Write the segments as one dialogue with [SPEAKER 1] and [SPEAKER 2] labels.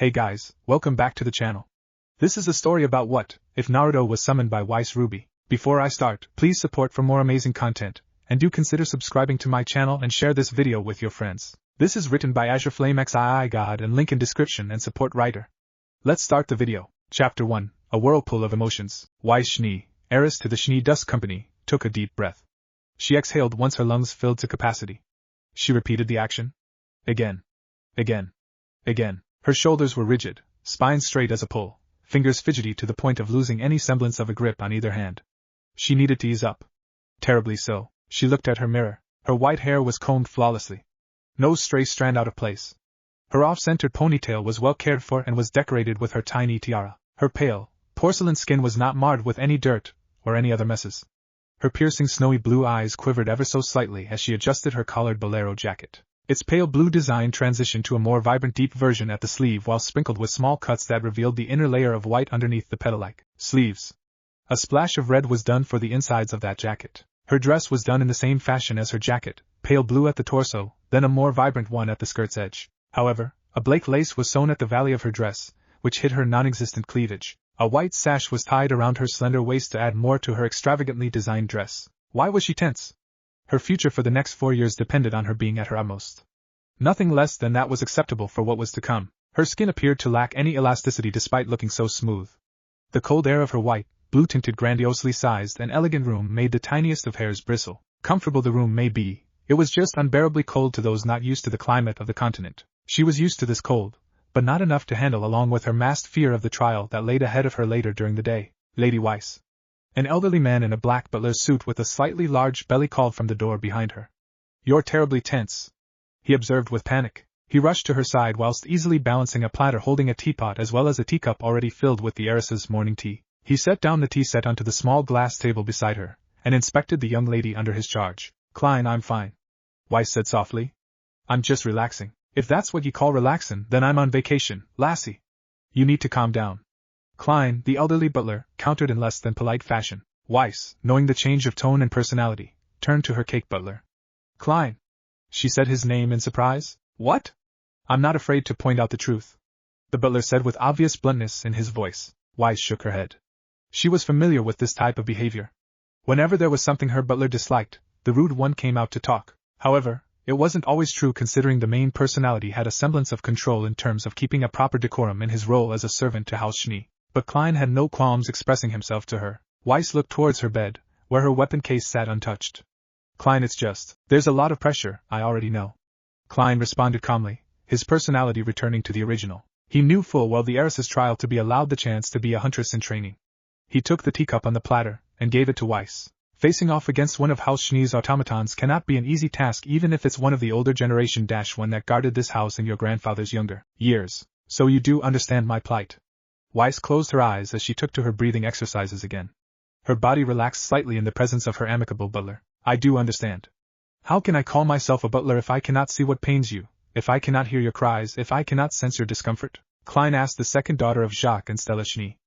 [SPEAKER 1] Hey guys, welcome back to the channel. This is a story about what if Naruto was summoned by Weiss rwby. Before I start, please support for more amazing content, and do consider subscribing to my channel and share this video with your friends. This is written by AzureFlameXIIIGod and link in description and support writer. Let's start the video. Chapter 1, A Whirlpool of Emotions. Weiss, heiress to the Schnee Dust Company, took a deep breath. She exhaled once her lungs filled to capacity. She repeated the action. Again. Her shoulders were rigid, spine straight as a pole, fingers fidgety to the point of losing any semblance of a grip on either hand. She needed to ease up. Terribly so. She looked at her mirror. Her white hair was combed flawlessly. No stray strand out of place. Her off-centered ponytail was well cared for and was decorated with her tiny tiara. Her pale, porcelain skin was not marred with any dirt or any other messes. Her piercing snowy blue eyes quivered ever so slightly as she adjusted her collared bolero jacket. Its pale blue design transitioned to a more vibrant deep version at the sleeve while sprinkled with small cuts that revealed the inner layer of white underneath the petal-like sleeves. A splash of red was done for the insides of that jacket. Her dress was done in the same fashion as her jacket, pale blue at the torso, then a more vibrant one at the skirt's edge. However, a black lace was sewn at the valley of her dress, which hid her non-existent cleavage. A white sash was tied around her slender waist to add more to her extravagantly designed dress. Why was she tense? Her future for the next 4 years depended on her being at her utmost. Nothing less than that was acceptable for what was to come. Her skin appeared to lack any elasticity despite looking so smooth. The cold air of her white, blue-tinted grandiosely sized and elegant room made the tiniest of hairs bristle. Comfortable the room may be, it was just unbearably cold to those not used to the climate of the continent. She was used to this cold, but not enough to handle along with her masked fear of the trial that laid ahead of her later during the day. Lady Weiss. An elderly man in a black butler's suit with a slightly large belly called from the door behind her. You're terribly tense, he observed with panic. He rushed to her side whilst easily balancing a platter holding a teapot as well as a teacup already filled with the heiress's morning tea. He set down the tea set onto the small glass table beside her, and inspected the young lady under his charge. Klein, I'm fine, Weiss said softly. I'm just relaxing. If that's what you call relaxin', then I'm on vacation, lassie. You need to calm down. Klein, the elderly butler, countered in less than polite fashion. Weiss, knowing the change of tone and personality, turned to her cake butler. Klein. She said his name in surprise. What? I'm not afraid to point out the truth, the butler said with obvious bluntness in his voice. Weiss shook her head. She was familiar with this type of behavior. Whenever there was something her butler disliked, the rude one came out to talk. However, it wasn't always true considering the main personality had a semblance of control in terms of keeping a proper decorum in his role as a servant to House Schnee. But Klein had no qualms expressing himself to her. Weiss looked towards her bed, where her weapon case sat untouched. Klein, it's just, there's a lot of pressure, I already know. Klein responded calmly, his personality returning to the original. He knew full well the heiress's trial to be allowed the chance to be a huntress in training. He took the teacup on the platter, and gave it to Weiss. Facing off against one of House Schnee's automatons cannot be an easy task even if it's one of the older generation - one that guarded this house in your grandfather's younger years. So you do understand my plight. Weiss closed her eyes as she took to her breathing exercises again. Her body relaxed slightly in the presence of her amicable butler. I do understand. How can I call myself a butler if I cannot see what pains you, if I cannot hear your cries, if I cannot sense your discomfort? Klein asked the second daughter of Jacques and Stella Schnee.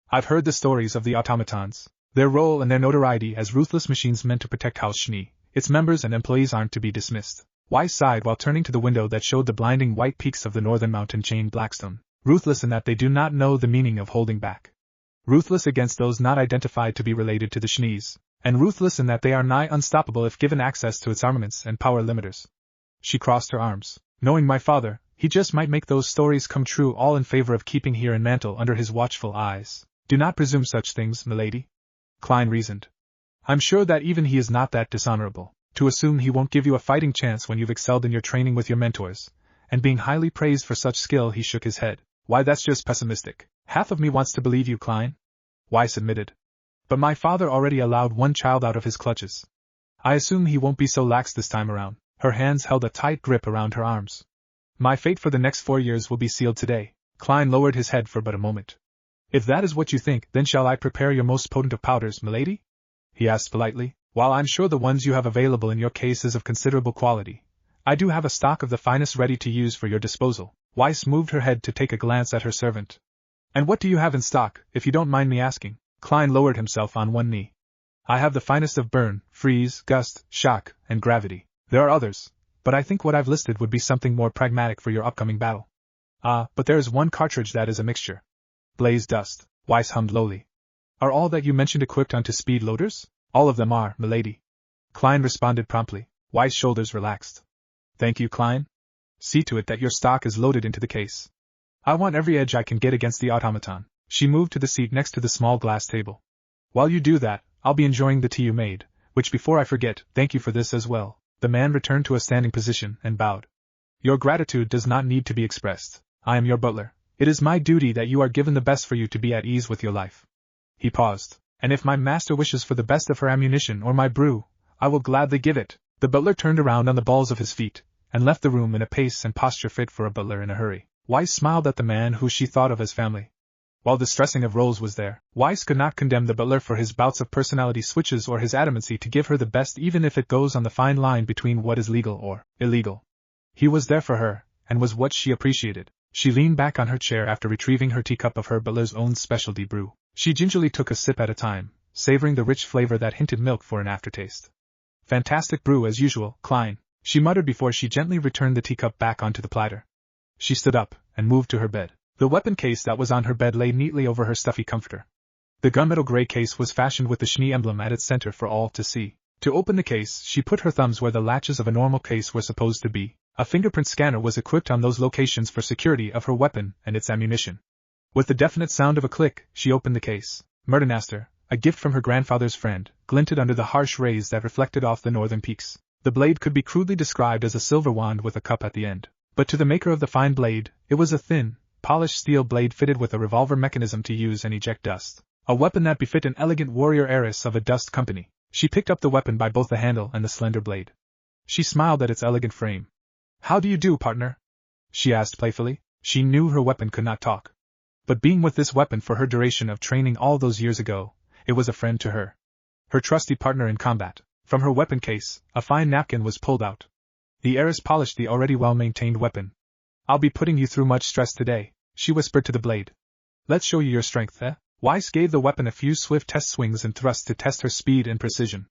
[SPEAKER 1] I've heard the stories of the automatons, their role and their notoriety as ruthless machines meant to protect House Schnee. Its members and employees aren't to be dismissed. Weiss sighed while turning to the window that showed the blinding white peaks of the northern mountain chain Blackstone. Ruthless in that they do not know the meaning of holding back. Ruthless against those not identified to be related to the Schnees, and ruthless in that they are nigh unstoppable if given access to its armaments and power limiters. She crossed her arms. Knowing my father, he just might make those stories come true, all in favor of keeping here in Mantle under his watchful eyes. Do not presume such things, milady, Klein reasoned. I'm sure that even he is not that dishonorable to assume he won't give you a fighting chance when you've excelled in your training with your mentors, and being highly praised for such skill. He shook his head. Why, that's just pessimistic. Half of me wants to believe you, Klein, Weiss admitted. But my father already allowed one child out of his clutches. I assume he won't be so lax this time around. Her hands held a tight grip around her arms. My fate for the next 4 years will be sealed today. Klein lowered his head for but a moment. If that is what you think, then shall I prepare your most potent of powders, milady? He asked politely. While I'm sure the ones you have available in your case is of considerable quality, I do have a stock of the finest ready to use for your disposal. Weiss moved her head to take a glance at her servant. And what do you have in stock, if you don't mind me asking? Klein lowered himself on one knee. I have the finest of burn, freeze, gust, shock, and gravity. There are others, but I think what I've listed would be something more pragmatic for your upcoming battle. Ah, but there is one cartridge that is a mixture. Blaze dust, Weiss hummed lowly. Are all that you mentioned equipped onto speed loaders? All of them are, milady. Klein responded promptly. Weiss' shoulders relaxed. Thank you, Klein. See to it that your stock is loaded into the case. I want every edge I can get against the automaton. She moved to the seat next to the small glass table. While you do that, I'll be enjoying the tea you made, which before I forget, thank you for this as well. The man returned to a standing position and bowed. Your gratitude does not need to be expressed. I am your butler. It is my duty that you are given the best for you to be at ease with your life. He paused. And if my master wishes for the best of her ammunition or my brew, I will gladly give it. The butler turned around on the balls of his feet, and left the room in a pace and posture fit for a butler in a hurry. Weiss smiled at the man who she thought of as family. While the stressing of roles was there, Weiss could not condemn the butler for his bouts of personality switches or his adamancy to give her the best even if it goes on the fine line between what is legal or illegal. He was there for her, and was what she appreciated. She leaned back on her chair after retrieving her teacup of her butler's own specialty brew. She gingerly took a sip at a time, savoring the rich flavor that hinted milk for an aftertaste. Fantastic brew as usual, Klein, she muttered before she gently returned the teacup back onto the platter. She stood up, and moved to her bed. The weapon case that was on her bed lay neatly over her stuffy comforter. The gunmetal gray case was fashioned with the Schnee emblem at its center for all to see. To open the case, she put her thumbs where the latches of a normal case were supposed to be. A fingerprint scanner was equipped on those locations for security of her weapon and its ammunition. With the definite sound of a click, she opened the case. Murdernaster, a gift from her grandfather's friend, glinted under the harsh rays that reflected off the northern peaks. The blade could be crudely described as a silver wand with a cup at the end. But to the maker of the fine blade, it was a thin, polished steel blade fitted with a revolver mechanism to use and eject dust. A weapon that befit an elegant warrior heiress of a dust company. She picked up the weapon by both the handle and the slender blade. She smiled at its elegant frame. How do you do, partner? She asked playfully. She knew her weapon could not talk. But being with this weapon for her duration of training all those years ago, it was a friend to her. Her trusty partner in combat. From her weapon case, a fine napkin was pulled out. The heiress polished the already well-maintained weapon. I'll be putting you through much stress today, she whispered to the blade. Let's show you your strength, eh? Weiss gave the weapon a few swift test swings and thrusts to test her speed and precision.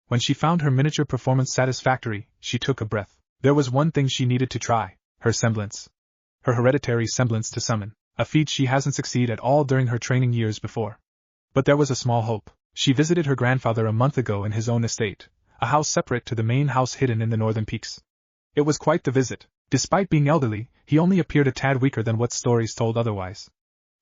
[SPEAKER 1] When she found her miniature performance satisfactory, she took a breath. There was one thing she needed to try, her semblance. Her hereditary semblance to summon, a feat she hasn't succeeded at all during her training years before. But there was a small hope. She visited her grandfather a month ago in his own estate, a house separate to the main house hidden in the northern peaks. It was quite the visit. Despite being elderly, he only appeared a tad weaker than what stories told otherwise.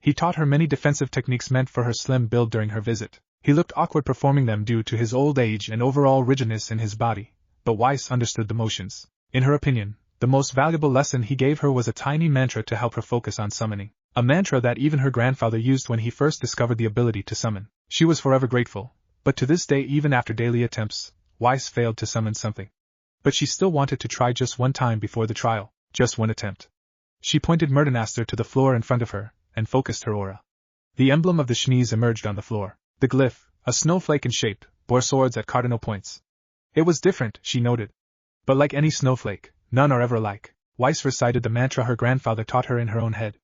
[SPEAKER 1] He taught her many defensive techniques meant for her slim build during her visit. He looked awkward performing them due to his old age and overall rigidness in his body, but Weiss understood the motions. In her opinion, the most valuable lesson he gave her was a tiny mantra to help her focus on summoning. A mantra that even her grandfather used when he first discovered the ability to summon. She was forever grateful, but to this day, even after daily attempts, Weiss failed to summon something. But she still wanted to try just one time before the trial, just one attempt. She pointed Murdernaster to the floor in front of her, and focused her aura. The emblem of the Schnees emerged on the floor. The glyph, a snowflake in shape, bore swords at cardinal points. It was different, she noted. But like any snowflake, none are ever alike. Weiss recited the mantra her grandfather taught her in her own head.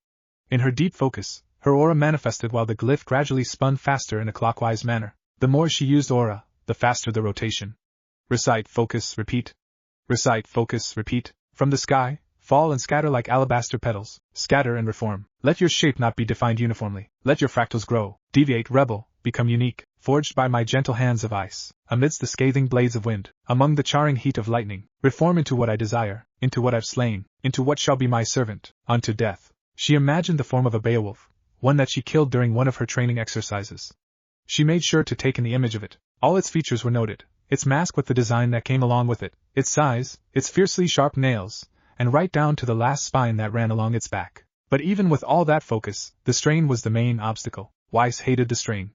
[SPEAKER 1] In her deep focus, her aura manifested while the glyph gradually spun faster in a clockwise manner. The more she used aura, the faster the rotation. Recite, focus, repeat. Recite, focus, repeat. From the sky, fall and scatter like alabaster petals. Scatter and reform. Let your shape not be defined uniformly. Let your fractals grow. Deviate, rebel, become unique. Forged by my gentle hands of ice, amidst the scathing blades of wind, among the charring heat of lightning. Reform into what I desire, into what I've slain, into what shall be my servant, unto death. She imagined the form of a Beowulf, one that she killed during one of her training exercises. She made sure to take in the image of it. All its features were noted. Its mask with the design that came along with it, its size, its fiercely sharp nails, and right down to the last spine that ran along its back. But even with all that focus, the strain was the main obstacle. Weiss hated the strain.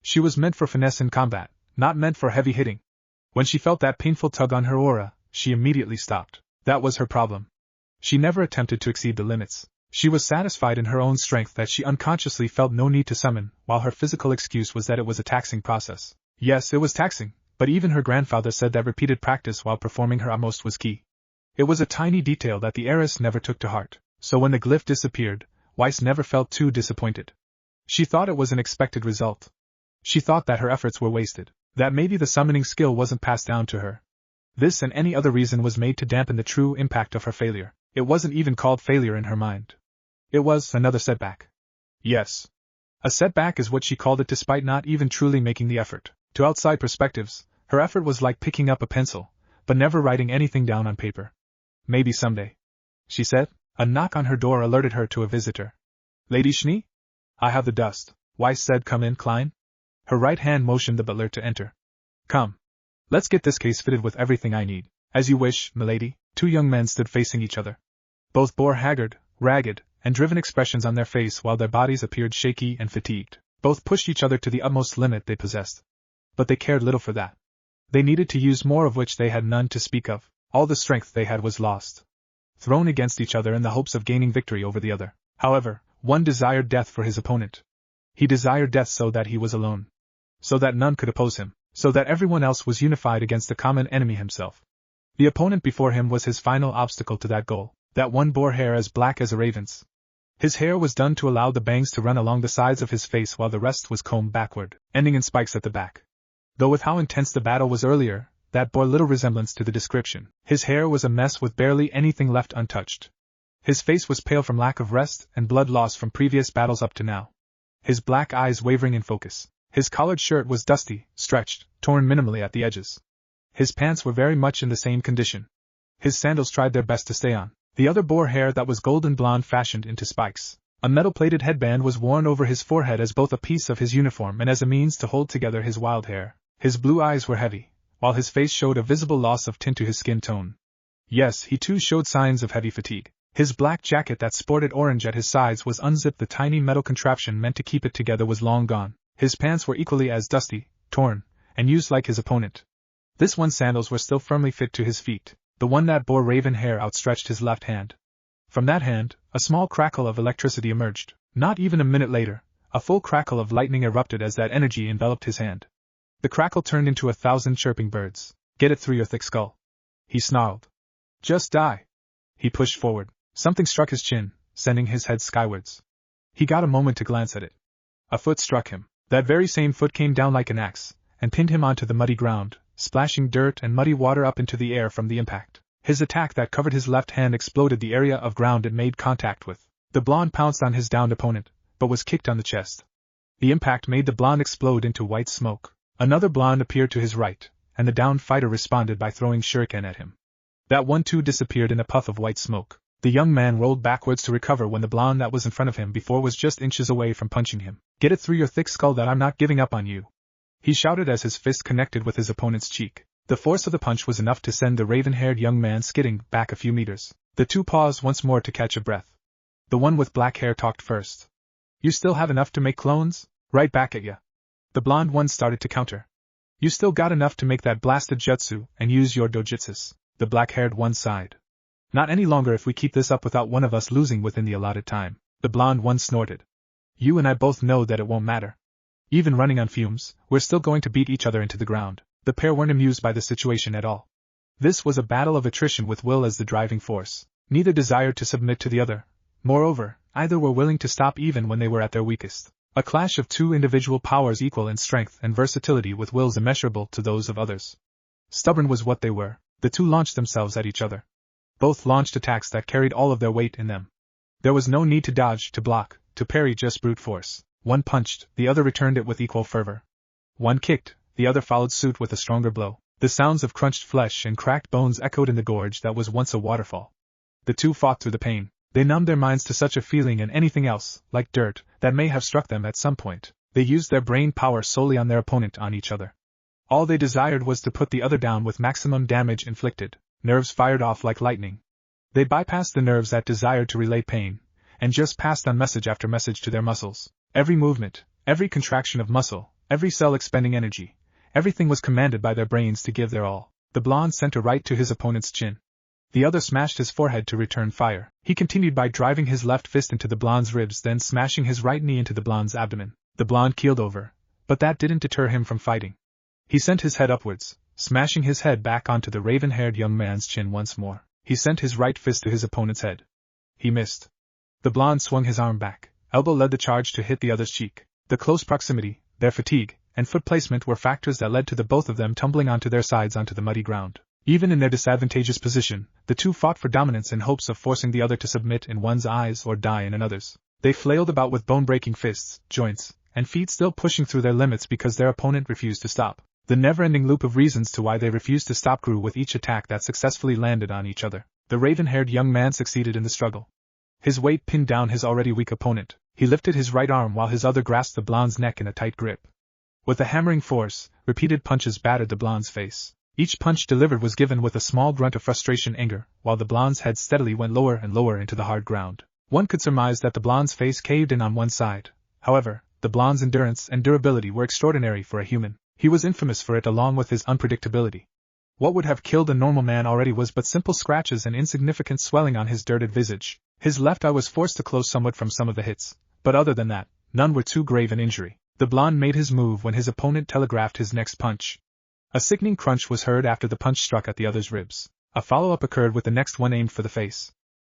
[SPEAKER 1] She was meant for finesse in combat, not meant for heavy hitting. When she felt that painful tug on her aura, she immediately stopped. That was her problem. She never attempted to exceed the limits. She was satisfied in her own strength that she unconsciously felt no need to summon, while her physical excuse was that it was a taxing process. Yes, it was taxing, but even her grandfather said that repeated practice while performing her utmost was key. It was a tiny detail that the heiress never took to heart, so when the glyph disappeared, Weiss never felt too disappointed. She thought it was an expected result. She thought that her efforts were wasted, that maybe the summoning skill wasn't passed down to her. This and any other reason was made to dampen the true impact of her failure. It wasn't even called failure in her mind. It was another setback. Yes. A setback is what she called it despite not even truly making the effort. To outside perspectives, her effort was like picking up a pencil, but never writing anything down on paper. Maybe someday, she said. A knock on her door alerted her to a visitor. Lady Schnee? I have the dust, Weiss said. Come in, Klein. Her right hand motioned the butler to enter. Come. Let's get this case fitted with everything I need. As you wish, milady. Two young men stood facing each other. Both bore haggard, ragged, and driven expressions on their face while their bodies appeared shaky and fatigued. Both pushed each other to the utmost limit they possessed. But they cared little for that. They needed to use more of which they had none to speak of. All the strength they had was lost, thrown against each other in the hopes of gaining victory over the other. However, one desired death for his opponent. He desired death so that he was alone. So that none could oppose him. So that everyone else was unified against the common enemy himself. The opponent before him was his final obstacle to that goal. That one bore hair as black as a raven's. His hair was done to allow the bangs to run along the sides of his face while the rest was combed backward, ending in spikes at the back. Though with how intense the battle was earlier, that bore little resemblance to the description. His hair was a mess with barely anything left untouched. His face was pale from lack of rest and blood loss from previous battles up to now. His black eyes wavering in focus. His collared shirt was dusty, stretched, torn minimally at the edges. His pants were very much in the same condition. His sandals tried their best to stay on. The other bore hair that was golden blonde fashioned into spikes. A metal-plated headband was worn over his forehead as both a piece of his uniform and as a means to hold together his wild hair. His blue eyes were heavy, while his face showed a visible loss of tint to his skin tone. Yes, he too showed signs of heavy fatigue. His black jacket that sported orange at his sides was unzipped. The tiny metal contraption meant to keep it together was long gone. His pants were equally as dusty, torn, and used like his opponent. This one's sandals were still firmly fit to his feet. The one that bore raven hair outstretched his left hand. From that hand, a small crackle of electricity emerged. Not even a minute later, a full crackle of lightning erupted as that energy enveloped his hand. The crackle turned into 1,000 chirping birds. Get it through your thick skull, he snarled. Just die. He pushed forward. Something struck his chin, sending his head skywards. He got a moment to glance at it. A foot struck him. That very same foot came down like an axe, and pinned him onto the muddy ground, splashing dirt and muddy water up into the air from the impact. His attack that covered his left hand exploded the area of ground it made contact with. The blonde pounced on his downed opponent, but was kicked on the chest. The impact made the blonde explode into white smoke. Another blonde appeared to his right, and the downed fighter responded by throwing shuriken at him. That one too disappeared in a puff of white smoke. The young man rolled backwards to recover when the blonde that was in front of him before was just inches away from punching him. Get it through your thick skull that I'm not giving up on you, he shouted as his fist connected with his opponent's cheek. The force of the punch was enough to send the raven-haired young man skidding back a few meters. The two paused once more to catch a breath. The one with black hair talked first. You still have enough to make clones? Right back at ya. The blonde one started to counter. You still got enough to make that blasted jutsu and use your dojutsus. The black-haired one sighed. Not any longer if we keep this up without one of us losing within the allotted time. The blonde one snorted. You and I both know that it won't matter. Even running on fumes, we're still going to beat each other into the ground. The pair weren't amused by the situation at all. This was a battle of attrition with will as the driving force. Neither desired to submit to the other. Moreover, either were willing to stop even when they were at their weakest. A clash of two individual powers equal in strength and versatility with wills immeasurable to those of others. Stubborn was what they were. The two launched themselves at each other. Both launched attacks that carried all of their weight in them. There was no need to dodge, to block, to parry, just brute force. One punched, the other returned it with equal fervor. One kicked, the other followed suit with a stronger blow. The sounds of crunched flesh and cracked bones echoed in the gorge that was once a waterfall. The two fought through the pain. They numbed their minds to such a feeling and anything else, like dirt, that may have struck them at some point. They used their brain power solely on their opponent, on each other. All they desired was to put the other down with maximum damage inflicted. Nerves fired off like lightning. They bypassed the nerves that desired to relay pain, and just passed on message after message to their muscles. Every movement, every contraction of muscle, every cell expending energy, everything was commanded by their brains to give their all. The blonde sent a right to his opponent's chin. The other smashed his forehead to return fire. He continued by driving his left fist into the blonde's ribs, then smashing his right knee into the blonde's abdomen. The blonde keeled over, but that didn't deter him from fighting. He sent his head upwards, smashing his head back onto the raven-haired young man's chin once more. He sent his right fist to his opponent's head. He missed. The blonde swung his arm back. Elbow led the charge to hit the other's cheek. The close proximity, their fatigue, and foot placement were factors that led to the both of them tumbling onto their sides onto the muddy ground. Even in their disadvantageous position, the two fought for dominance in hopes of forcing the other to submit in one's eyes or die in another's. They flailed about with bone-breaking fists, joints, and feet, still pushing through their limits because their opponent refused to stop. The never-ending loop of reasons to why they refused to stop grew with each attack that successfully landed on each other. The raven-haired young man succeeded in the struggle. His weight pinned down his already weak opponent. He lifted his right arm while his other grasped the blonde's neck in a tight grip. With a hammering force, repeated punches battered the blonde's face. Each punch delivered was given with a small grunt of frustration anger, while the blonde's head steadily went lower and lower into the hard ground. One could surmise that the blonde's face caved in on one side. However, the blonde's endurance and durability were extraordinary for a human. He was infamous for it along with his unpredictability. What would have killed a normal man already was but simple scratches and insignificant swelling on his dirted visage. His left eye was forced to close somewhat from some of the hits, but other than that, none were too grave an injury. The blonde made his move when his opponent telegraphed his next punch. A sickening crunch was heard after the punch struck at the other's ribs. A follow-up occurred with the next one aimed for the face.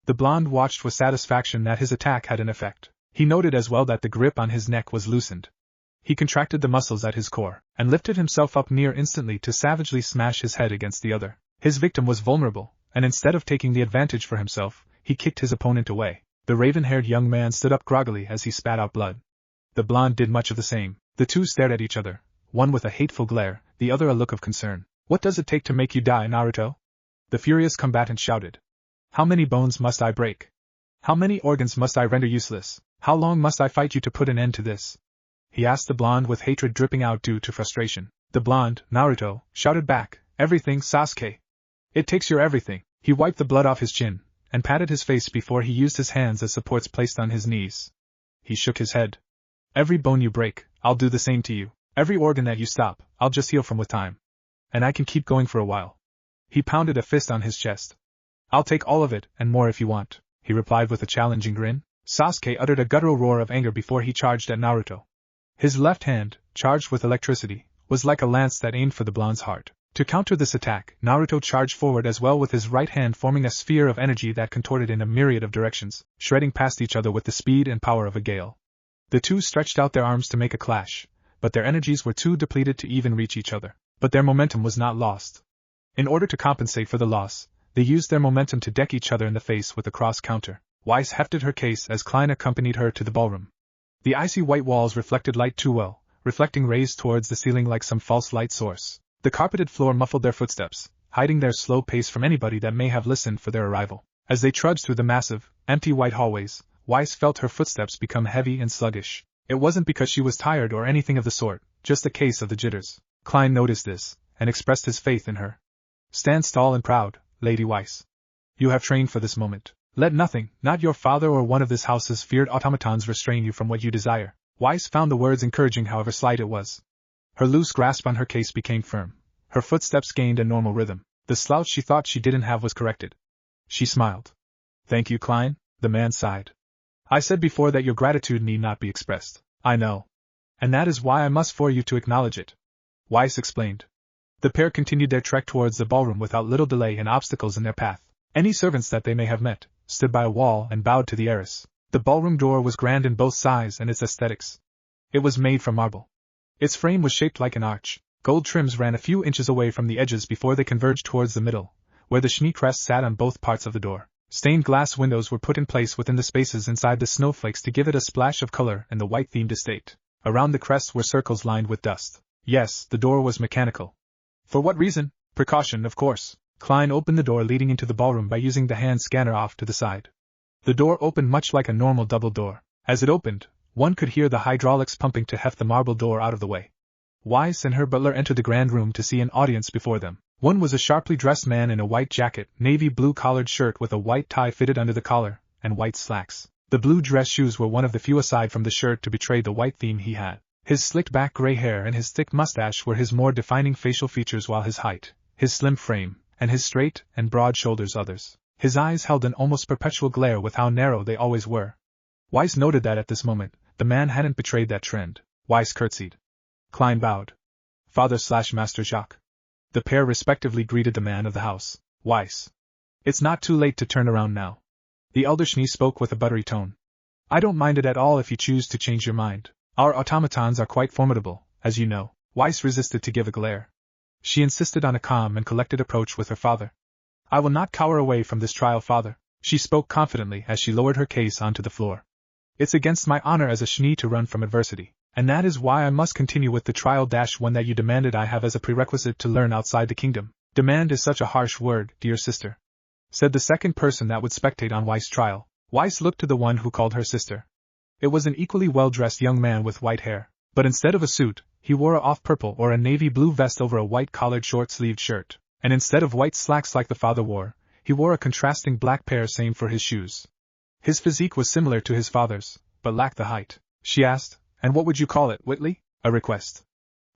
[SPEAKER 1] The blonde watched with satisfaction that his attack had an effect. He noted as well that the grip on his neck was loosened. He contracted the muscles at his core, and lifted himself up near instantly to savagely smash his head against the other. His victim was vulnerable, and instead of taking the advantage for himself, he kicked his opponent away. The raven-haired young man stood up groggily as he spat out blood. The blonde did much of the same. The two stared at each other, one with a hateful glare, the other a look of concern. "What does it take to make you die, Naruto?" the furious combatant shouted. "How many bones must I break? How many organs must I render useless? How long must I fight you to put an end to this?" he asked the blonde with hatred dripping out due to frustration. The blonde, Naruto, shouted back, "Everything, Sasuke. It takes your everything." He wiped the blood off his chin, and patted his face before he used his hands as supports placed on his knees. He shook his head. "Every bone you break, I'll do the same to you. Every organ that you stop, I'll just heal from with time. And I can keep going for a while." He pounded a fist on his chest. "I'll take all of it, and more if you want," he replied with a challenging grin. Sasuke uttered a guttural roar of anger before he charged at Naruto. His left hand, charged with electricity, was like a lance that aimed for the blonde's heart. To counter this attack, Naruto charged forward as well with his right hand forming a sphere of energy that contorted in a myriad of directions, shredding past each other with the speed and power of a gale. The two stretched out their arms to make a clash, but their energies were too depleted to even reach each other. But their momentum was not lost. In order to compensate for the loss, they used their momentum to deck each other in the face with a cross counter. Weiss hefted her case as Klein accompanied her to the ballroom. The icy white walls reflected light too well, reflecting rays towards the ceiling like some false light source. The carpeted floor muffled their footsteps, hiding their slow pace from anybody that may have listened for their arrival. As they trudged through the massive, empty white hallways, Weiss felt her footsteps become heavy and sluggish. It wasn't because she was tired or anything of the sort, just a case of the jitters. Klein noticed this, and expressed his faith in her. "Stand tall and proud, Lady Weiss. You have trained for this moment. Let nothing, not your father or one of this house's feared automatons, restrain you from what you desire." Weiss found the words encouraging however slight it was. Her loose grasp on her case became firm. Her footsteps gained a normal rhythm. The slouch she thought she didn't have was corrected. She smiled. "Thank you, Klein," the man sighed. "I said before that your gratitude need not be expressed. I know. And that is why I must for you to acknowledge it," Weiss explained. The pair continued their trek towards the ballroom without little delay and obstacles in their path. Any servants that they may have met stood by a wall and bowed to the heiress. The ballroom door was grand in both size and its aesthetics. It was made from marble. Its frame was shaped like an arch. Gold trims ran a few inches away from the edges before they converged towards the middle, where the Shmi crest sat on both parts of the door. Stained glass windows were put in place within the spaces inside the snowflakes to give it a splash of color in the white-themed estate. Around the crest were circles lined with dust. Yes, the door was mechanical. For what reason? Precaution, of course. Klein opened the door leading into the ballroom by using the hand scanner off to the side. The door opened much like a normal double door. As it opened, one could hear the hydraulics pumping to heft the marble door out of the way. Weiss and her butler entered the grand room to see an audience before them. One was a sharply dressed man in a white jacket, navy blue collared shirt with a white tie fitted under the collar, and white slacks. The blue dress shoes were one of the few aside from the shirt to betray the white theme he had. His slicked back gray hair and his thick mustache were his more defining facial features, while his height, his slim frame, and his straight and broad shoulders others. His eyes held an almost perpetual glare with how narrow they always were. Weiss noted that at this moment, the man hadn't betrayed that trend. Weiss curtsied. Klein bowed. "Father/Master Jacques." The pair respectively greeted the man of the house. Weiss. "It's not too late to turn around now." The elder Shmi spoke with a buttery tone. "I don't mind it at all if you choose to change your mind. Our automatons are quite formidable, as you know." Weiss resisted to give a glare. She insisted on a calm and collected approach with her father. I will not cower away from this trial, father, she spoke confidently as she lowered her case onto the floor. It's against my honor as a Shnee to run from adversity, and that is why I must continue with the trial. One that you demanded I have as a prerequisite to learn outside the kingdom. Demand is such a harsh word, dear sister, said the second person that would spectate on Weiss' trial. Weiss looked to the one who called her sister. It was an equally well-dressed young man with white hair, but instead of a suit, he wore a off-purple or a navy blue vest over a white-collared short-sleeved shirt, and instead of white slacks like the father wore, he wore a contrasting black pair, same for his shoes. His physique was similar to his father's, but lacked the height. She asked, and what would you call it, Whitley? A request.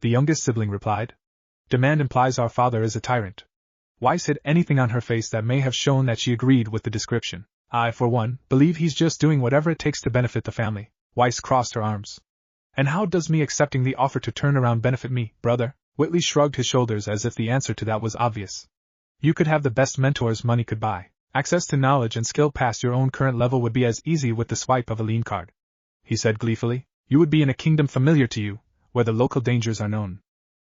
[SPEAKER 1] The youngest sibling replied. Demand implies our father is a tyrant. Weiss hid anything on her face that may have shown that she agreed with the description. I, for one, believe he's just doing whatever it takes to benefit the family. Weiss crossed her arms. And how does me accepting the offer to turn around benefit me, brother? Whitley shrugged his shoulders as if the answer to that was obvious. You could have the best mentors money could buy. Access to knowledge and skill past your own current level would be as easy with the swipe of a lean card, he said gleefully. You would be in a kingdom familiar to you, where the local dangers are known.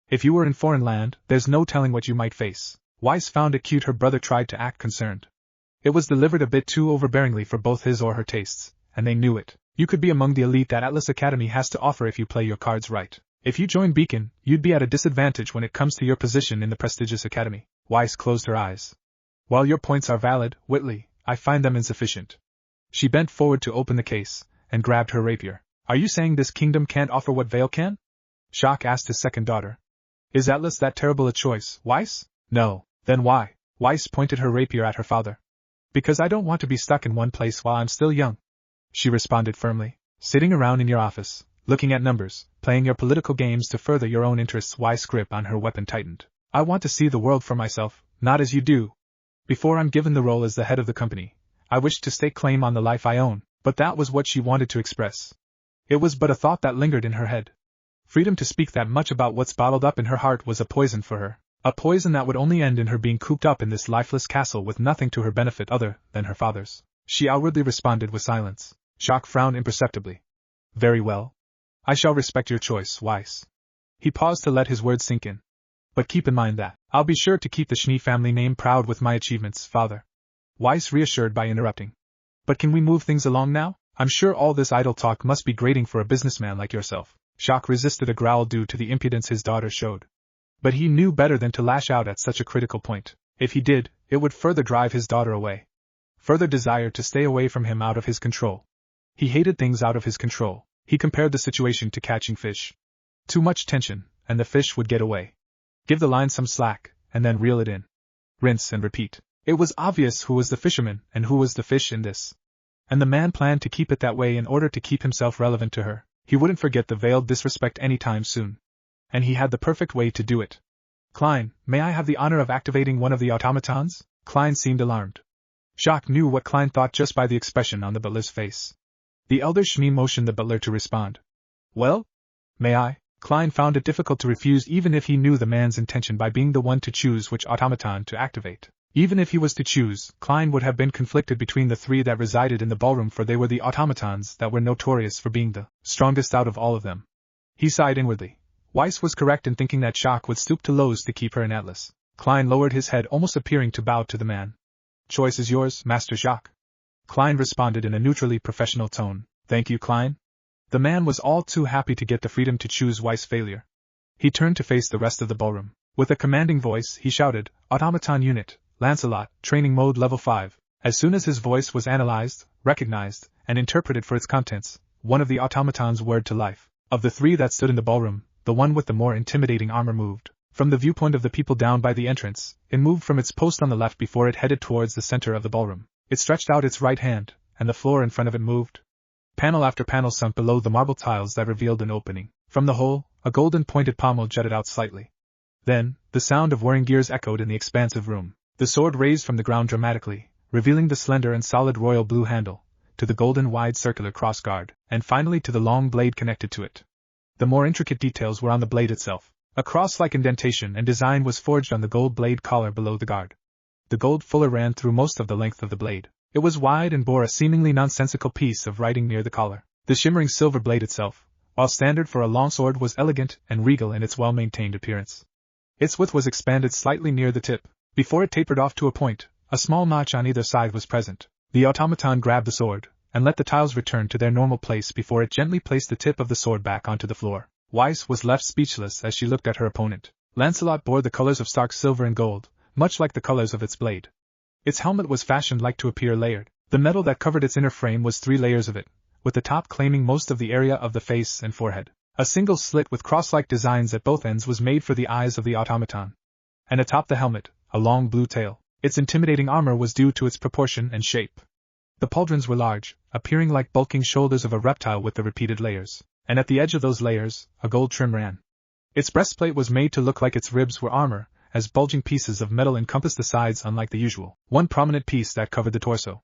[SPEAKER 1] If you were in foreign land, there's no telling what you might face. Weiss found it cute her brother tried to act concerned. It was delivered a bit too overbearingly for both his or her tastes, and they knew it. You could be among the elite that Atlas Academy has to offer if you play your cards right. If you join Beacon, you'd be at a disadvantage when it comes to your position in the prestigious academy. Weiss closed her eyes. While your points are valid, Whitley, I find them insufficient. She bent forward to open the case, and grabbed her rapier. Are you saying this kingdom can't offer what Vale can? Shock asked his second daughter. Is Atlas that terrible a choice, Weiss? No. Then why? Weiss pointed her rapier at her father. Because I don't want to be stuck in one place while I'm still young, she responded firmly. Sitting around in your office, looking at numbers, playing your political games to further your own interests. Weiss' grip on her weapon tightened. I want to see the world for myself, not as you do. Before I'm given the role as the head of the company, I wish to stake claim on the life I own, but that was what she wanted to express. It was but a thought that lingered in her head. Freedom to speak that much about what's bottled up in her heart was a poison for her, a poison that would only end in her being cooped up in this lifeless castle with nothing to her benefit other than her father's. She outwardly responded with silence. Shock frowned imperceptibly. Very well. I shall respect your choice, Weiss. He paused to let his words sink in. But keep in mind that I'll be sure to keep the Shnee family name proud with my achievements, father. Weiss reassured by interrupting. But can we move things along now? I'm sure all this idle talk must be grating for a businessman like yourself. Shock resisted a growl due to the impudence his daughter showed. But he knew better than to lash out at such a critical point. If he did, it would further drive his daughter away. Further desire to stay away from him out of his control. He hated things out of his control. He compared the situation to catching fish. Too much tension, and the fish would get away. Give the line some slack, and then reel it in. Rinse and repeat. It was obvious who was the fisherman and who was the fish in this. And the man planned to keep it that way in order to keep himself relevant to her. He wouldn't forget the veiled disrespect anytime soon. And he had the perfect way to do it. Klein, may I have the honor of activating one of the automatons? Klein seemed alarmed. Shock knew what Klein thought just by the expression on the butler's face. The elder Shnee motioned the butler to respond. Well? May I? Klein found it difficult to refuse even if he knew the man's intention by being the one to choose which automaton to activate. Even if he was to choose, Klein would have been conflicted between the three that resided in the ballroom, for they were the automatons that were notorious for being the strongest out of all of them. He sighed inwardly. Weiss was correct in thinking that Shock would stoop to lows to keep her in Atlas. Klein lowered his head, almost appearing to bow to the man. Choice is yours, Master Shock. Klein responded in a neutrally professional tone. Thank you, Klein. The man was all too happy to get the freedom to choose Weiss' failure. He turned to face the rest of the ballroom. With a commanding voice, he shouted, Automaton Unit, Lancelot, Training Mode Level 5. As soon as his voice was analyzed, recognized, and interpreted for its contents, one of the automatons whirred to life. Of the three that stood in the ballroom, the one with the more intimidating armor moved. From the viewpoint of the people down by the entrance, it moved from its post on the left before it headed towards the center of the ballroom. It stretched out its right hand, and the floor in front of it moved. Panel after panel sunk below the marble tiles that revealed an opening. From the hole, a golden pointed pommel jutted out slightly. Then, the sound of whirring gears echoed in the expansive room. The sword raised from the ground dramatically, revealing the slender and solid royal blue handle, to the golden wide circular crossguard, and finally to the long blade connected to it. The more intricate details were on the blade itself. A cross-like indentation and design was forged on the gold blade collar below the guard. The gold fuller ran through most of the length of the blade. It was wide and bore a seemingly nonsensical piece of writing near the collar. The shimmering silver blade itself, while standard for a longsword, was elegant and regal in its well-maintained appearance. Its width was expanded slightly near the tip. Before it tapered off to a point, a small notch on either side was present. The automaton grabbed the sword, and let the tiles return to their normal place before it gently placed the tip of the sword back onto the floor. Weiss was left speechless as she looked at her opponent. Lancelot bore the colors of stark silver and gold, much like the colors of its blade. Its helmet was fashioned like to appear layered. The metal that covered its inner frame was 3 layers of it, with the top claiming most of the area of the face and forehead. A single slit with cross-like designs at both ends was made for the eyes of the automaton. And atop the helmet, a long blue tail. Its intimidating armor was due to its proportion and shape. The pauldrons were large, appearing like bulking shoulders of a reptile with the repeated layers, and at the edge of those layers, a gold trim ran. Its breastplate was made to look like its ribs were armor, as bulging pieces of metal encompassed the sides unlike the usual. One prominent piece that covered the torso.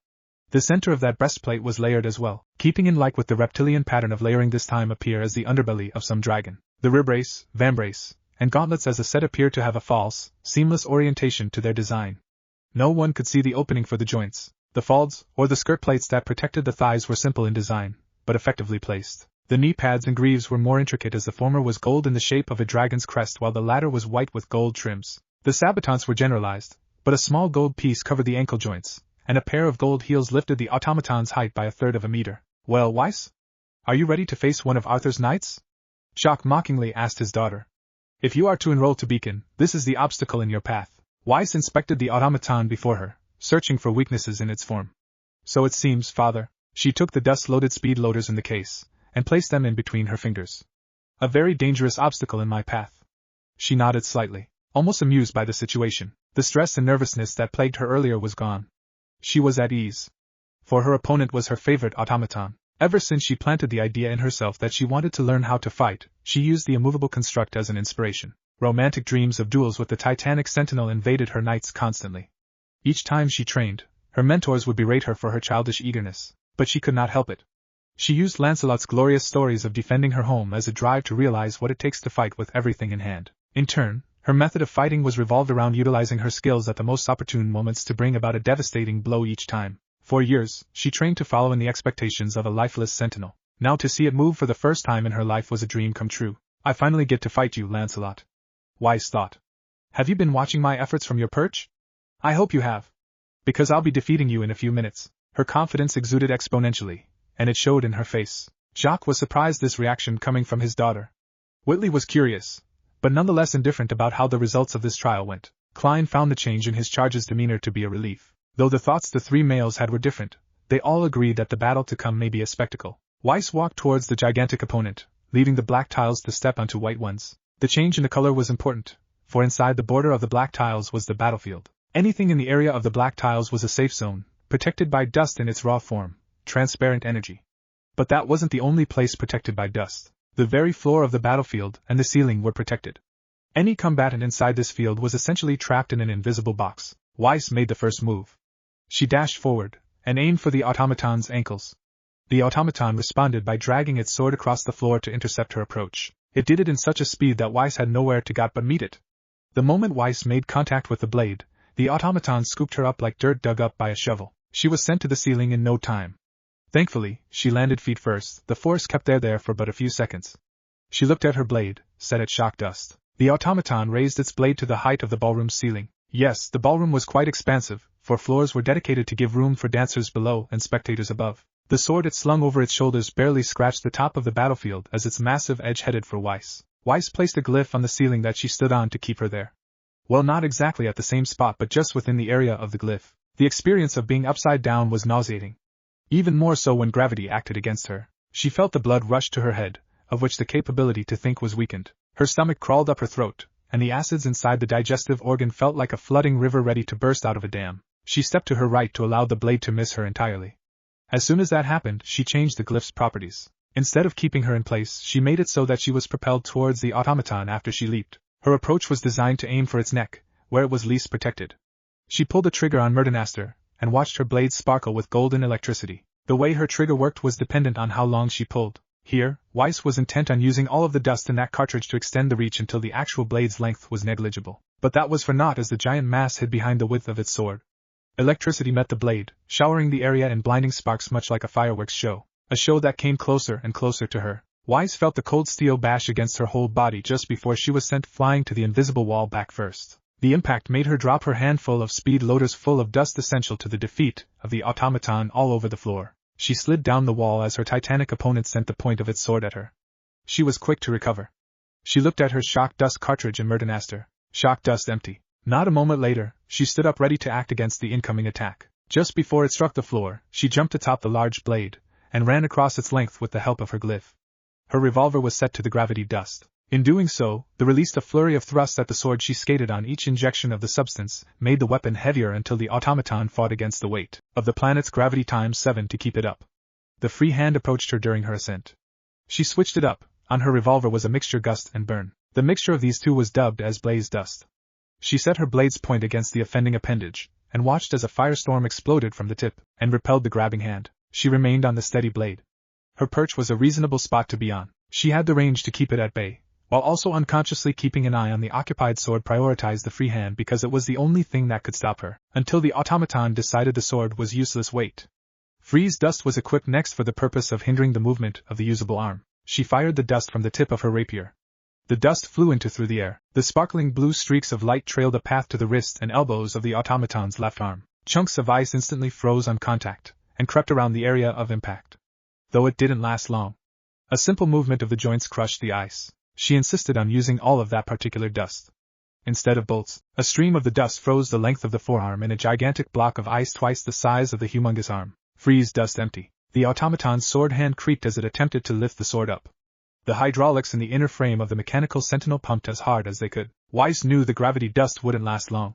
[SPEAKER 1] The center of that breastplate was layered as well, keeping in like with the reptilian pattern of layering this time appear as the underbelly of some dragon. The ribbrace, vambrace, and gauntlets as a set appear to have a false, seamless orientation to their design. No one could see the opening for the joints. The folds, or the skirt plates that protected the thighs were simple in design, but effectively placed. The knee pads and greaves were more intricate as the former was gold in the shape of a dragon's crest while the latter was white with gold trims. The sabatons were generalized, but a small gold piece covered the ankle joints, and a pair of gold heels lifted the automaton's height by 1/3 of a meter. Well, Weiss? Are you ready to face one of Arthur's knights? Jock mockingly asked his daughter. If you are to enroll to Beacon, this is the obstacle in your path. Weiss inspected the automaton before her, searching for weaknesses in its form. So it seems, father. She took the dust-loaded speed loaders in the case, and placed them in between her fingers. A very dangerous obstacle in my path. She nodded slightly, almost amused by the situation. The stress and nervousness that plagued her earlier was gone. She was at ease. For her opponent was her favorite automaton. Ever since she planted the idea in herself that she wanted to learn how to fight, she used the immovable construct as an inspiration. Romantic dreams of duels with the Titanic Sentinel invaded her nights constantly. Each time she trained, her mentors would berate her for her childish eagerness, but she could not help it. She used Lancelot's glorious stories of defending her home as a drive to realize what it takes to fight with everything in hand. In turn, her method of fighting was revolved around utilizing her skills at the most opportune moments to bring about a devastating blow each time. For years, she trained to follow in the expectations of a lifeless sentinel. Now to see it move for the first time in her life was a dream come true. I finally get to fight you, Lancelot. Weiss thought. Have you been watching my efforts from your perch? I hope you have. Because I'll be defeating you in a few minutes. Her confidence exuded exponentially, and it showed in her face. Jacques was surprised this reaction coming from his daughter. Whitley was curious, but nonetheless indifferent about how the results of this trial went. Klein found the change in his charge's demeanor to be a relief. Though the thoughts the 3 males had were different, they all agreed that the battle to come may be a spectacle. Weiss walked towards the gigantic opponent, leaving the black tiles to step onto white ones. The change in the color was important, for inside the border of the black tiles was the battlefield. Anything in the area of the black tiles was a safe zone, protected by dust in its raw form, transparent energy. But that wasn't the only place protected by dust. The very floor of the battlefield and the ceiling were protected. Any combatant inside this field was essentially trapped in an invisible box. Weiss made the first move. She dashed forward, and aimed for the automaton's ankles. The automaton responded by dragging its sword across the floor to intercept her approach. It did it in such a speed that Weiss had nowhere to go but meet it. The moment Weiss made contact with the blade, the automaton scooped her up like dirt dug up by a shovel. She was sent to the ceiling in no time. Thankfully, she landed feet first. The force kept her there for but a few seconds. She looked at her blade, set at shock dust. The automaton raised its blade to the height of the ballroom's ceiling. Yes, the ballroom was quite expansive, for floors were dedicated to give room for dancers below and spectators above. The sword it slung over its shoulders barely scratched the top of the battlefield as its massive edge headed for Weiss. Weiss placed a glyph on the ceiling that she stood on to keep her there. Well, not exactly at the same spot but just within the area of the glyph. The experience of being upside down was nauseating. Even more so when gravity acted against her. She felt the blood rush to her head, of which the capability to think was weakened. Her stomach crawled up her throat, and the acids inside the digestive organ felt like a flooding river ready to burst out of a dam. She stepped to her right to allow the blade to miss her entirely. As soon as that happened, she changed the glyph's properties. Instead of keeping her in place, she made it so that she was propelled towards the automaton after she leaped. Her approach was designed to aim for its neck, where it was least protected. She pulled the trigger on Murdenaster, and watched her blade sparkle with golden electricity. The way her trigger worked was dependent on how long she pulled. Here, Weiss was intent on using all of the dust in that cartridge to extend the reach until the actual blade's length was negligible. But that was for naught as the giant mass hid behind the width of its sword. Electricity met the blade, showering the area in blinding sparks much like a fireworks show. A show that came closer and closer to her. Weiss felt the cold steel bash against her whole body just before she was sent flying to the invisible wall back first. The impact made her drop her handful of speed loaders full of dust essential to the defeat of the automaton all over the floor. She slid down the wall as her titanic opponent sent the point of its sword at her. She was quick to recover. She looked at her shock dust cartridge and Merton asked her, "Shock dust empty?" Not a moment later, she stood up ready to act against the incoming attack. Just before it struck the floor, she jumped atop the large blade and ran across its length with the help of her glyph. Her revolver was set to the gravity dust. In doing so, the released a flurry of thrusts at the sword she skated on. Each injection of the substance made the weapon heavier until the automaton fought against the weight of the planet's gravity times 7 to keep it up. The free hand approached her during her ascent. She switched it up. On her revolver was a mixture gust and burn. The mixture of these two was dubbed as blaze dust. She set her blade's point against the offending appendage, and watched as a firestorm exploded from the tip, and repelled the grabbing hand. She remained on the steady blade. Her perch was a reasonable spot to be on. She had the range to keep it at bay, while also unconsciously keeping an eye on the occupied sword. Prioritized the free hand because it was the only thing that could stop her, until the automaton decided the sword was useless weight. Freeze dust was equipped next for the purpose of hindering the movement of the usable arm. She fired the dust from the tip of her rapier. The dust flew into through the air. The sparkling blue streaks of light trailed a path to the wrists and elbows of the automaton's left arm. Chunks of ice instantly froze on contact, and crept around the area of impact. Though it didn't last long. A simple movement of the joints crushed the ice. She insisted on using all of that particular dust. Instead of bolts, a stream of the dust froze the length of the forearm in a gigantic block of ice twice the size of the humongous arm. Freeze dust empty. The automaton's sword hand creaked as it attempted to lift the sword up. The hydraulics in the inner frame of the mechanical sentinel pumped as hard as they could. Weiss knew the gravity dust wouldn't last long.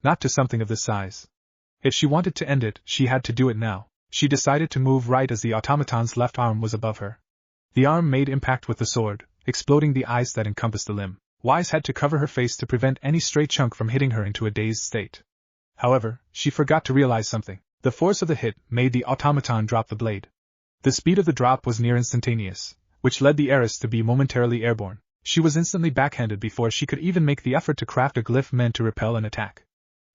[SPEAKER 1] Not to something of this size. If she wanted to end it, she had to do it now. She decided to move right as the automaton's left arm was above her. The arm made impact with the sword, exploding the ice that encompassed the limb. Weiss had to cover her face to prevent any stray chunk from hitting her into a dazed state. However, she forgot to realize something. The force of the hit made the automaton drop the blade. The speed of the drop was near instantaneous, which led the heiress to be momentarily airborne. She was instantly backhanded before she could even make the effort to craft a glyph meant to repel an attack.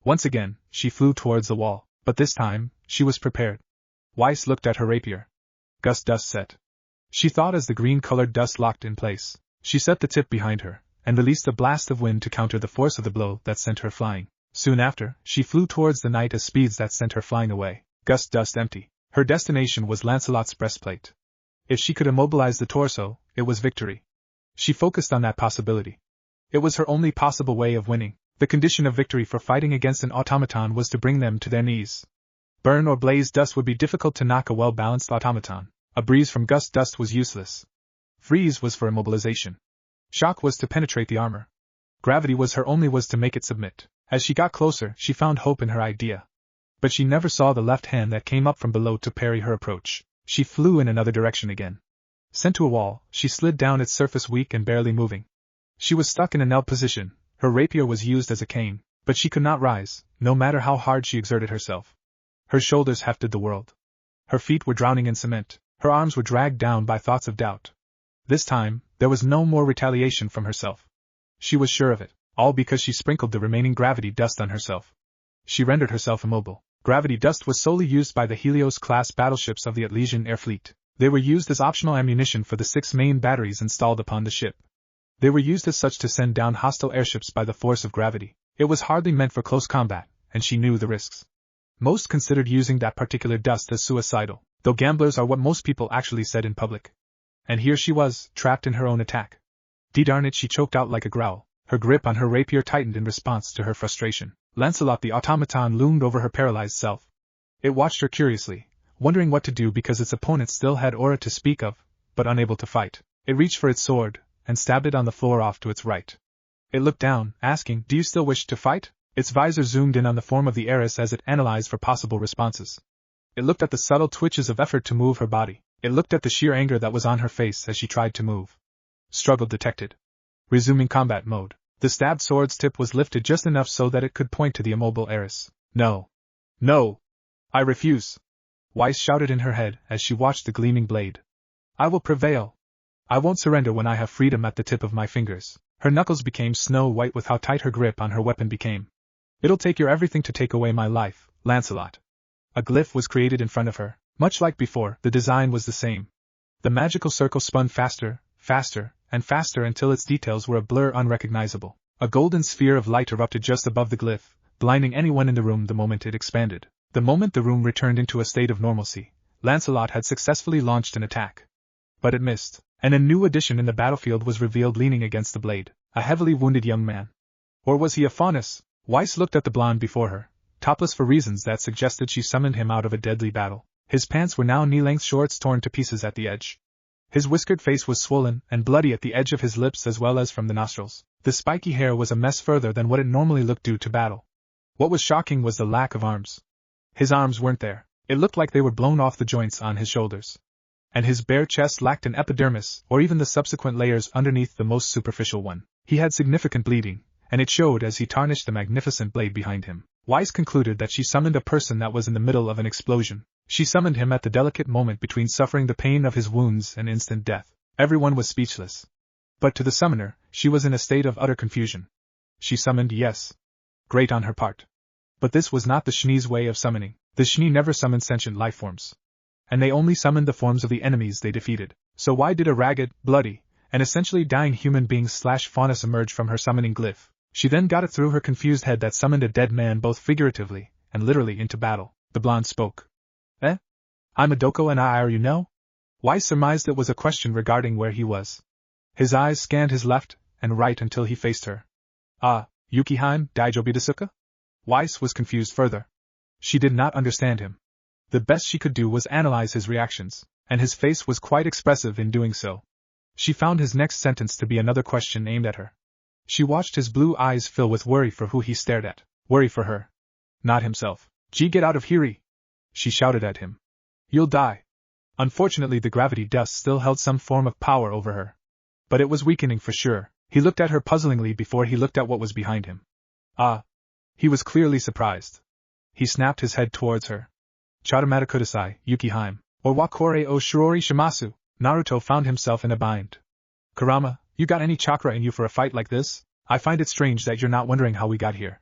[SPEAKER 1] Once again, she flew towards the wall, but this time, she was prepared. Weiss looked at her rapier. Gust dust set. She thought as the green-colored dust locked in place. She set the tip behind her, and released a blast of wind to counter the force of the blow that sent her flying. Soon after, she flew towards the night at speeds that sent her flying away. Gust dust empty. Her destination was Lancelot's breastplate. If she could immobilize the torso, it was victory. She focused on that possibility. It was her only possible way of winning. The condition of victory for fighting against an automaton was to bring them to their knees. Burn or blaze dust would be difficult to knock a well-balanced automaton. A breeze from gust dust was useless. Freeze was for immobilization. Shock was to penetrate the armor. Gravity was to make it submit. As she got closer, she found hope in her idea. But she never saw the left hand that came up from below to parry her approach. She flew in another direction again. Sent to a wall, she slid down its surface weak and barely moving. She was stuck in an L position. Her rapier was used as a cane, but she could not rise, no matter how hard she exerted herself. Her shoulders hefted the world. Her feet were drowning in cement. Her arms were dragged down by thoughts of doubt. This time, there was no more retaliation from herself. She was sure of it, all because she sprinkled the remaining gravity dust on herself. She rendered herself immobile. Gravity dust was solely used by the Helios-class battleships of the Atlesian air fleet. They were used as optional ammunition for the 6 main batteries installed upon the ship. They were used as such to send down hostile airships by the force of gravity. It was hardly meant for close combat, and she knew the risks. Most considered using that particular dust as suicidal, though gamblers are what most people actually said in public. And here she was, trapped in her own attack. Darn it, she choked out like a growl. Her grip on her rapier tightened in response to her frustration. Lancelot the automaton loomed over her paralyzed self. It watched her curiously, wondering what to do because its opponent still had aura to speak of, but unable to fight. It reached for its sword, and stabbed it on the floor off to its right. It looked down, asking, "Do you still wish to fight?" Its visor zoomed in on the form of the heiress as it analyzed for possible responses. It looked at the subtle twitches of effort to move her body. It looked at the sheer anger that was on her face as she tried to move. Struggle detected. Resuming combat mode. The stabbed sword's tip was lifted just enough so that it could point to the immobile heiress. "No. No! I refuse!" Weiss shouted in her head as she watched the gleaming blade. "I will prevail. I won't surrender when I have freedom at the tip of my fingers." Her knuckles became snow white with how tight her grip on her weapon became. "It'll take your everything to take away my life, Lancelot." A glyph was created in front of her. Much like before, the design was the same. The magical circle spun faster, faster, and faster until its details were a blur unrecognizable. A golden sphere of light erupted just above the glyph, blinding anyone in the room the moment it expanded. The moment the room returned into a state of normalcy, Lancelot had successfully launched an attack. But it missed, and a new addition in the battlefield was revealed leaning against the blade, a heavily wounded young man. Or was he a faunus? Weiss looked at the blonde before her, topless for reasons that suggested she summoned him out of a deadly battle. His pants were now knee-length shorts torn to pieces at the edge. His whiskered face was swollen and bloody at the edge of his lips as well as from the nostrils. The spiky hair was a mess further than what it normally looked due to battle. What was shocking was the lack of arms. His arms weren't there. It looked like they were blown off the joints on his shoulders. And his bare chest lacked an epidermis or even the subsequent layers underneath the most superficial one. He had significant bleeding, and it showed as he tarnished the magnificent blade behind him. Weiss concluded that she summoned a person that was in the middle of an explosion. She summoned him at the delicate moment between suffering the pain of his wounds and instant death. Everyone was speechless. But to the summoner, she was in a state of utter confusion. She summoned, yes. Great on her part. But this was not the Shni's way of summoning. The Shni never summoned sentient life forms. And they only summoned the forms of the enemies they defeated. So why did a ragged, bloody, and essentially dying human being / faunus emerge from her summoning glyph? She then got it through her confused head that summoned a dead man both figuratively and literally into battle. The blonde spoke. I'm a doko and I are you know? Weiss surmised it was a question regarding where he was. His eyes scanned his left and right until he faced her. Yukiheim, Daijobi Desuka? Weiss was confused further. She did not understand him. The best she could do was analyze his reactions, and his face was quite expressive in doing so. She found his next sentence to be another question aimed at her. She watched his blue eyes fill with worry for who he stared at. Worry for her. Not himself. Gee, get out of here! She shouted at him. You'll die. Unfortunately, the gravity dust still held some form of power over her. But it was weakening for sure. He looked at her puzzlingly before he looked at what was behind him. He was clearly surprised. He snapped his head towards her. Chatamata kudasai, Yukiheim, or wakore o shirori shimasu. Naruto found himself in a bind. Kurama, you got any chakra in you for a fight like this? I find it strange that you're not wondering how we got here.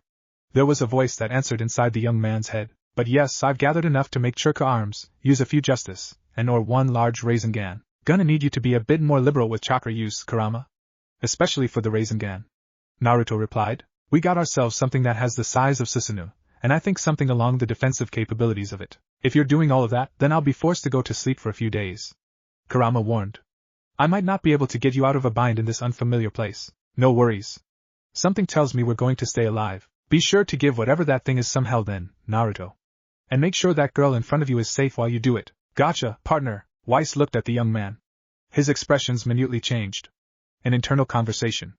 [SPEAKER 1] There was a voice that answered inside the young man's head. But yes, I've gathered enough to make churka arms, use a few justice, and or one large Rasengan. Gonna need you to be a bit more liberal with chakra use, Kurama. Especially for the Rasengan. Naruto replied. We got ourselves something that has the size of Susanoo, and I think something along the defensive capabilities of it. If you're doing all of that, then I'll be forced to go to sleep for a few days. Kurama warned. I might not be able to get you out of a bind in this unfamiliar place. No worries. Something tells me we're going to stay alive. Be sure to give whatever that thing is some hell then, Naruto. And make sure that girl in front of you is safe while you do it. Gotcha, partner. Weiss looked at the young man. His expressions minutely changed. An internal conversation.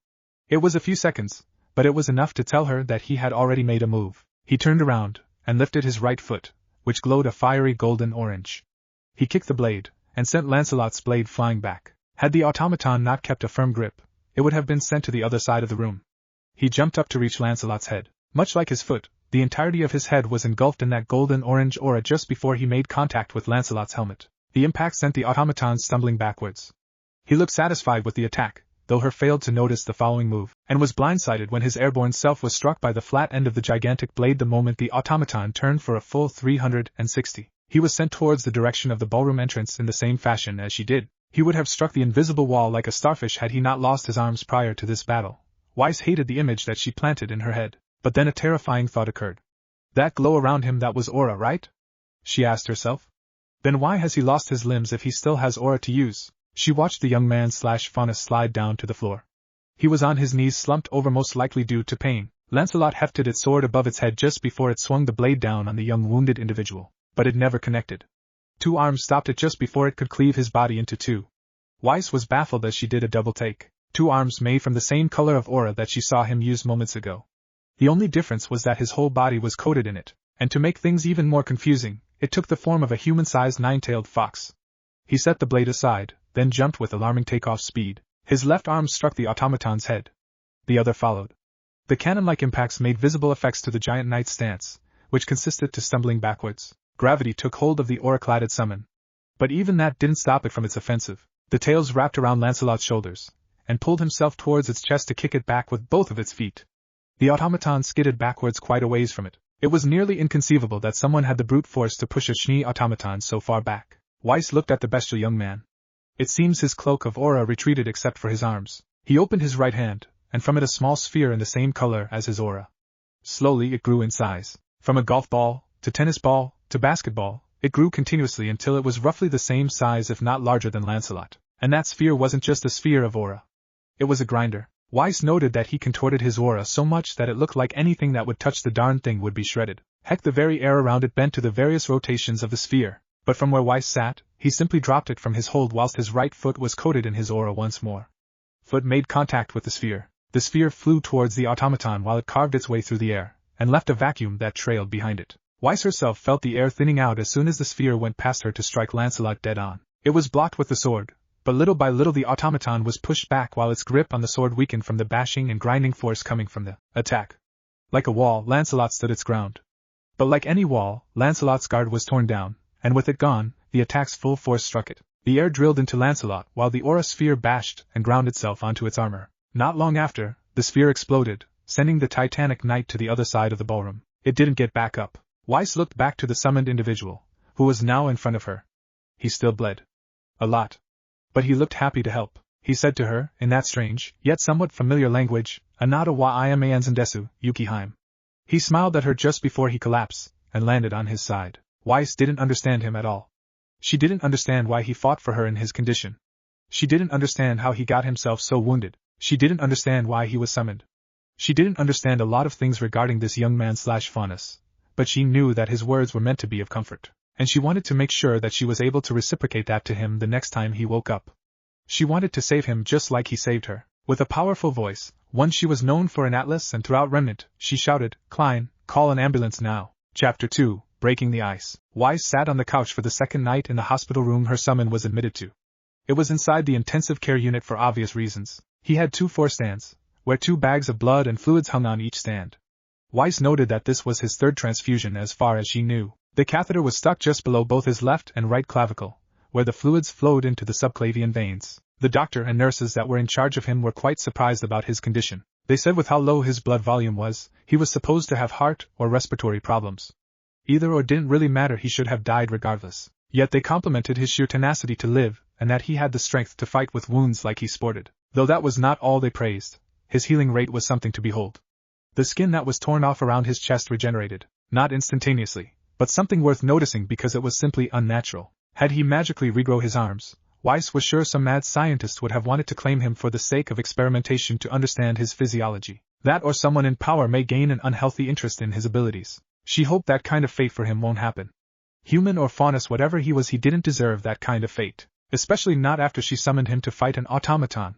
[SPEAKER 1] It was a few seconds, but it was enough to tell her that he had already made a move. He turned around and lifted his right foot, which glowed a fiery golden orange. He kicked the blade and sent Lancelot's blade flying back. Had the automaton not kept a firm grip, it would have been sent to the other side of the room. He jumped up to reach Lancelot's head. Much like his foot, the entirety of his head was engulfed in that golden-orange aura just before he made contact with Lancelot's helmet. The impact sent the automaton stumbling backwards. He looked satisfied with the attack, though her failed to notice the following move, and was blindsided when his airborne self was struck by the flat end of the gigantic blade the moment the automaton turned for a full 360. He was sent towards the direction of the ballroom entrance in the same fashion as she did. He would have struck the invisible wall like a starfish had he not lost his arms prior to this battle. Weiss hated the image that she planted in her head. But then a terrifying thought occurred. That glow around him, that was aura, right? She asked herself. Then why has he lost his limbs if he still has aura to use? She watched the young man / faunus slide down to the floor. He was on his knees, slumped over, most likely due to pain. Lancelot hefted its sword above its head just before it swung the blade down on the young wounded individual. But it never connected. Two arms stopped it just before it could cleave his body into two. Weiss was baffled as she did a double take. Two arms made from the same color of aura that she saw him use moments ago. The only difference was that his whole body was coated in it, and to make things even more confusing, it took the form of a human-sized nine-tailed fox. He set the blade aside, then jumped with alarming takeoff speed. His left arm struck the automaton's head. The other followed. The cannon-like impacts made visible effects to the giant knight's stance, which consisted to stumbling backwards. Gravity took hold of the aura-cladded summon. But even that didn't stop it from its offensive. The tails wrapped around Lancelot's shoulders, and pulled himself towards its chest to kick it back with both of its feet. The automaton skidded backwards quite a ways from it. It was nearly inconceivable that someone had the brute force to push a Shni automaton so far back. Weiss looked at the bestial young man. It seems his cloak of aura retreated except for his arms. He opened his right hand, and from it a small sphere in the same color as his aura. Slowly it grew in size. From a golf ball, to tennis ball, to basketball, it grew continuously until it was roughly the same size if not larger than Lancelot. And that sphere wasn't just a sphere of aura. It was a grinder. Weiss noted that he contorted his aura so much that it looked like anything that would touch the darn thing would be shredded. Heck, the very air around it bent to the various rotations of the sphere. But from where Weiss sat, he simply dropped it from his hold whilst his right foot was coated in his aura once more. Foot made contact with the sphere. The sphere flew towards the automaton while it carved its way through the air, and left a vacuum that trailed behind it. Weiss herself felt the air thinning out as soon as the sphere went past her to strike Lancelot dead on. It was blocked with the sword, but little by little the automaton was pushed back while its grip on the sword weakened from the bashing and grinding force coming from the attack. Like a wall, Lancelot stood its ground. But like any wall, Lancelot's guard was torn down, and with it gone, the attack's full force struck it. The air drilled into Lancelot while the aura sphere bashed and ground itself onto its armor. Not long after, the sphere exploded, sending the Titanic knight to the other side of the ballroom. It didn't get back up. Weiss looked back to the summoned individual, who was now in front of her. He still bled. A lot. But he looked happy to help. He said to her, in that strange, yet somewhat familiar language, Hinata wa iamayanzendesu, Yukiheim. He smiled at her just before he collapsed, and landed on his side. Weiss didn't understand him at all. She didn't understand why he fought for her in his condition. She didn't understand how he got himself so wounded. She didn't understand why he was summoned. She didn't understand a lot of things regarding this young man/Faunus, but she knew that his words were meant to be of comfort, and she wanted to make sure that she was able to reciprocate that to him the next time he woke up. She wanted to save him just like he saved her. With a powerful voice, one she was known for in Atlas and throughout Remnant, she shouted, "Klein, call an ambulance now." Chapter 2, Breaking the Ice. Weiss sat on the couch for the second night in the hospital room her summon was admitted to. It was inside the intensive care unit for obvious reasons. He had 2 4-stands, where 2 bags of blood and fluids hung on each stand. Weiss noted that this was his 3rd transfusion as far as she knew. The catheter was stuck just below both his left and right clavicle, where the fluids flowed into the subclavian veins. The doctor and nurses that were in charge of him were quite surprised about his condition. They said with how low his blood volume was, he was supposed to have heart or respiratory problems. Either or didn't really matter, he should have died regardless. Yet they complimented his sheer tenacity to live, and that he had the strength to fight with wounds like he sported. Though that was not all they praised, his healing rate was something to behold. The skin that was torn off around his chest regenerated, not instantaneously, but something worth noticing because it was simply unnatural. Had he magically regrow his arms, Weiss was sure some mad scientist would have wanted to claim him for the sake of experimentation to understand his physiology. That or someone in power may gain an unhealthy interest in his abilities. She hoped that kind of fate for him won't happen. Human or faunus, whatever he was, he didn't deserve that kind of fate, especially not after she summoned him to fight an automaton.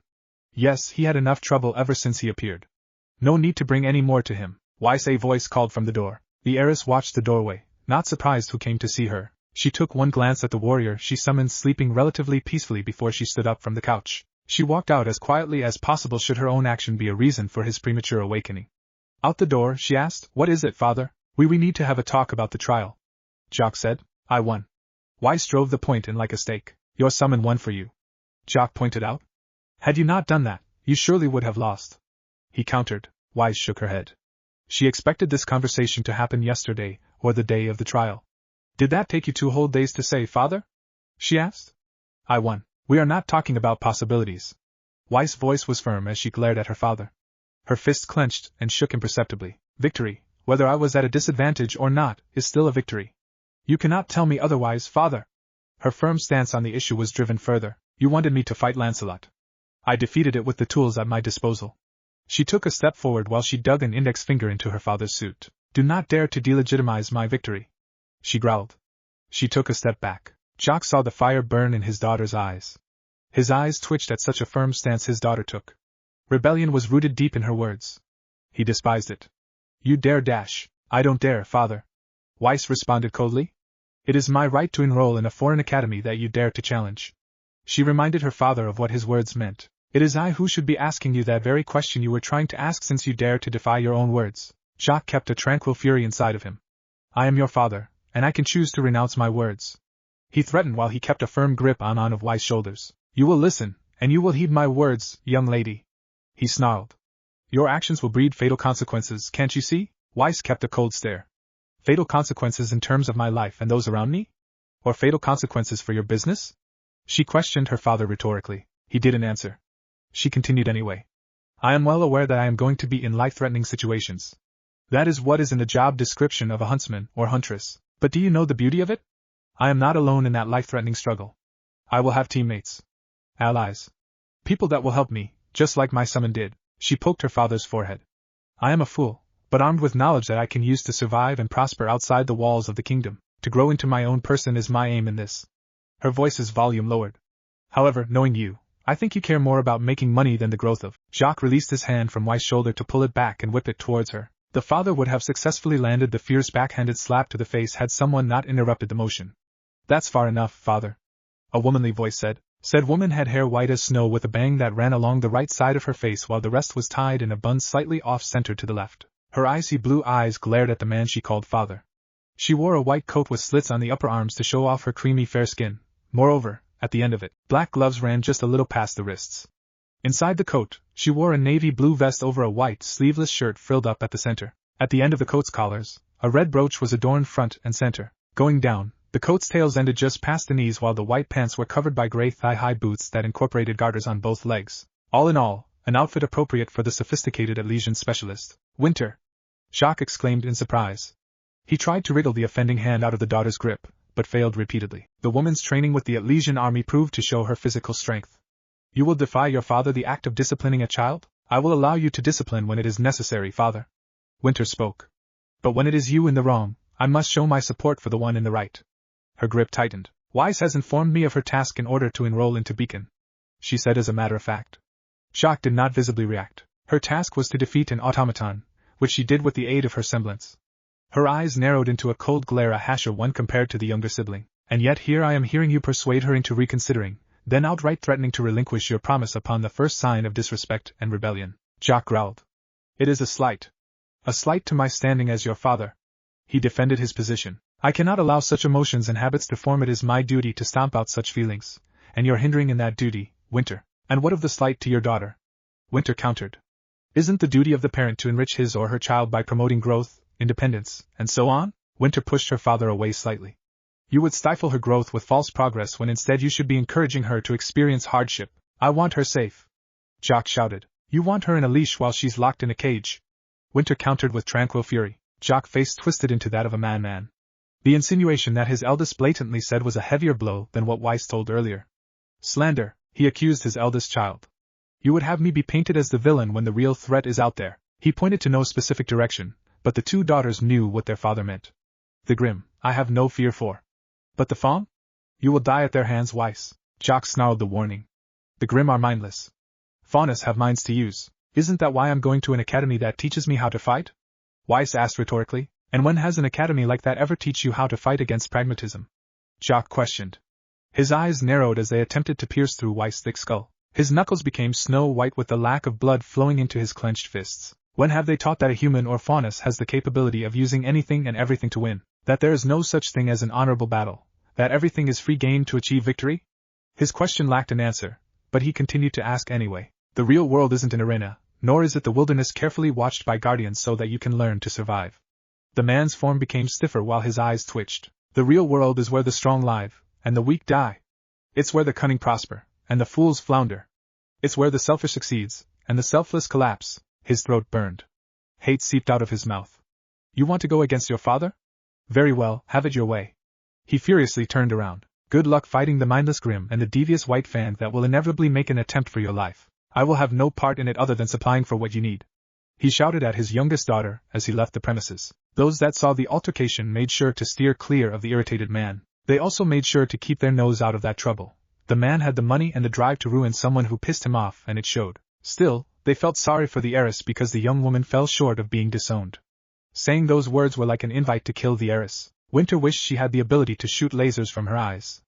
[SPEAKER 1] Yes, he had enough trouble ever since he appeared. No need to bring any more to him. Weiss, a voice called from the door. The heiress watched the doorway, not surprised who came to see her. She took one glance at the warrior she summoned sleeping relatively peacefully before she stood up from the couch. She walked out as quietly as possible should her own action be a reason for his premature awakening. Out the door, she asked, "What is it, father?" We need to have a talk about the trial." Jock said. "I won." Weiss drove the point in like a stake. "Your summon won for you," Jock pointed out. "Had you not done that, you surely would have lost," he countered. Weiss shook her head. She expected this conversation to happen yesterday, or the day of the trial. "Did that take you 2 whole days to say, father?" she asked. "I won. We are not talking about possibilities." Weiss' voice was firm as she glared at her father. Her fists clenched and shook imperceptibly. "Victory, whether I was at a disadvantage or not, is still a victory. You cannot tell me otherwise, father." Her firm stance on the issue was driven further. "You wanted me to fight Lancelot. I defeated it with the tools at my disposal." She took a step forward while she dug an index finger into her father's suit. "Do not dare to delegitimize my victory," she growled. She took a step back. Jock saw the fire burn in his daughter's eyes. His eyes twitched at such a firm stance his daughter took. Rebellion was rooted deep in her words. He despised it. "You dare dash." "I don't dare, father," Weiss responded coldly. "It is my right to enroll in a foreign academy that you dare to challenge." She reminded her father of what his words meant. "It is I who should be asking you that very question you were trying to ask since you dare to defy your own words." Jock kept a tranquil fury inside of him. "I am your father, and I can choose to renounce my words," he threatened while he kept a firm grip on of Weiss' shoulders. "You will listen, and you will heed my words, young lady," he snarled. "Your actions will breed fatal consequences, can't you see?" Weiss kept a cold stare. "Fatal consequences in terms of my life and those around me? Or fatal consequences for your business?" She questioned her father rhetorically. He didn't answer. She continued anyway. I am well aware that I am going to be in life-threatening situations. That is what is in the job description of a huntsman or huntress. But do you know the beauty of it? I am not alone in that life-threatening struggle. I will have teammates. Allies. People that will help me, just like my summon did. She poked her father's forehead. I am a fool, but armed with knowledge that I can use to survive and prosper outside the walls of the kingdom. To grow into my own person is my aim in this. Her voice's volume lowered. However, knowing you, I think you care more about making money than the growth of. Jacques released his hand from Weiss' shoulder to pull it back and whip it towards her. The father would have successfully landed the fierce backhanded slap to the face had someone not interrupted the motion. That's far enough, father. A womanly voice said. Said woman had hair white as snow with a bang that ran along the right side of her face while the rest was tied in a bun slightly off-center to the left. Her icy blue eyes glared at the man she called father. She wore a white coat with slits on the upper arms to show off her creamy fair skin. Moreover, at the end of it, black gloves ran just a little past the wrists. Inside the coat, she wore a navy blue vest over a white sleeveless shirt frilled up at the center. At the end of the coat's collars, a red brooch was adorned front and center. Going down, the coat's tails ended just past the knees while the white pants were covered by gray thigh-high boots that incorporated garters on both legs. All in all, an outfit appropriate for the sophisticated Elysian specialist. Winter! Jacques exclaimed in surprise. He tried to wriggle the offending hand out of the daughter's grip, but failed repeatedly. The woman's training with the Elysian army proved to show her physical strength. You will defy your father the act of disciplining a child? I will allow you to discipline when it is necessary, father. Winter spoke. But when it is you in the wrong, I must show my support for the one in the right. Her grip tightened. Weiss has informed me of her task in order to enroll into Beacon, she said as a matter of fact. Jacques did not visibly react. Her task was to defeat an automaton, which she did with the aid of her semblance. Her eyes narrowed into a cold glare, a harsher one compared to the younger sibling. And yet here I am hearing you persuade her into reconsidering, then outright threatening to relinquish your promise upon the first sign of disrespect and rebellion. Jacques growled. It is a slight. A slight to my standing as your father. He defended his position. I cannot allow such emotions and habits to form. It is my duty to stamp out such feelings, and you're hindering in that duty, Winter. And what of the slight to your daughter? Winter countered. Isn't the duty of the parent to enrich his or her child by promoting growth, independence, and so on? Winter pushed her father away slightly. You would stifle her growth with false progress when instead you should be encouraging her to experience hardship. I want her safe. Jacques shouted. You want her in a leash while she's locked in a cage? Winter countered with tranquil fury. Jacques' face twisted into that of a madman. The insinuation that his eldest blatantly said was a heavier blow than what Weiss told earlier. Slander, he accused his eldest child. You would have me be painted as the villain when the real threat is out there. He pointed to no specific direction, but the two daughters knew what their father meant. The Grimm, I have no fear for. But the Fawn? You will die at their hands, Weiss. Jacques snarled the warning. The Grimm are mindless. Faunas have minds to use. Isn't that why I'm going to an academy that teaches me how to fight? Weiss asked rhetorically. And when has an academy like that ever teach you how to fight against pragmatism? Jacques questioned. His eyes narrowed as they attempted to pierce through Weiss' thick skull. His knuckles became snow white with the lack of blood flowing into his clenched fists. When have they taught that a human or faunus has the capability of using anything and everything to win? That there is no such thing as an honorable battle? That everything is free game to achieve victory? His question lacked an answer, but he continued to ask anyway. The real world isn't an arena, nor is it the wilderness carefully watched by guardians so that you can learn to survive. The man's form became stiffer while his eyes twitched. The real world is where the strong live, and the weak die. It's where the cunning prosper, and the fools flounder. It's where the selfish succeeds, and the selfless collapse. His throat burned. Hate seeped out of his mouth. You want to go against your father? Very well, have it your way. He furiously turned around. Good luck fighting the mindless Grimm and the devious white fan that will inevitably make an attempt for your life. I will have no part in it other than supplying for what you need. He shouted at his youngest daughter as he left the premises. Those that saw the altercation made sure to steer clear of the irritated man. They also made sure to keep their nose out of that trouble. The man had the money and the drive to ruin someone who pissed him off, and it showed. Still, they felt sorry for the heiress because the young woman fell short of being disowned. Saying those words were like an invite to kill the heiress. Winter wished she had the ability to shoot lasers from her eyes.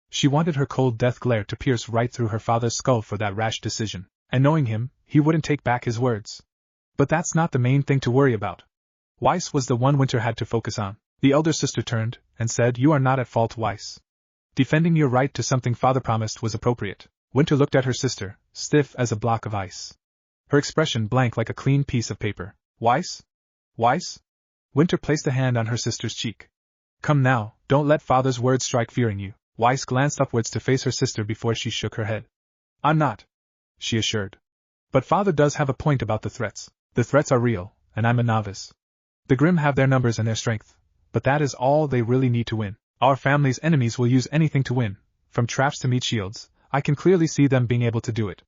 [SPEAKER 1] She wanted her cold death glare to pierce right through her father's skull for that rash decision. And knowing him, he wouldn't take back his words. But that's not the main thing to worry about. Weiss was the one Winter had to focus on. The elder sister turned and said, You are not at fault, Weiss. Defending your right to something father promised was appropriate. Winter looked at her sister, stiff as a block of ice. Her expression blank like a clean piece of paper. Weiss? Weiss? Winter placed a hand on her sister's cheek. Come now, don't let father's words strike fear in you. Weiss glanced upwards to face her sister before she shook her head. I'm not, she assured. But father does have a point about the threats. The threats are real, and I'm a novice. The Grimm have their numbers and their strength, but that is all they really need to win. Our family's enemies will use anything to win, from traps to meat shields. I can clearly see them being able to do it.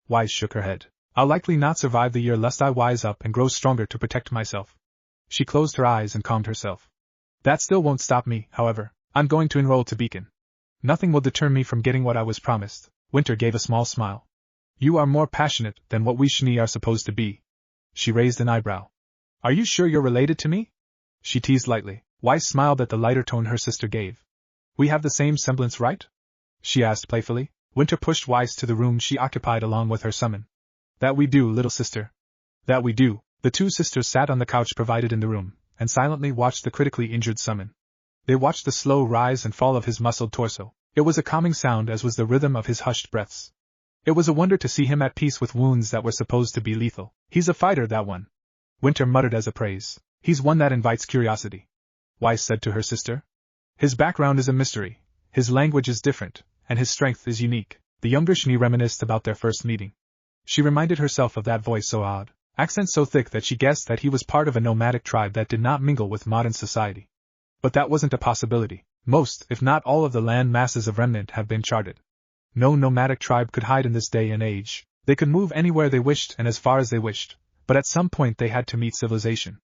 [SPEAKER 1] Weiss shook her head. I'll likely not survive the year lest I wise up and grow stronger to protect myself. She closed her eyes and calmed herself. That still won't stop me, however. I'm going to enroll to Beacon. Nothing will deter me from getting what I was promised. Winter gave a small smile. You are more passionate than what we Schnee are supposed to be. She raised an eyebrow. Are you sure you're related to me? She teased lightly. Weiss smiled at the lighter tone her sister gave. We have the same semblance, right? She asked playfully. Winter pushed Weiss to the room she occupied along with her summon. That we do, little sister. That we do. The two sisters sat on the couch provided in the room, and silently watched the critically injured summon. They watched the slow rise and fall of his muscled torso. It was a calming sound, as was the rhythm of his hushed breaths. It was a wonder to see him at peace with wounds that were supposed to be lethal. He's a fighter, that one. Winter muttered as a praise. He's one that invites curiosity. Weiss said to her sister. His background is a mystery, his language is different, and his strength is unique. The younger Schnee reminisced about their first meeting. She reminded herself of that voice so odd, accent so thick that she guessed that he was part of a nomadic tribe that did not mingle with modern society. But that wasn't a possibility. Most, if not all of the land masses of Remnant have been charted. No nomadic tribe could hide in this day and age. They could move anywhere they wished and as far as they wished, but at some point they had to meet civilization.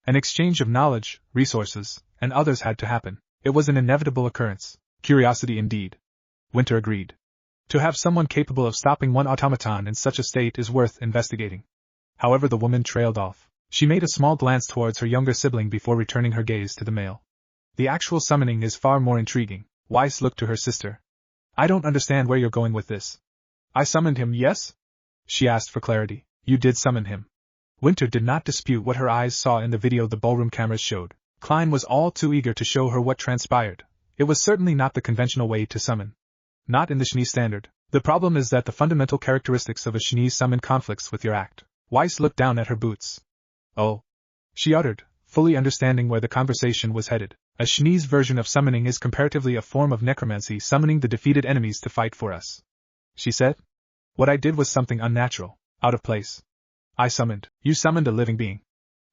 [SPEAKER 1] An exchange of knowledge, resources, and others had to happen. It was an inevitable occurrence. Curiosity indeed. Winter agreed. To have someone capable of stopping one automaton in such a state is worth investigating. However, the woman trailed off. She made a small glance towards her younger sibling before returning her gaze to the male. The actual summoning is far more intriguing. Weiss looked to her sister. I don't understand where you're going with this. I summoned him, yes? She asked for clarity. You did summon him. Winter did not dispute what her eyes saw in the video the ballroom cameras showed. Klein was all too eager to show her what transpired. It was certainly not the conventional way to summon. Not in the Schnee standard. The problem is that the fundamental characteristics of a Schnee summon conflicts with your act. Weiss looked down at her boots. Oh. She uttered, fully understanding where the conversation was headed. A Schnee's version of summoning is comparatively a form of necromancy, summoning the defeated enemies to fight for us. She said. What I did was something unnatural, out of place. I summoned. You summoned a living being.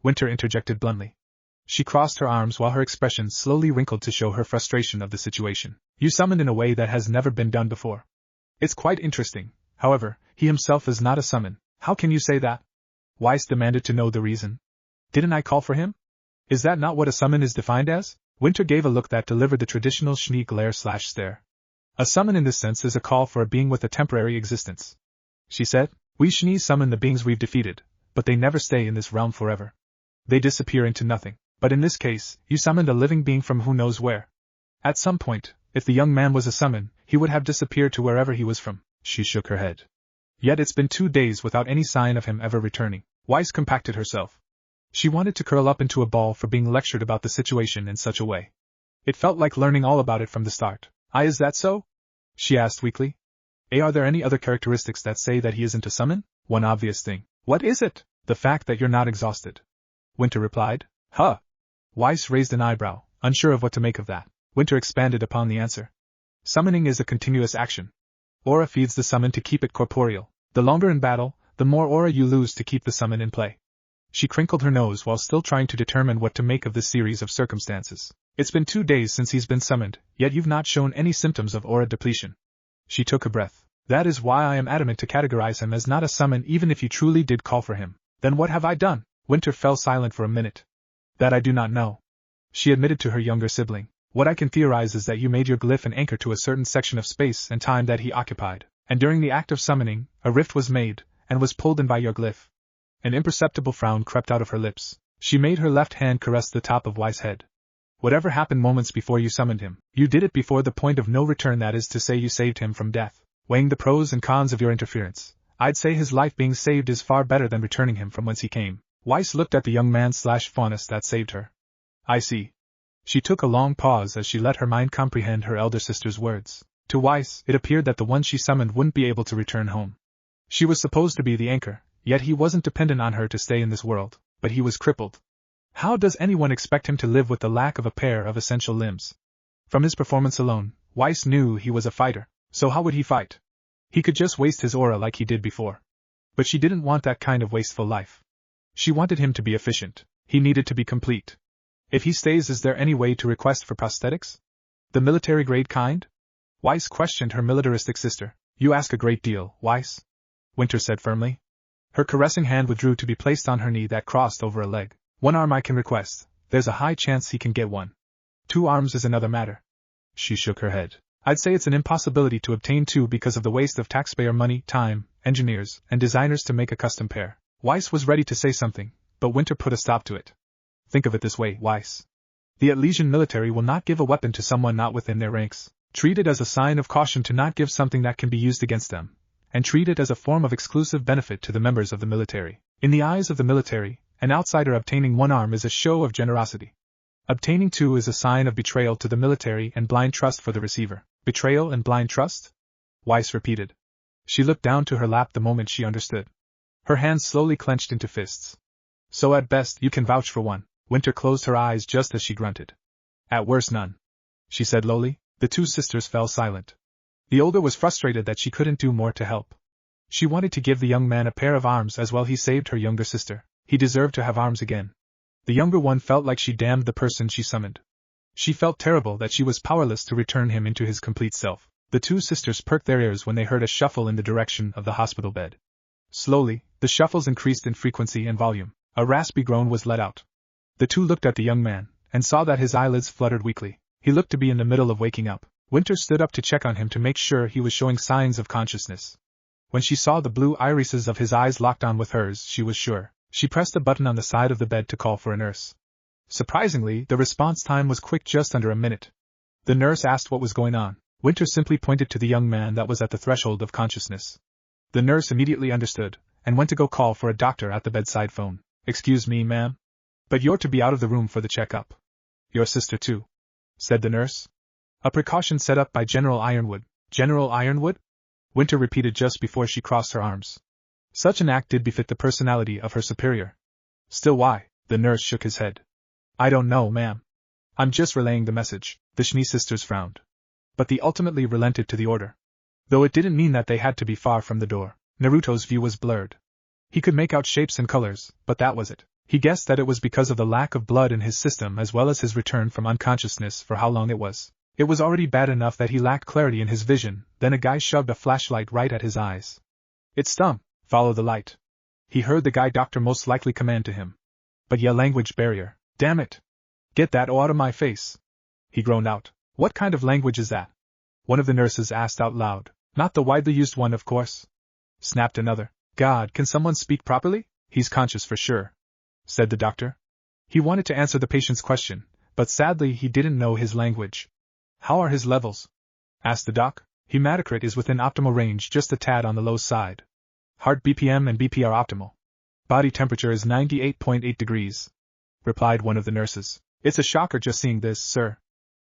[SPEAKER 1] Winter interjected bluntly. She crossed her arms while her expression slowly wrinkled to show her frustration of the situation. You summoned in a way that has never been done before. It's quite interesting. However, he himself is not a summon. How can you say that? Weiss demanded to know the reason. Didn't I call for him? Is that not what a summon is defined as? Winter gave a look that delivered the traditional Schnee glare/stare. A summon in this sense is a call for a being with a temporary existence. She said, we Schnee summon the beings we've defeated, but they never stay in this realm forever. They disappear into nothing. But in this case, you summoned a living being from who knows where. At some point, if the young man was a summon, he would have disappeared to wherever he was from. She shook her head. Yet it's been 2 days without any sign of him ever returning. Weiss compacted herself. She wanted to curl up into a ball for being lectured about the situation in such a way. It felt like learning all about it from the start. Is that so? She asked weakly. Are there any other characteristics that say that he isn't a summon? One obvious thing. What is it? The fact that you're not exhausted. Winter replied. Huh. Weiss raised an eyebrow, unsure of what to make of that. Winter expanded upon the answer. Summoning is a continuous action. Aura feeds the summon to keep it corporeal. The longer in battle, the more aura you lose to keep the summon in play. She crinkled her nose while still trying to determine what to make of this series of circumstances. It's been 2 days since he's been summoned, yet you've not shown any symptoms of aura depletion. She took a breath. That is why I am adamant to categorize him as not a summon even if you truly did call for him. Then what have I done? Winter fell silent for a minute. That I do not know. She admitted to her younger sibling. What I can theorize is that you made your glyph an anchor to a certain section of space and time that he occupied, and during the act of summoning, a rift was made, and was pulled in by your glyph. An imperceptible frown crept out of her lips. She made her left hand caress the top of Weiss' head. Whatever happened moments before you summoned him, you did it before the point of no return, that is to say you saved him from death. Weighing the pros and cons of your interference, I'd say his life being saved is far better than returning him from whence he came. Weiss looked at the young man/faunus that saved her. I see. She took a long pause as she let her mind comprehend her elder sister's words. To Weiss, it appeared that the one she summoned wouldn't be able to return home. She was supposed to be the anchor, yet he wasn't dependent on her to stay in this world, but he was crippled. How does anyone expect him to live with the lack of a pair of essential limbs? From his performance alone, Weiss knew he was a fighter, so how would he fight? He could just waste his aura like he did before. But she didn't want that kind of wasteful life. She wanted him to be efficient. He needed to be complete. If he stays, is there any way to request for prosthetics? The military-grade kind? Weiss questioned her militaristic sister. You ask a great deal, Weiss, Winter said firmly. Her caressing hand withdrew to be placed on her knee that crossed over a leg. One arm I can request. There's a high chance he can get one. 2 arms is another matter. She shook her head. I'd say it's an impossibility to obtain 2 because of the waste of taxpayer money, time, engineers, and designers to make a custom pair. Weiss was ready to say something, but Winter put a stop to it. Think of it this way, Weiss. The Elysian military will not give a weapon to someone not within their ranks. Treat it as a sign of caution to not give something that can be used against them, and treat it as a form of exclusive benefit to the members of the military. In the eyes of the military, an outsider obtaining 1 arm is a show of generosity. Obtaining 2 is a sign of betrayal to the military and blind trust for the receiver. Betrayal and blind trust? Weiss repeated. She looked down to her lap the moment she understood. Her hands slowly clenched into fists. So at best you can vouch for 1. Winter closed her eyes just as she grunted. At worst none, she said lowly. The 2 sisters fell silent. The older was frustrated that she couldn't do more to help. She wanted to give the young man a pair of arms as well. He saved her younger sister. He deserved to have arms again. The younger one felt like she damned the person she summoned. She felt terrible that she was powerless to return him into his complete self. The 2 sisters perked their ears when they heard a shuffle in the direction of the hospital bed. Slowly, the shuffles increased in frequency and volume. A raspy groan was let out. The 2 looked at the young man, and saw that his eyelids fluttered weakly. He looked to be in the middle of waking up. Winter stood up to check on him to make sure he was showing signs of consciousness. When she saw the blue irises of his eyes locked on with hers, she was sure. She pressed a button on the side of the bed to call for a nurse. Surprisingly, the response time was quick, just under a minute. The nurse asked what was going on. Winter simply pointed to the young man that was at the threshold of consciousness. The nurse immediately understood, and went to go call for a doctor at the bedside phone. Excuse me, ma'am, but you're to be out of the room for the checkup. Your sister too, said the nurse. A precaution set up by General Ironwood. General Ironwood? Winter repeated just before she crossed her arms. Such an act did befit the personality of her superior. Still why? The nurse shook his head. I don't know, ma'am. I'm just relaying the message. The Schnee sisters frowned. But they ultimately relented to the order. Though it didn't mean that they had to be far from the door. Naruto's view was blurred. He could make out shapes and colors, but that was it. He guessed that it was because of the lack of blood in his system as well as his return from unconsciousness for how long it was. It was already bad enough that he lacked clarity in his vision, then a guy shoved a flashlight right at his eyes. It stung. Follow the light. He heard the guy doctor most likely command to him. But yeah, language barrier. Damn it. Get that out of my face. He groaned out. What kind of language is that? One of the nurses asked out loud. Not the widely used one, of course. Snapped another. God, can someone speak properly? He's conscious for sure, said the doctor. He wanted to answer the patient's question, but sadly he didn't know his language. How are his levels? Asked the doc. Hematocrit is within optimal range, just a tad on the low side. Heart BPM and BP are optimal. Body temperature is 98.8 degrees, replied one of the nurses. It's a shocker just seeing this, sir.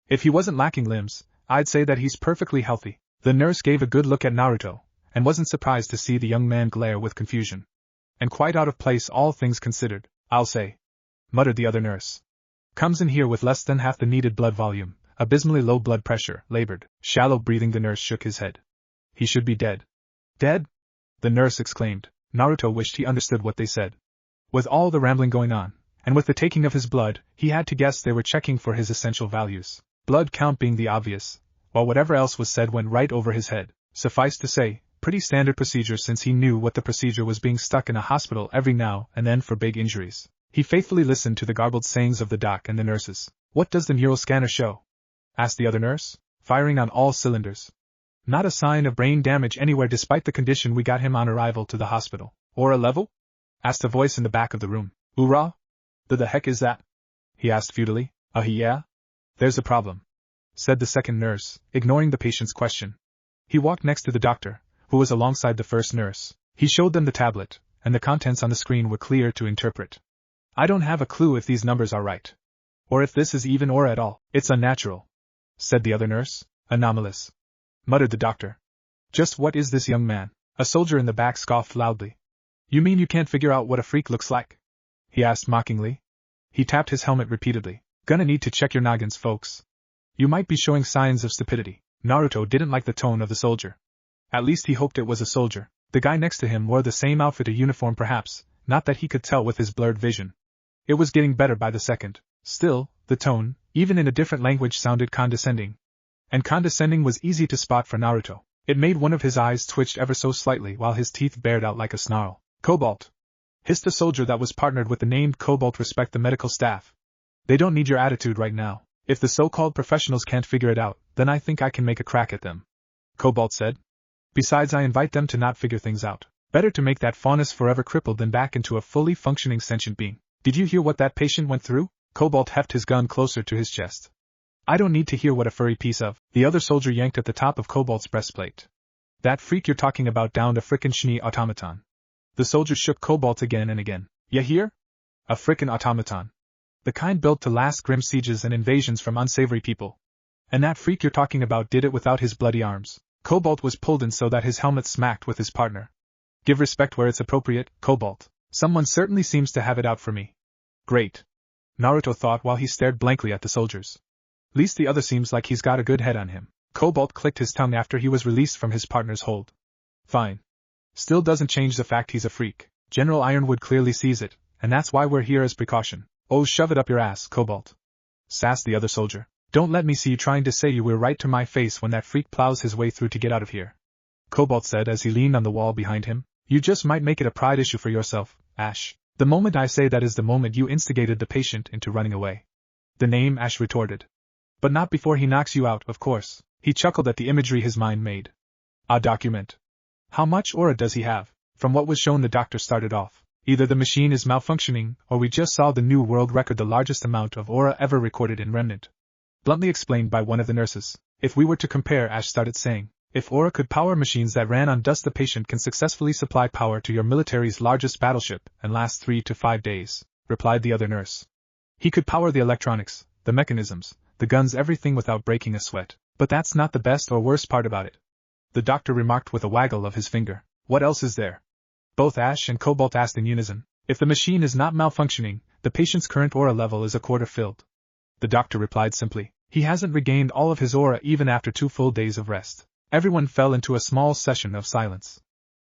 [SPEAKER 1] If he wasn't lacking limbs, I'd say that he's perfectly healthy. The nurse gave a good look at Naruto, and wasn't surprised to see the young man glare with confusion. And quite out of place, all things considered, I'll say, muttered the other nurse. Comes in here with less than half the needed blood volume, abysmally low blood pressure, labored, shallow breathing. The nurse shook his head. He should be dead. Dead? The nurse exclaimed. Naruto wished he understood what they said. With all the rambling going on, and with the taking of his blood, he had to guess they were checking for his essential values, blood count being the obvious, while whatever else was said went right over his head. Suffice to say, pretty standard procedure since he knew what the procedure was, being stuck in a hospital every now and then for big injuries. He faithfully listened to the garbled sayings of the doc and the nurses. What does the neural scanner show? Asked the other nurse, firing on all cylinders. Not a sign of brain damage anywhere despite the condition we got him on arrival to the hospital. Or a level? Asked a voice in the back of the room. Hoorah? The heck is that? He asked futilely. Yeah? There's a problem, said the second nurse, ignoring the patient's question. He walked next to the doctor, who was alongside the first nurse. He showed them the tablet, and the contents on the screen were clear to interpret. I don't have a clue if these numbers are right, or if this is even or at all. It's unnatural, said the other nurse. Anomalous, muttered the doctor. Just what is this young man? A soldier in the back scoffed loudly. You mean you can't figure out what a freak looks like? He asked mockingly. He tapped his helmet repeatedly. Gonna need to check your noggins, folks. You might be showing signs of stupidity. Naruto didn't like the tone of the soldier. At least he hoped it was a soldier. The guy next to him wore the same outfit, a uniform perhaps, not that he could tell with his blurred vision. It was getting better by the second. Still, the tone, even in a different language, sounded condescending. And condescending was easy to spot for Naruto. It made one of his eyes twitch ever so slightly while his teeth bared out like a snarl. Cobalt! Hissed a soldier that was partnered with the named Cobalt. Respect the medical staff. They don't need your attitude right now. If the so-called professionals can't figure it out, then I think I can make a crack at them. Cobalt said. Besides, I invite them to not figure things out. Better to make that faunus forever crippled than back into a fully functioning sentient being. Did you hear what that patient went through? Cobalt heft his gun closer to his chest. I don't need to hear what a furry piece of. The other soldier yanked at the top of Cobalt's breastplate. That freak you're talking about downed a frickin' shni automaton. The soldier shook Cobalt again and again. Ya hear? A frickin' automaton. The kind built to last grim sieges and invasions from unsavory people. And that freak you're talking about did it without his bloody arms. Cobalt was pulled in so that his helmet smacked with his partner. Give respect where it's appropriate, Cobalt. Someone certainly seems to have it out for me. Great. Naruto thought while he stared blankly at the soldiers. Least the other seems like he's got a good head on him. Cobalt clicked his tongue after he was released from his partner's hold. Fine. Still doesn't change the fact he's a freak. General Ironwood clearly sees it, and that's why we're here as precaution. Oh, shove it up your ass, Cobalt. Sassed the other soldier. Don't let me see you trying to say you were right to my face when that freak plows his way through to get out of here. Cobalt said as he leaned on the wall behind him. You just might make it a pride issue for yourself, Ash. The moment I say that is the moment you instigated the patient into running away. The name, Ash retorted. But not before he knocks you out, of course. He chuckled at the imagery his mind made. A document. How much aura does he have? From what was shown, the doctor started off. Either the machine is malfunctioning, or we just saw the new world record, the largest amount of aura ever recorded in Remnant. Bluntly explained by one of the nurses. If we were to compare, Ash started saying, if aura could power machines that ran on dust, the patient can successfully supply power to your military's largest battleship and last 3 to 5 days, replied the other nurse. He could power the electronics, the mechanisms, the guns, everything without breaking a sweat. But that's not the best or worst part about it. The doctor remarked with a waggle of his finger. What else is there? Both Ash and Cobalt asked in unison. If the machine is not malfunctioning, the patient's current aura level is a quarter filled. The doctor replied simply. He hasn't regained all of his aura even after 2 full days of rest. Everyone fell into a small session of silence.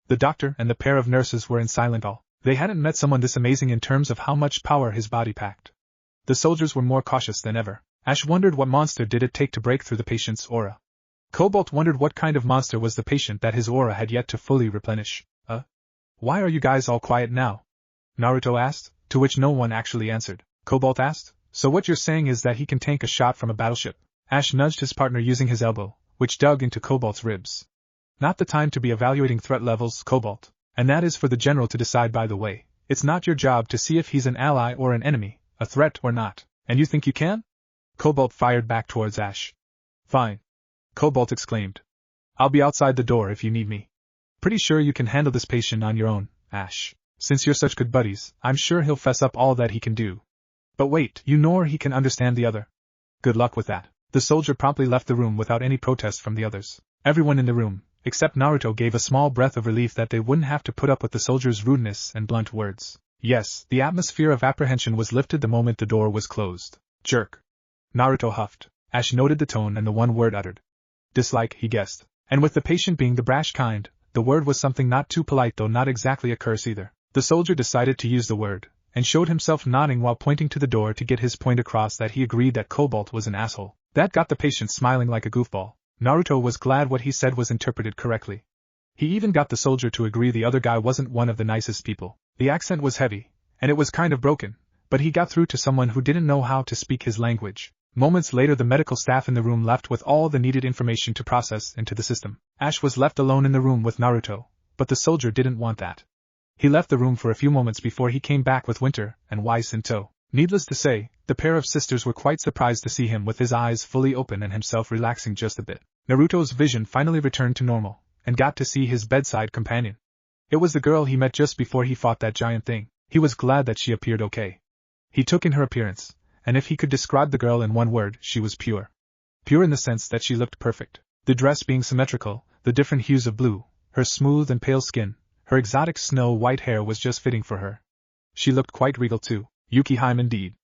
[SPEAKER 1] The doctor and the pair of nurses were in silent awe. They hadn't met someone this amazing in terms of how much power his body packed. The soldiers were more cautious than ever. Ash wondered what monster did it take to break through the patient's aura. Cobalt wondered what kind of monster was the patient that his aura had yet to fully replenish. Why are you guys all quiet now? Naruto asked, to which no one actually answered. Cobalt asked, so what you're saying is that he can tank a shot from a battleship? Ash nudged his partner using his elbow, which dug into Cobalt's ribs. Not the time to be evaluating threat levels, Cobalt. And that is for the general to decide, by the way. It's not your job to see if he's an ally or an enemy, a threat or not. And you think you can? Cobalt fired back towards Ash. Fine. Cobalt exclaimed. I'll be outside the door if you need me. Pretty sure you can handle this patient on your own, Ash. Since you're such good buddies, I'm sure he'll fess up all that he can do. But wait, you nor he can understand the other. Good luck with that. The soldier promptly left the room without any protest from the others. Everyone in the room, except Naruto, gave a small breath of relief that they wouldn't have to put up with the soldier's rudeness and blunt words. Yes, the atmosphere of apprehension was lifted the moment the door was closed. Jerk. Naruto huffed. Ash noted the tone and the one word uttered. Dislike, he guessed. And with the patient being the brash kind, the word was something not too polite, though not exactly a curse either. The soldier decided to use the word, and showed himself nodding while pointing to the door to get his point across that he agreed that Cobalt was an asshole. That got the patient smiling like a goofball. Naruto was glad what he said was interpreted correctly. He even got the soldier to agree the other guy wasn't one of the nicest people. The accent was heavy, and it was kind of broken, but he got through to someone who didn't know how to speak his language. Moments later, the medical staff in the room left with all the needed information to process into the system. Ash was left alone in the room with Naruto, but the soldier didn't want that. He left the room for a few moments before he came back with Winter and Weiss in tow. Needless to say, the pair of sisters were quite surprised to see him with his eyes fully open and himself relaxing just a bit. Naruto's vision finally returned to normal, and got to see his bedside companion. It was the girl he met just before he fought that giant thing. He was glad that she appeared okay. He took in her appearance, and if he could describe the girl in one word, she was pure. Pure in the sense that she looked perfect. The dress being symmetrical, the different hues of blue, her smooth and pale skin, her exotic snow-white hair was just fitting for her. She looked quite regal too, Yukihime indeed.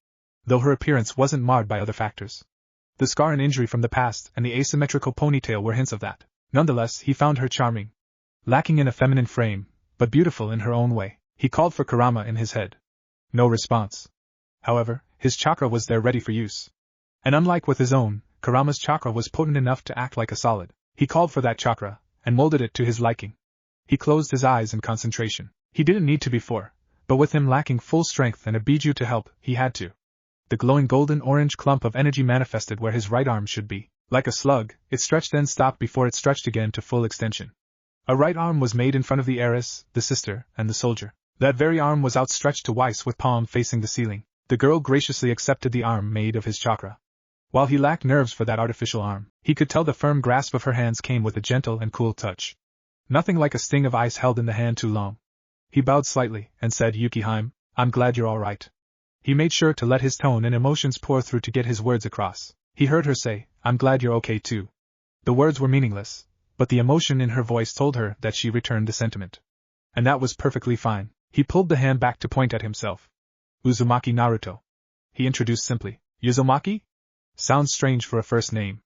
[SPEAKER 1] Though her appearance wasn't marred by other factors. The scar and injury from the past and the asymmetrical ponytail were hints of that. Nonetheless, he found her charming. Lacking in a feminine frame, but beautiful in her own way, he called for Kurama in his head. No response. However, his chakra was there ready for use. And unlike with his own, Kurama's chakra was potent enough to act like a solid. He called for that chakra, and molded it to his liking. He closed his eyes in concentration. He didn't need to before, but with him lacking full strength and a biju to help, he had to. The glowing golden-orange clump of energy manifested where his right arm should be. Like a slug, it stretched then stopped before it stretched again to full extension. A right arm was made in front of the heiress, the sister, and the soldier. That very arm was outstretched to Weiss with palm facing the ceiling. The girl graciously accepted the arm made of his chakra. While he lacked nerves for that artificial arm, he could tell the firm grasp of her hands came with a gentle and cool touch. Nothing like a sting of ice held in the hand too long. He bowed slightly, and said, "Yukiheim, I'm glad you're all right." He made sure to let his tone and emotions pour through to get his words across. He heard her say, "I'm glad you're okay too." The words were meaningless, but the emotion in her voice told her that she returned the sentiment. And that was perfectly fine. He pulled the hand back to point at himself. "Uzumaki Naruto," he introduced simply. "Uzumaki? Sounds strange for a first name."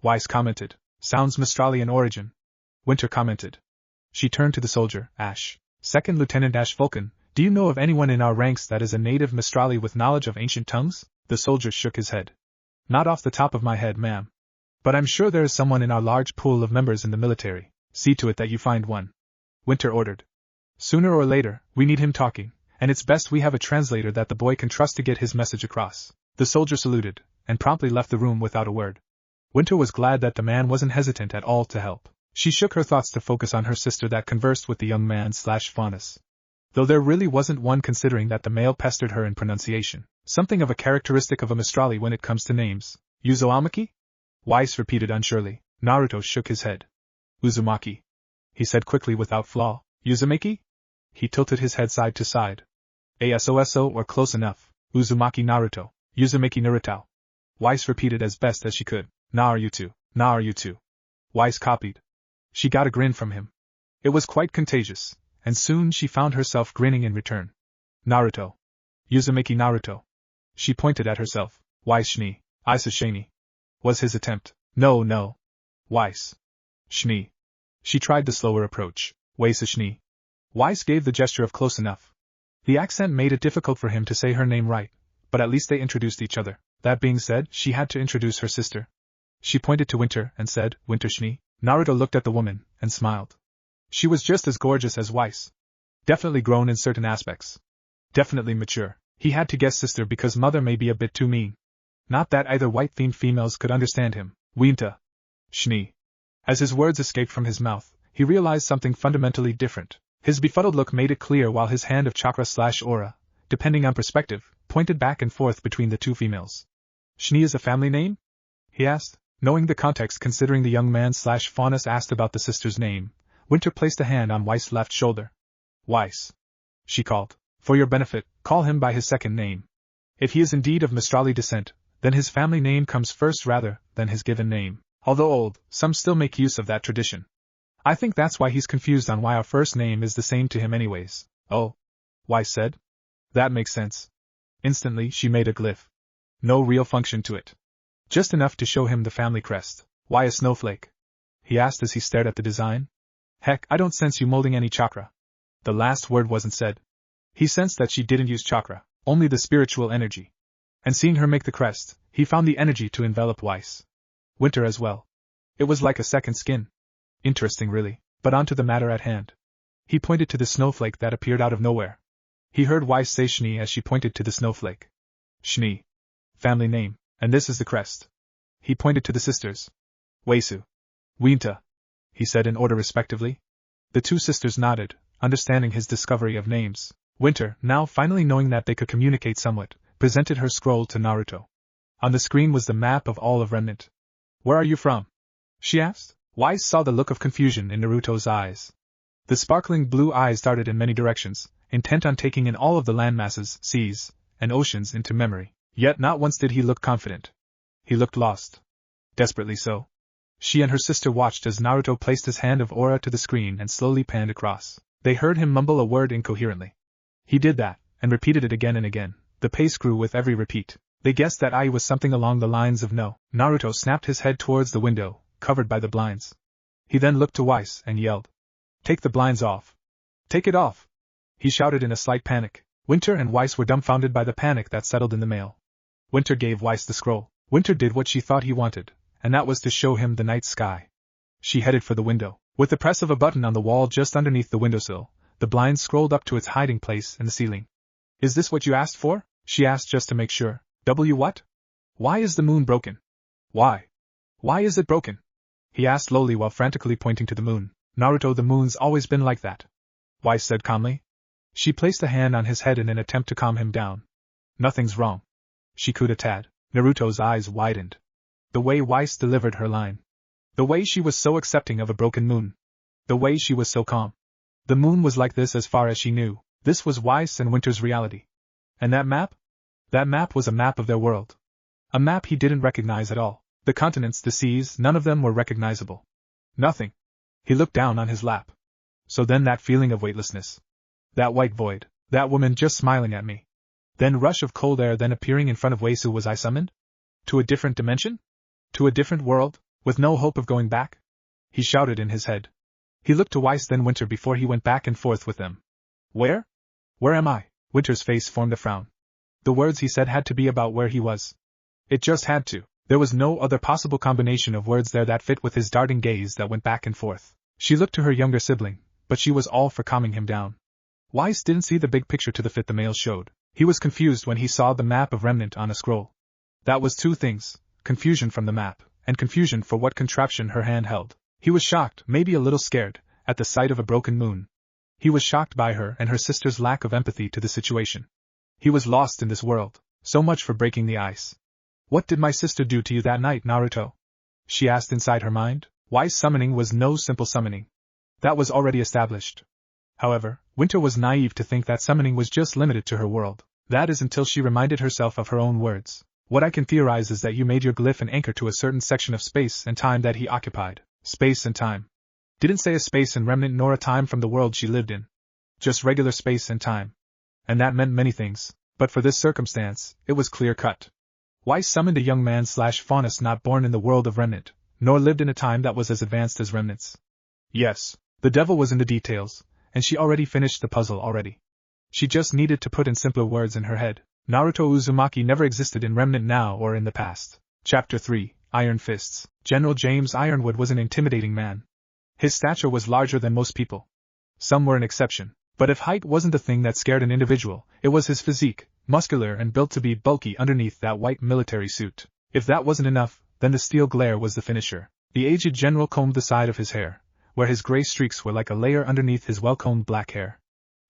[SPEAKER 1] Weiss commented. "Sounds Mistrali in origin." Winter commented. She turned to the soldier, Ash. "Second Lieutenant Ash Vulcan, do you know of anyone in our ranks that is a native Mistrali with knowledge of ancient tongues?" The soldier shook his head. "Not off the top of my head, ma'am. But I'm sure there is someone in our large pool of members in the military. See to it that you find one," Winter ordered. "Sooner or later, we need him talking, and it's best we have a translator that the boy can trust to get his message across." The soldier saluted, and promptly left the room without a word. Winter was glad that the man wasn't hesitant at all to help. She shook her thoughts to focus on her sister that conversed with the young man/Faunus. Though there really wasn't one considering that the male pestered her in pronunciation. Something of a characteristic of a Mistrali when it comes to names. "Uzumaki?" Weiss repeated unsurely. Naruto shook his head. "Uzumaki," he said quickly without flaw. "Uzumaki?" He tilted his head side to side. "Asoso or close enough. Uzumaki Naruto. Uzumaki Naruto." Weiss repeated as best as she could. Naruto. Weiss copied. She got a grin from him. It was quite contagious, and soon she found herself grinning in return. "Naruto. Uzumaki Naruto." She pointed at herself. "Weiss Shni. Isa Shani," was his attempt. No. Weiss. Shni. She tried the slower approach. Weiss Shni. Weiss gave the gesture of close enough. The accent made it difficult for him to say her name right, but at least they introduced each other. That being said, she had to introduce her sister. She pointed to Winter and said, "Winter Shni." Naruto looked at the woman, and smiled. She was just as gorgeous as Weiss. Definitely grown in certain aspects. Definitely mature. He had to guess sister because mother may be a bit too mean. Not that either white-themed females could understand him. Winter Shni. As his words escaped from his mouth, he realized something fundamentally different. His befuddled look made it clear while his hand of chakra/aura, depending on perspective, pointed back and forth between the two females. "Shni is a family name?" he asked. Knowing the context considering the young man/Faunus asked about the sister's name, Winter placed a hand on Weiss' left shoulder. "Weiss," she called. "For your benefit, call him by his second name. If he is indeed of Mistrali descent, then his family name comes first rather than his given name. Although old, some still make use of that tradition. I think that's why he's confused on why our first name is the same to him anyways." "Oh," Weiss said. "That makes sense." Instantly, she made a glyph. No real function to it. Just enough to show him the family crest. "Why a snowflake?" he asked as he stared at the design. "Heck, I don't sense you molding any chakra." The last word wasn't said. He sensed that she didn't use chakra, only the spiritual energy. And seeing her make the crest, he found the energy to envelop Weiss. Winter as well. It was like a second skin. Interesting really, but on to the matter at hand. He pointed to the snowflake that appeared out of nowhere. He heard Weiss say Shni as she pointed to the snowflake. "Shni. Family name, and this is the crest." He pointed to the sisters. "Weisu. Winta," he said in order respectively. The two sisters nodded, understanding his discovery of names. Winter, now finally knowing that they could communicate somewhat, presented her scroll to Naruto. On the screen was the map of all of Remnant. "Where are you from?" she asked. Weiss saw the look of confusion in Naruto's eyes. The sparkling blue eyes darted in many directions, intent on taking in all of the landmasses, seas, and oceans into memory. Yet not once did he look confident. He looked lost. Desperately so. She and her sister watched as Naruto placed his hand of aura to the screen and slowly panned across. They heard him mumble a word incoherently. He did that, and repeated it again and again. The pace grew with every repeat. They guessed that I was something along the lines of no. Naruto snapped his head towards the window, covered by the blinds. He then looked to Weiss and yelled, "Take the blinds off. Take it off!" He shouted in a slight panic. Winter and Weiss were dumbfounded by the panic that settled in the male. Winter gave Weiss the scroll. Winter did what she thought he wanted, and that was to show him the night sky. She headed for the window. With the press of a button on the wall just underneath the windowsill, the blinds scrolled up to its hiding place in the ceiling. "Is this what you asked for?" she asked just to make sure. What? Why is the moon broken? Why? Why is it broken?" he asked slowly while frantically pointing to the moon. "Naruto, the moon's always been like that," Weiss said calmly. She placed a hand on his head in an attempt to calm him down. "Nothing's wrong," she cooed a tad. Naruto's eyes widened. The way Weiss delivered her line. The way she was so accepting of a broken moon. The way she was so calm. The moon was like this as far as she knew. This was Weiss and Winter's reality. And that map? That map was a map of their world. A map he didn't recognize at all. The continents, the seas, none of them were recognizable. Nothing. He looked down on his lap. So then that feeling of weightlessness. That white void. That woman just smiling at me. Then rush of cold air, then appearing in front of Weiss. Was I summoned? To a different dimension? To a different world? With no hope of going back? He shouted in his head. He looked to Weiss then Winter before he went back and forth with them. Where? Where am I? Winter's face formed a frown. The words he said had to be about where he was. It just had to. There was no other possible combination of words there that fit with his darting gaze that went back and forth. She looked to her younger sibling, but she was all for calming him down. Weiss didn't see the big picture to the fit the male showed. He was confused when he saw the map of Remnant on a scroll. That was two things, confusion from the map, and confusion for what contraption her hand held. He was shocked, maybe a little scared, at the sight of a broken moon. He was shocked by her and her sister's lack of empathy to the situation. He was lost in this world. So much for breaking the ice. "What did my sister do to you that night, Naruto?" she asked inside her mind. Weiss' summoning was no simple summoning. That was already established. However, Winter was naive to think that summoning was just limited to her world. That is until she reminded herself of her own words. "What I can theorize is that you made your glyph an anchor to a certain section of space and time that he occupied." Space and time. Didn't say a space in Remnant nor a time from the world she lived in. Just regular space and time. And that meant many things, but for this circumstance, it was clear-cut. Weiss summoned a young man/faunus not born in the world of Remnant, nor lived in a time that was as advanced as Remnant's. Yes, the devil was in the details, and she already finished the puzzle already. She just needed to put in simpler words in her head. Naruto Uzumaki never existed in Remnant now or in the past. Chapter 3, Iron Fists. General James Ironwood was an intimidating man. His stature was larger than most people. Some were an exception. But if height wasn't the thing that scared an individual, it was his physique, muscular and built to be bulky underneath that white military suit. If that wasn't enough, then the steel glare was the finisher. The aged general combed the side of his hair, where his gray streaks were like a layer underneath his well-combed black hair.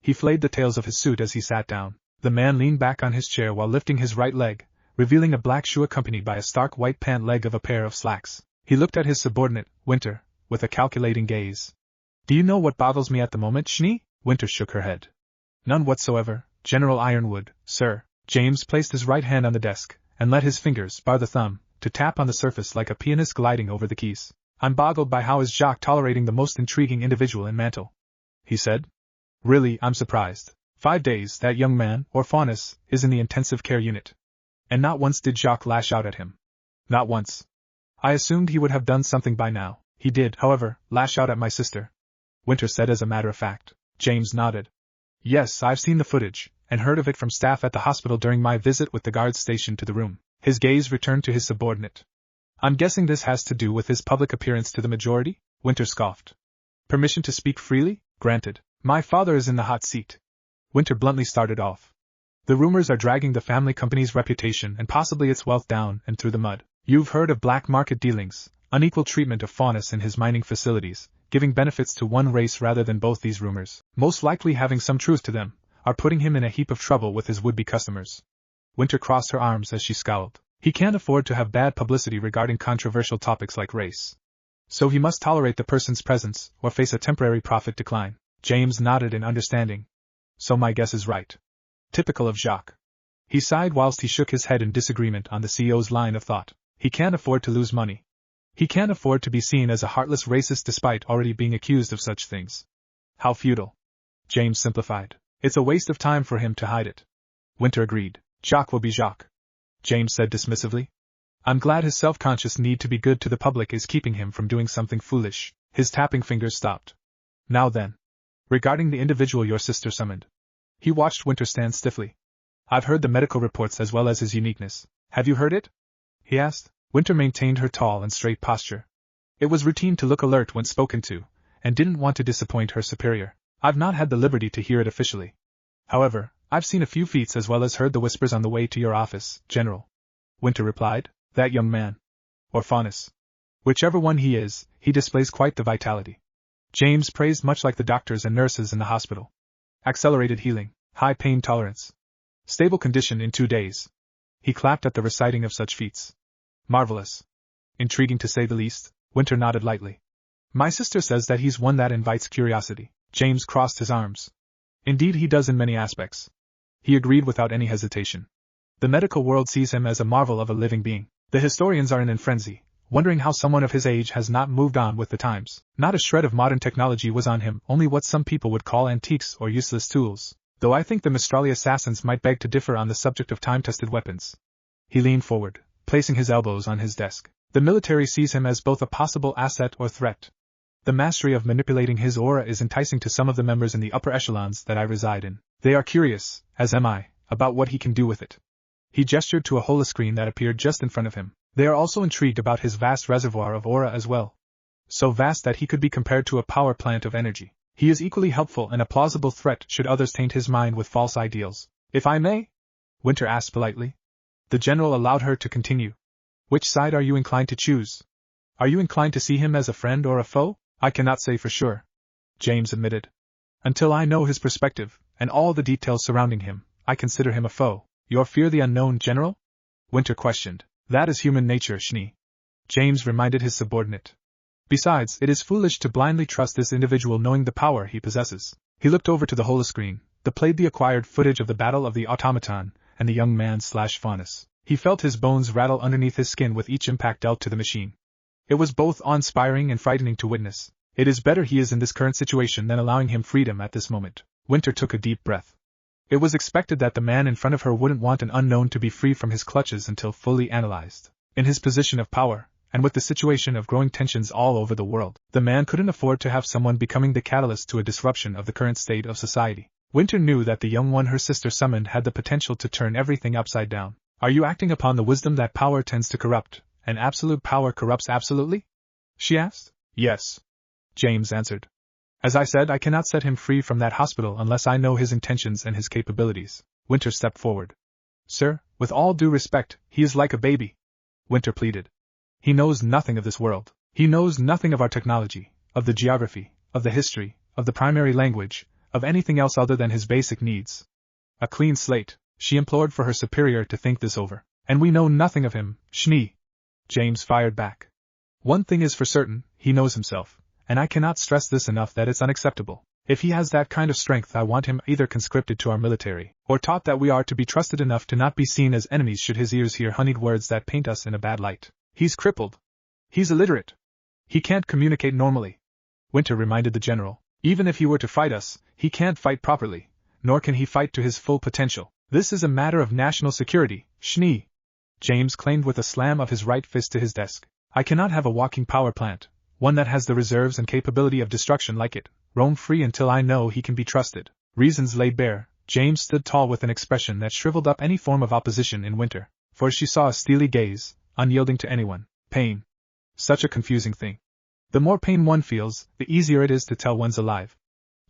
[SPEAKER 1] He flayed the tails of his suit as he sat down. The man leaned back on his chair while lifting his right leg, revealing a black shoe accompanied by a stark white pant leg of a pair of slacks. He looked at his subordinate, Winter, with a calculating gaze. "Do you know what bothers me at the moment, Shni?" Winter shook her head. "None whatsoever, General Ironwood, sir." James placed his right hand on the desk, and let his fingers, bar the thumb, to tap on the surface like a pianist gliding over the keys. "I'm boggled by how is Jacques tolerating the most intriguing individual in Mantle," he said. "Really, I'm surprised. 5 days, that young man, or faunus, is in the intensive care unit. And not once did Jacques lash out at him. Not once. I assumed he would have done something by now. He did, however, lash out at my sister," Winter said as a matter of fact. James nodded. "Yes, I've seen the footage, and heard of it from staff at the hospital during my visit with the guards stationed to the room." His gaze returned to his subordinate. "I'm guessing this has to do with his public appearance to the majority?" Winter scoffed. "Permission to speak freely? Granted. My father is in the hot seat." Winter bluntly started off. "The rumors are dragging the family company's reputation and possibly its wealth down and through the mud. You've heard of black market dealings, unequal treatment of faunus in his mining facilities, giving benefits to one race rather than both. These rumors, most likely having some truth to them, are putting him in a heap of trouble with his would-be customers." Winter crossed her arms as she scowled. "He can't afford to have bad publicity regarding controversial topics like race. So he must tolerate the person's presence, or face a temporary profit decline." James nodded in understanding. "So my guess is right. Typical of Jacques." He sighed whilst he shook his head in disagreement on the CEO's line of thought. "He can't afford to lose money. He can't afford to be seen as a heartless racist despite already being accused of such things." "How futile," James simplified. "It's a waste of time for him to hide it." Winter agreed. "Jacques will be Jacques. James said dismissively. I'm glad his self-conscious need to be good to the public is keeping him from doing something foolish. His tapping fingers stopped. Now then. Regarding the individual your sister summoned. He watched Winter stand stiffly. I've heard the medical reports as well as his uniqueness. Have you heard it? He asked. Winter maintained her tall and straight posture. It was routine to look alert when spoken to, and didn't want to disappoint her superior. I've not had the liberty to hear it officially. However, I've seen a few feats as well as heard the whispers on the way to your office, General. Winter replied. That young man. Or Faunus. Whichever one he is, he displays quite the vitality. James praised much like the doctors and nurses in the hospital. Accelerated healing, high pain tolerance. Stable condition in 2 days. He clapped at the reciting of such feats. Marvelous. Intriguing to say the least, Winter nodded lightly. My sister says that he's one that invites curiosity. James crossed his arms. Indeed he does in many aspects. He agreed without any hesitation. The medical world sees him as a marvel of a living being. The historians are in a frenzy, wondering how someone of his age has not moved on with the times. Not a shred of modern technology was on him, only what some people would call antiques or useless tools, though I think the Mistrali assassins might beg to differ on the subject of time-tested weapons. He leaned forward, placing his elbows on his desk. The military sees him as both a possible asset or threat. The mastery of manipulating his aura is enticing to some of the members in the upper echelons that I reside in. They are curious, as am I, about what he can do with it. He gestured to a holoscreen that appeared just in front of him. They are also intrigued about his vast reservoir of aura as well. So vast that he could be compared to a power plant of energy. He is equally helpful and a plausible threat should others taint his mind with false ideals. If I may? Winter asked politely. The general allowed her to continue. Which side are you inclined to choose? Are you inclined to see him as a friend or a foe? I cannot say for sure. James admitted. Until I know his perspective, and all the details surrounding him, I consider him a foe. Your fear the unknown, General? Winter questioned. That is human nature, Schnee. James reminded his subordinate. Besides, it is foolish to blindly trust this individual knowing the power he possesses. He looked over to the holoscreen, that played the acquired footage of the Battle of the Automaton, and the young man Faunus. He felt his bones rattle underneath his skin with each impact dealt to the machine. It was both awe-inspiring and frightening to witness. It is better he is in this current situation than allowing him freedom at this moment. Winter took a deep breath. It was expected that the man in front of her wouldn't want an unknown to be free from his clutches until fully analyzed. In his position of power, and with the situation of growing tensions all over the world, the man couldn't afford to have someone becoming the catalyst to a disruption of the current state of society. Winter knew that the young one her sister summoned had the potential to turn everything upside down. Are you acting upon the wisdom that power tends to corrupt, and absolute power corrupts absolutely? She asked. Yes. James answered. As I said, I cannot set him free from that hospital unless I know his intentions and his capabilities. Winter stepped forward. Sir, with all due respect, he is like a baby. Winter pleaded. He knows nothing of this world. He knows nothing of our technology, of the geography, of the history, of the primary language, of anything else other than his basic needs. A clean slate, she implored for her superior to think this over. And we know nothing of him, Schnee. James fired back. One thing is for certain, he knows himself. And I cannot stress this enough that it's unacceptable. If he has that kind of strength, I want him either conscripted to our military, or taught that we are to be trusted enough to not be seen as enemies should his ears hear honeyed words that paint us in a bad light. He's crippled. He's illiterate. He can't communicate normally. Winter reminded the general. Even if he were to fight us, he can't fight properly, nor can he fight to his full potential. This is a matter of national security, Schnee. James claimed with a slam of his right fist to his desk. I cannot have a walking power plant. One that has the reserves and capability of destruction like it, roam free until I know he can be trusted. Reasons laid bare, James stood tall with an expression that shriveled up any form of opposition in Winter, for she saw a steely gaze, unyielding to anyone. Pain. Such a confusing thing. The more pain one feels, the easier it is to tell one's alive.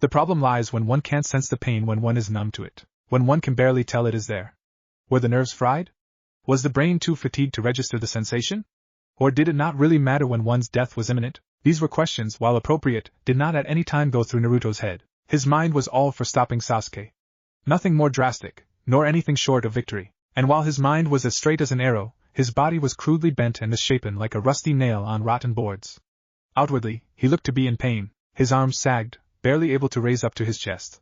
[SPEAKER 1] The problem lies when one can't sense the pain when one is numb to it, when one can barely tell it is there. Were the nerves fried? Was the brain too fatigued to register the sensation? Or did it not really matter when one's death was imminent? These were questions, while appropriate, did not at any time go through Naruto's head. His mind was all for stopping Sasuke. Nothing more drastic, nor anything short of victory. And while his mind was as straight as an arrow, his body was crudely bent and misshapen like a rusty nail on rotten boards. Outwardly, he looked to be in pain. His arms sagged, barely able to raise up to his chest.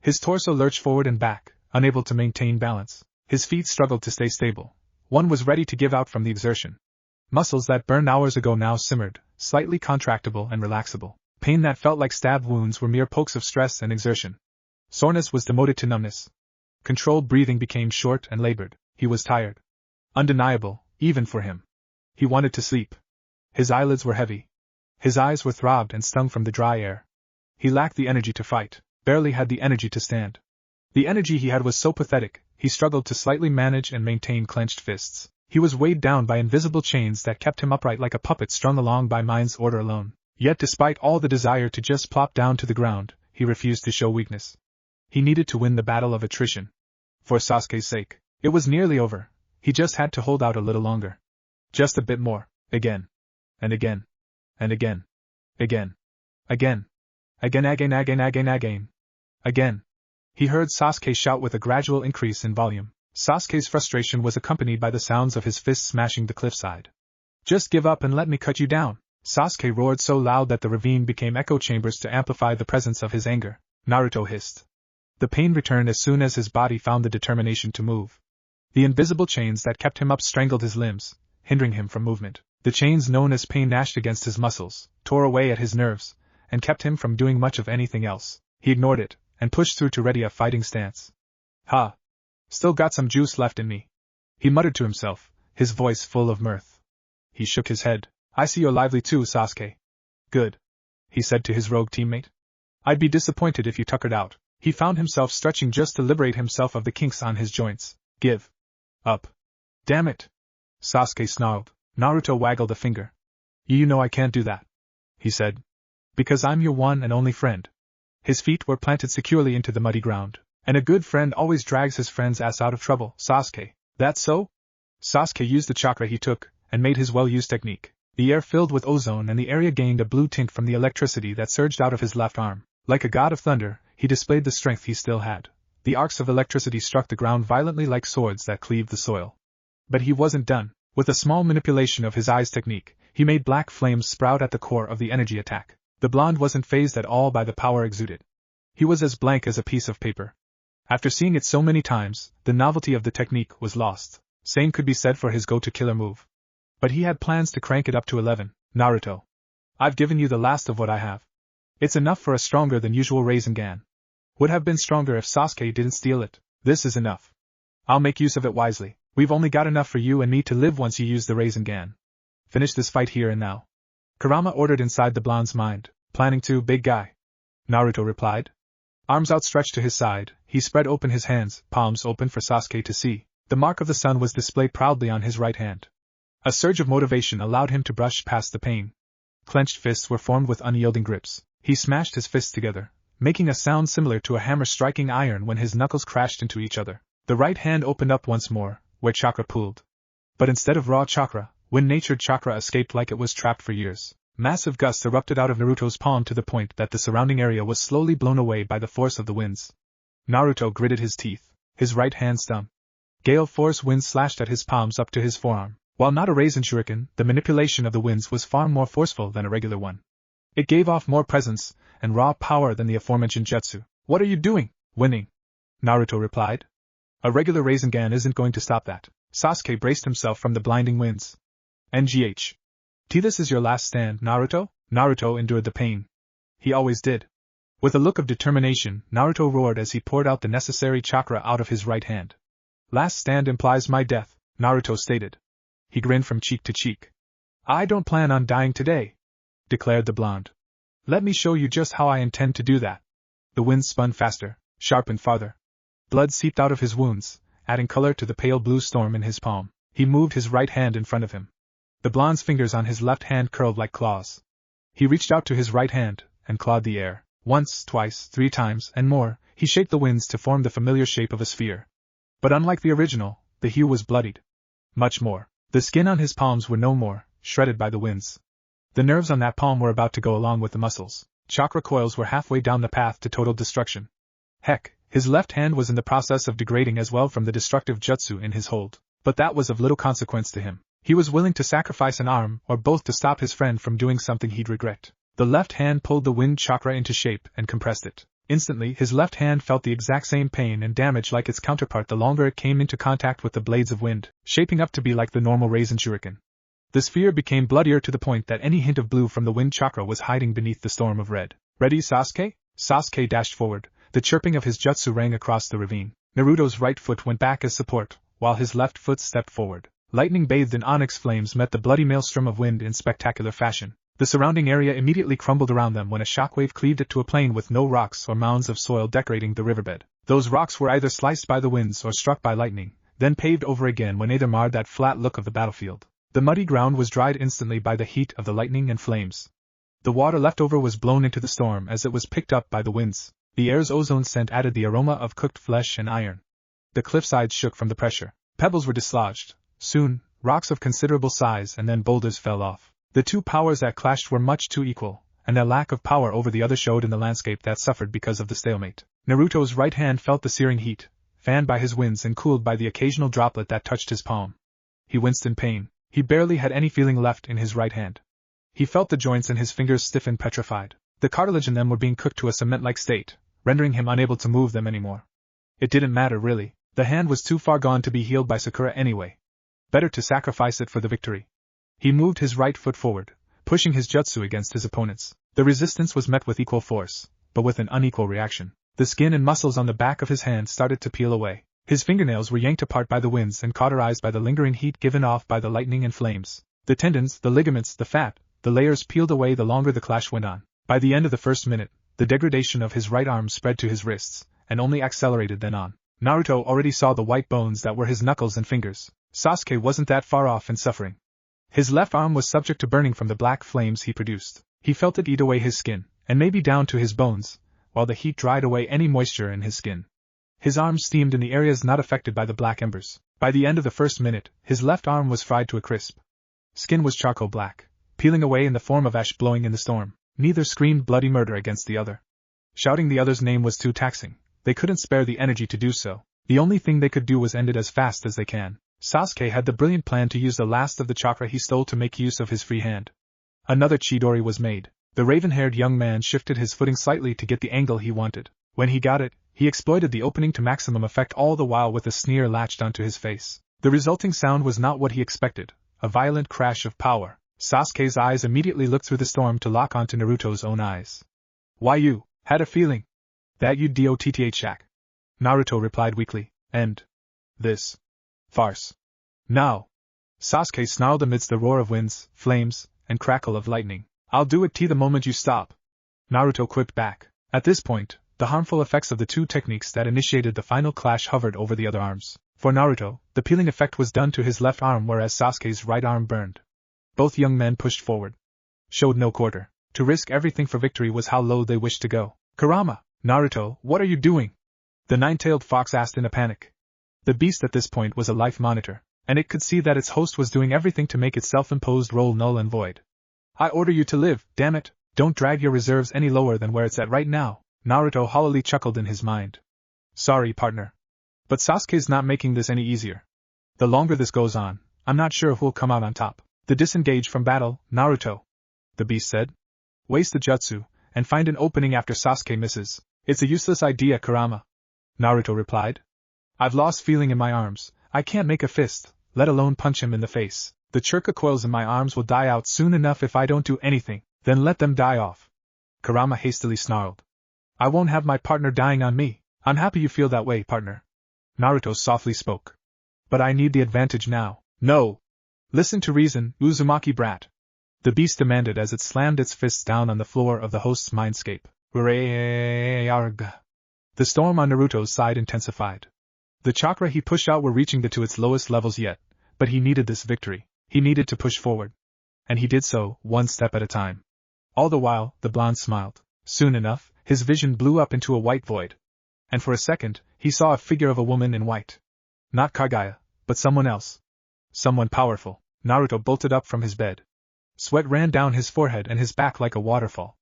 [SPEAKER 1] His torso lurched forward and back, unable to maintain balance. His feet struggled to stay stable. One was ready to give out from the exertion. Muscles that burned hours ago now simmered, slightly contractible and relaxable. Pain that felt like stabbed wounds were mere pokes of stress and exertion. Soreness was demoted to numbness. Controlled breathing became short and labored. He was tired. Undeniable, even for him. He wanted to sleep. His eyelids were heavy. His eyes were throbbed and stung from the dry air. He lacked the energy to fight, barely had the energy to stand. The energy he had was so pathetic, he struggled to slightly manage and maintain clenched fists. He was weighed down by invisible chains that kept him upright like a puppet strung along by mind's order alone. Yet despite all the desire to just plop down to the ground, he refused to show weakness. He needed to win the battle of attrition. For Sasuke's sake. It was nearly over. He just had to hold out a little longer. Just a bit more. Again. And again. And again. Again. Again. Again. Again. He heard Sasuke shout with a gradual increase in volume. Sasuke's frustration was accompanied by the sounds of his fists smashing the cliffside. Just give up and let me cut you down. Sasuke roared so loud that the ravine became echo chambers to amplify the presence of his anger. Naruto hissed. The pain returned as soon as his body found the determination to move. The invisible chains that kept him up strangled his limbs, hindering him from movement. The chains known as pain gnashed against his muscles, tore away at his nerves, and kept him from doing much of anything else. He ignored it, and pushed through to ready a fighting stance. Ha! Still got some juice left in me. He muttered to himself, his voice full of mirth. He shook his head. I see you're lively too, Sasuke. Good. He said to his rogue teammate. I'd be disappointed if you tuckered out. He found himself stretching just to liberate himself of the kinks on his joints. Give up. Damn it. Sasuke snarled. Naruto waggled a finger. You know I can't do that, he said. Because I'm your one and only friend. His feet were planted securely into the muddy ground. And a good friend always drags his friend's ass out of trouble, Sasuke. That so? Sasuke used the chakra he took, and made his well-used technique. The air filled with ozone and the area gained a blue tint from the electricity that surged out of his left arm. Like a god of thunder, he displayed the strength he still had. The arcs of electricity struck the ground violently like swords that cleaved the soil. But he wasn't done. With a small manipulation of his eyes technique, he made black flames sprout at the core of the energy attack. The blonde wasn't fazed at all by the power exuded. He was as blank as a piece of paper. After seeing it so many times, the novelty of the technique was lost. Same could be said for his go-to-killer move. But he had plans to crank it up to 11. Naruto. I've given you the last of what I have. It's enough for a stronger than usual Rasengan. Would have been stronger if Sasuke didn't steal it. This is enough. I'll make use of it wisely. We've only got enough for you and me to live once you use the Rasengan. Finish this fight here and now. Kurama ordered inside the blonde's mind. Planning to, big guy? Naruto replied. Arms outstretched to his side, he spread open his hands, palms open for Sasuke to see. The mark of the sun was displayed proudly on his right hand. A surge of motivation allowed him to brush past the pain. Clenched fists were formed with unyielding grips. He smashed his fists together, making a sound similar to a hammer striking iron when his knuckles crashed into each other. The right hand opened up once more, where chakra pooled. But instead of raw chakra, wind-natured chakra escaped like it was trapped for years. Massive gusts erupted out of Naruto's palm to the point that the surrounding area was slowly blown away by the force of the winds. Naruto gritted his teeth. His right hand stung. Gale force winds slashed at his palms up to his forearm. While not a Rasen shuriken, the manipulation of the winds was far more forceful than a regular one. It gave off more presence and raw power than the aforementioned jutsu. What are you doing? Winning, Naruto replied. A regular Rasengan isn't going to stop that. Sasuke braced himself from the blinding winds. NGH. This is your last stand, Naruto? Naruto endured the pain. He always did. With a look of determination, Naruto roared as he poured out the necessary chakra out of his right hand. Last stand implies my death, Naruto stated. He grinned from cheek to cheek. I don't plan on dying today, declared the blonde. Let me show you just how I intend to do that. The wind spun faster, sharpened farther. Blood seeped out of his wounds, adding color to the pale blue storm in his palm. He moved his right hand in front of him. The blonde's fingers on his left hand curled like claws. He reached out to his right hand, and clawed the air. Once, twice, 3 times, and more, he shaped the winds to form the familiar shape of a sphere. But unlike the original, the hue was bloodied. Much more. The skin on his palms were no more, shredded by the winds. The nerves on that palm were about to go along with the muscles. Chakra coils were halfway down the path to total destruction. Heck, his left hand was in the process of degrading as well from the destructive jutsu in his hold. But that was of little consequence to him. He was willing to sacrifice an arm or both to stop his friend from doing something he'd regret. The left hand pulled the wind chakra into shape and compressed it. Instantly, his left hand felt the exact same pain and damage like its counterpart the longer it came into contact with the blades of wind, shaping up to be like the normal Rasen shuriken. The sphere became bloodier to the point that any hint of blue from the wind chakra was hiding beneath the storm of red. Ready, Sasuke? Sasuke dashed forward. The chirping of his jutsu rang across the ravine. Naruto's right foot went back as support, while his left foot stepped forward. Lightning bathed in onyx flames met the bloody maelstrom of wind in spectacular fashion. The surrounding area immediately crumbled around them when a shockwave cleaved it to a plain with no rocks or mounds of soil decorating the riverbed. Those rocks were either sliced by the winds or struck by lightning, then paved over again when either marred that flat look of the battlefield. The muddy ground was dried instantly by the heat of the lightning and flames. The water left over was blown into the storm as it was picked up by the winds. The air's ozone scent added the aroma of cooked flesh and iron. The cliffsides shook from the pressure. Pebbles were dislodged. Soon, rocks of considerable size and then boulders fell off. The two powers that clashed were much too equal, and their lack of power over the other showed in the landscape that suffered because of the stalemate. Naruto's right hand felt the searing heat, fanned by his winds and cooled by the occasional droplet that touched his palm. He winced in pain. He barely had any feeling left in his right hand. He felt the joints in his fingers stiff and petrified. The cartilage in them were being cooked to a cement-like state, rendering him unable to move them anymore. It didn't matter really. The hand was too far gone to be healed by Sakura anyway. Better to sacrifice it for the victory. He moved his right foot forward, pushing his jutsu against his opponent's. The resistance was met with equal force, but with an unequal reaction. The skin and muscles on the back of his hand started to peel away. His fingernails were yanked apart by the winds and cauterized by the lingering heat given off by the lightning and flames. The tendons, the ligaments, the fat, the layers peeled away the longer the clash went on. By the end of the first minute, the degradation of his right arm spread to his wrists, and only accelerated then on. Naruto already saw the white bones that were his knuckles and fingers. Sasuke wasn't that far off in suffering. His left arm was subject to burning from the black flames he produced. He felt it eat away his skin, and maybe down to his bones, while the heat dried away any moisture in his skin. His arm steamed in the areas not affected by the black embers. By the end of the first minute, his left arm was fried to a crisp. Skin was charcoal black, peeling away in the form of ash blowing in the storm. Neither screamed bloody murder against the other. Shouting the other's name was too taxing. They couldn't spare the energy to do so. The only thing they could do was end it as fast as they can. Sasuke had the brilliant plan to use the last of the chakra he stole to make use of his free hand. Another Chidori was made. The raven-haired young man shifted his footing slightly to get the angle he wanted. When he got it, he exploited the opening to maximum effect, all the while with a sneer latched onto his face. The resulting sound was not what he expected, a violent crash of power. Sasuke's eyes immediately looked through the storm to lock onto Naruto's own eyes. "Why, you had a feeling that you'd dotth shack," Naruto replied weakly. "And this farce. Now," Sasuke snarled amidst the roar of winds, flames, and crackle of lightning. "I'll do it the moment you stop," Naruto quipped back. At this point, the harmful effects of the two techniques that initiated the final clash hovered over the other arms. For Naruto, the peeling effect was done to his left arm whereas Sasuke's right arm burned. Both young men pushed forward. Showed no quarter. To risk everything for victory was how low they wished to go. "Kurama, Naruto, what are you doing?" the nine-tailed fox asked in a panic. The beast at this point was a life monitor, and it could see that its host was doing everything to make its self-imposed role null and void. "I order you to live, damn it, don't drag your reserves any lower than where it's at right now," Naruto hollowly chuckled in his mind. "Sorry, partner. But Sasuke's not making this any easier. The longer this goes on, I'm not sure who'll come out on top." "The disengage from battle, Naruto," the beast said. "Waste the jutsu, and find an opening after Sasuke misses." "It's a useless idea, Kurama," Naruto replied. "I've lost feeling in my arms. I can't make a fist, let alone punch him in the face. The churka coils in my arms will die out soon enough if I don't do anything." "Then let them die off," Kurama hastily snarled. "I won't have my partner dying on me." "I'm happy you feel that way, partner," Naruto softly spoke. "But I need the advantage now." "No! Listen to reason, Uzumaki brat," the beast demanded as it slammed its fists down on the floor of the host's mindscape. The storm on Naruto's side intensified. The chakra he pushed out were reaching to its lowest levels yet, but he needed this victory. He needed to push forward. And he did so, one step at a time. All the while, the blonde smiled. Soon enough, his vision blew up into a white void. And for a second, he saw a figure of a woman in white. Not Kaguya, but someone else. Someone powerful. Naruto bolted up from his bed. Sweat ran down his forehead and his back like a waterfall.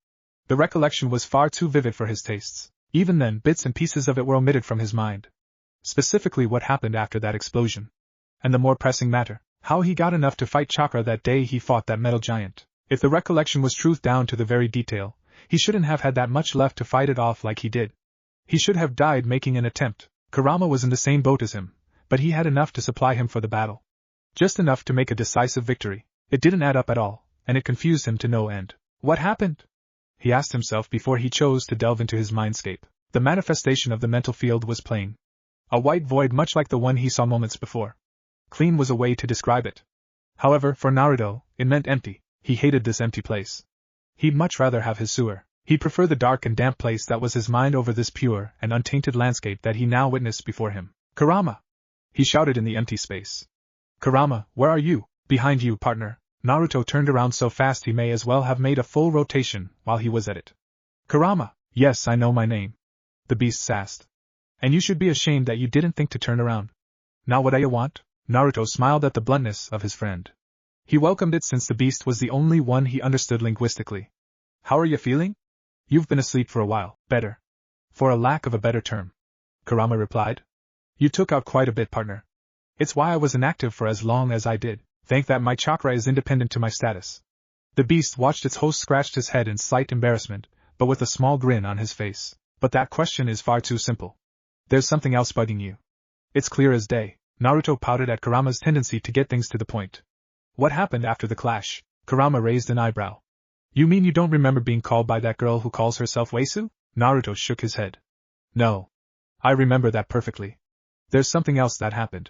[SPEAKER 1] The recollection was far too vivid for his tastes. Even then, bits and pieces of it were omitted from his mind. Specifically what happened after that explosion. And the more pressing matter, how he got enough to fight chakra that day he fought that metal giant. If the recollection was truth down to the very detail, he shouldn't have had that much left to fight it off like he did. He should have died making an attempt. Kurama was in the same boat as him, but he had enough to supply him for the battle. Just enough to make a decisive victory. It didn't add up at all, and it confused him to no end. What happened? He asked himself before he chose to delve into his mindscape. The manifestation of the mental field was plain. A white void much like the one he saw moments before. Clean was a way to describe it. However, for Naruto, it meant empty. He hated this empty place. He'd much rather have his sewer. He'd prefer the dark and damp place that was his mind over this pure and untainted landscape that he now witnessed before him. Kurama! He shouted in the empty space. Kurama, where are you? Behind you, partner. Naruto turned around so fast he may as well have made a full rotation while he was at it. Kurama! Yes, I know my name. The beast sassed. And you should be ashamed that you didn't think to turn around. Now what do you want? Naruto smiled at the bluntness of his friend. He welcomed it since the beast was the only one he understood linguistically. How are you feeling? You've been asleep for a while. Better. For a lack of a better term. Kurama replied. You took out quite a bit, partner. It's why I was inactive for as long as I did. Thank that my chakra is independent to my status. The beast watched its host scratch his head in slight embarrassment, but with a small grin on his face. But that question is far too simple. There's something else bugging you. It's clear as day. Naruto pouted at Kurama's tendency to get things to the point. What happened after the clash? Kurama raised an eyebrow. You mean you don't remember being called by that girl who calls herself Weiss? Naruto shook his head. No. I remember that perfectly. There's something else that happened.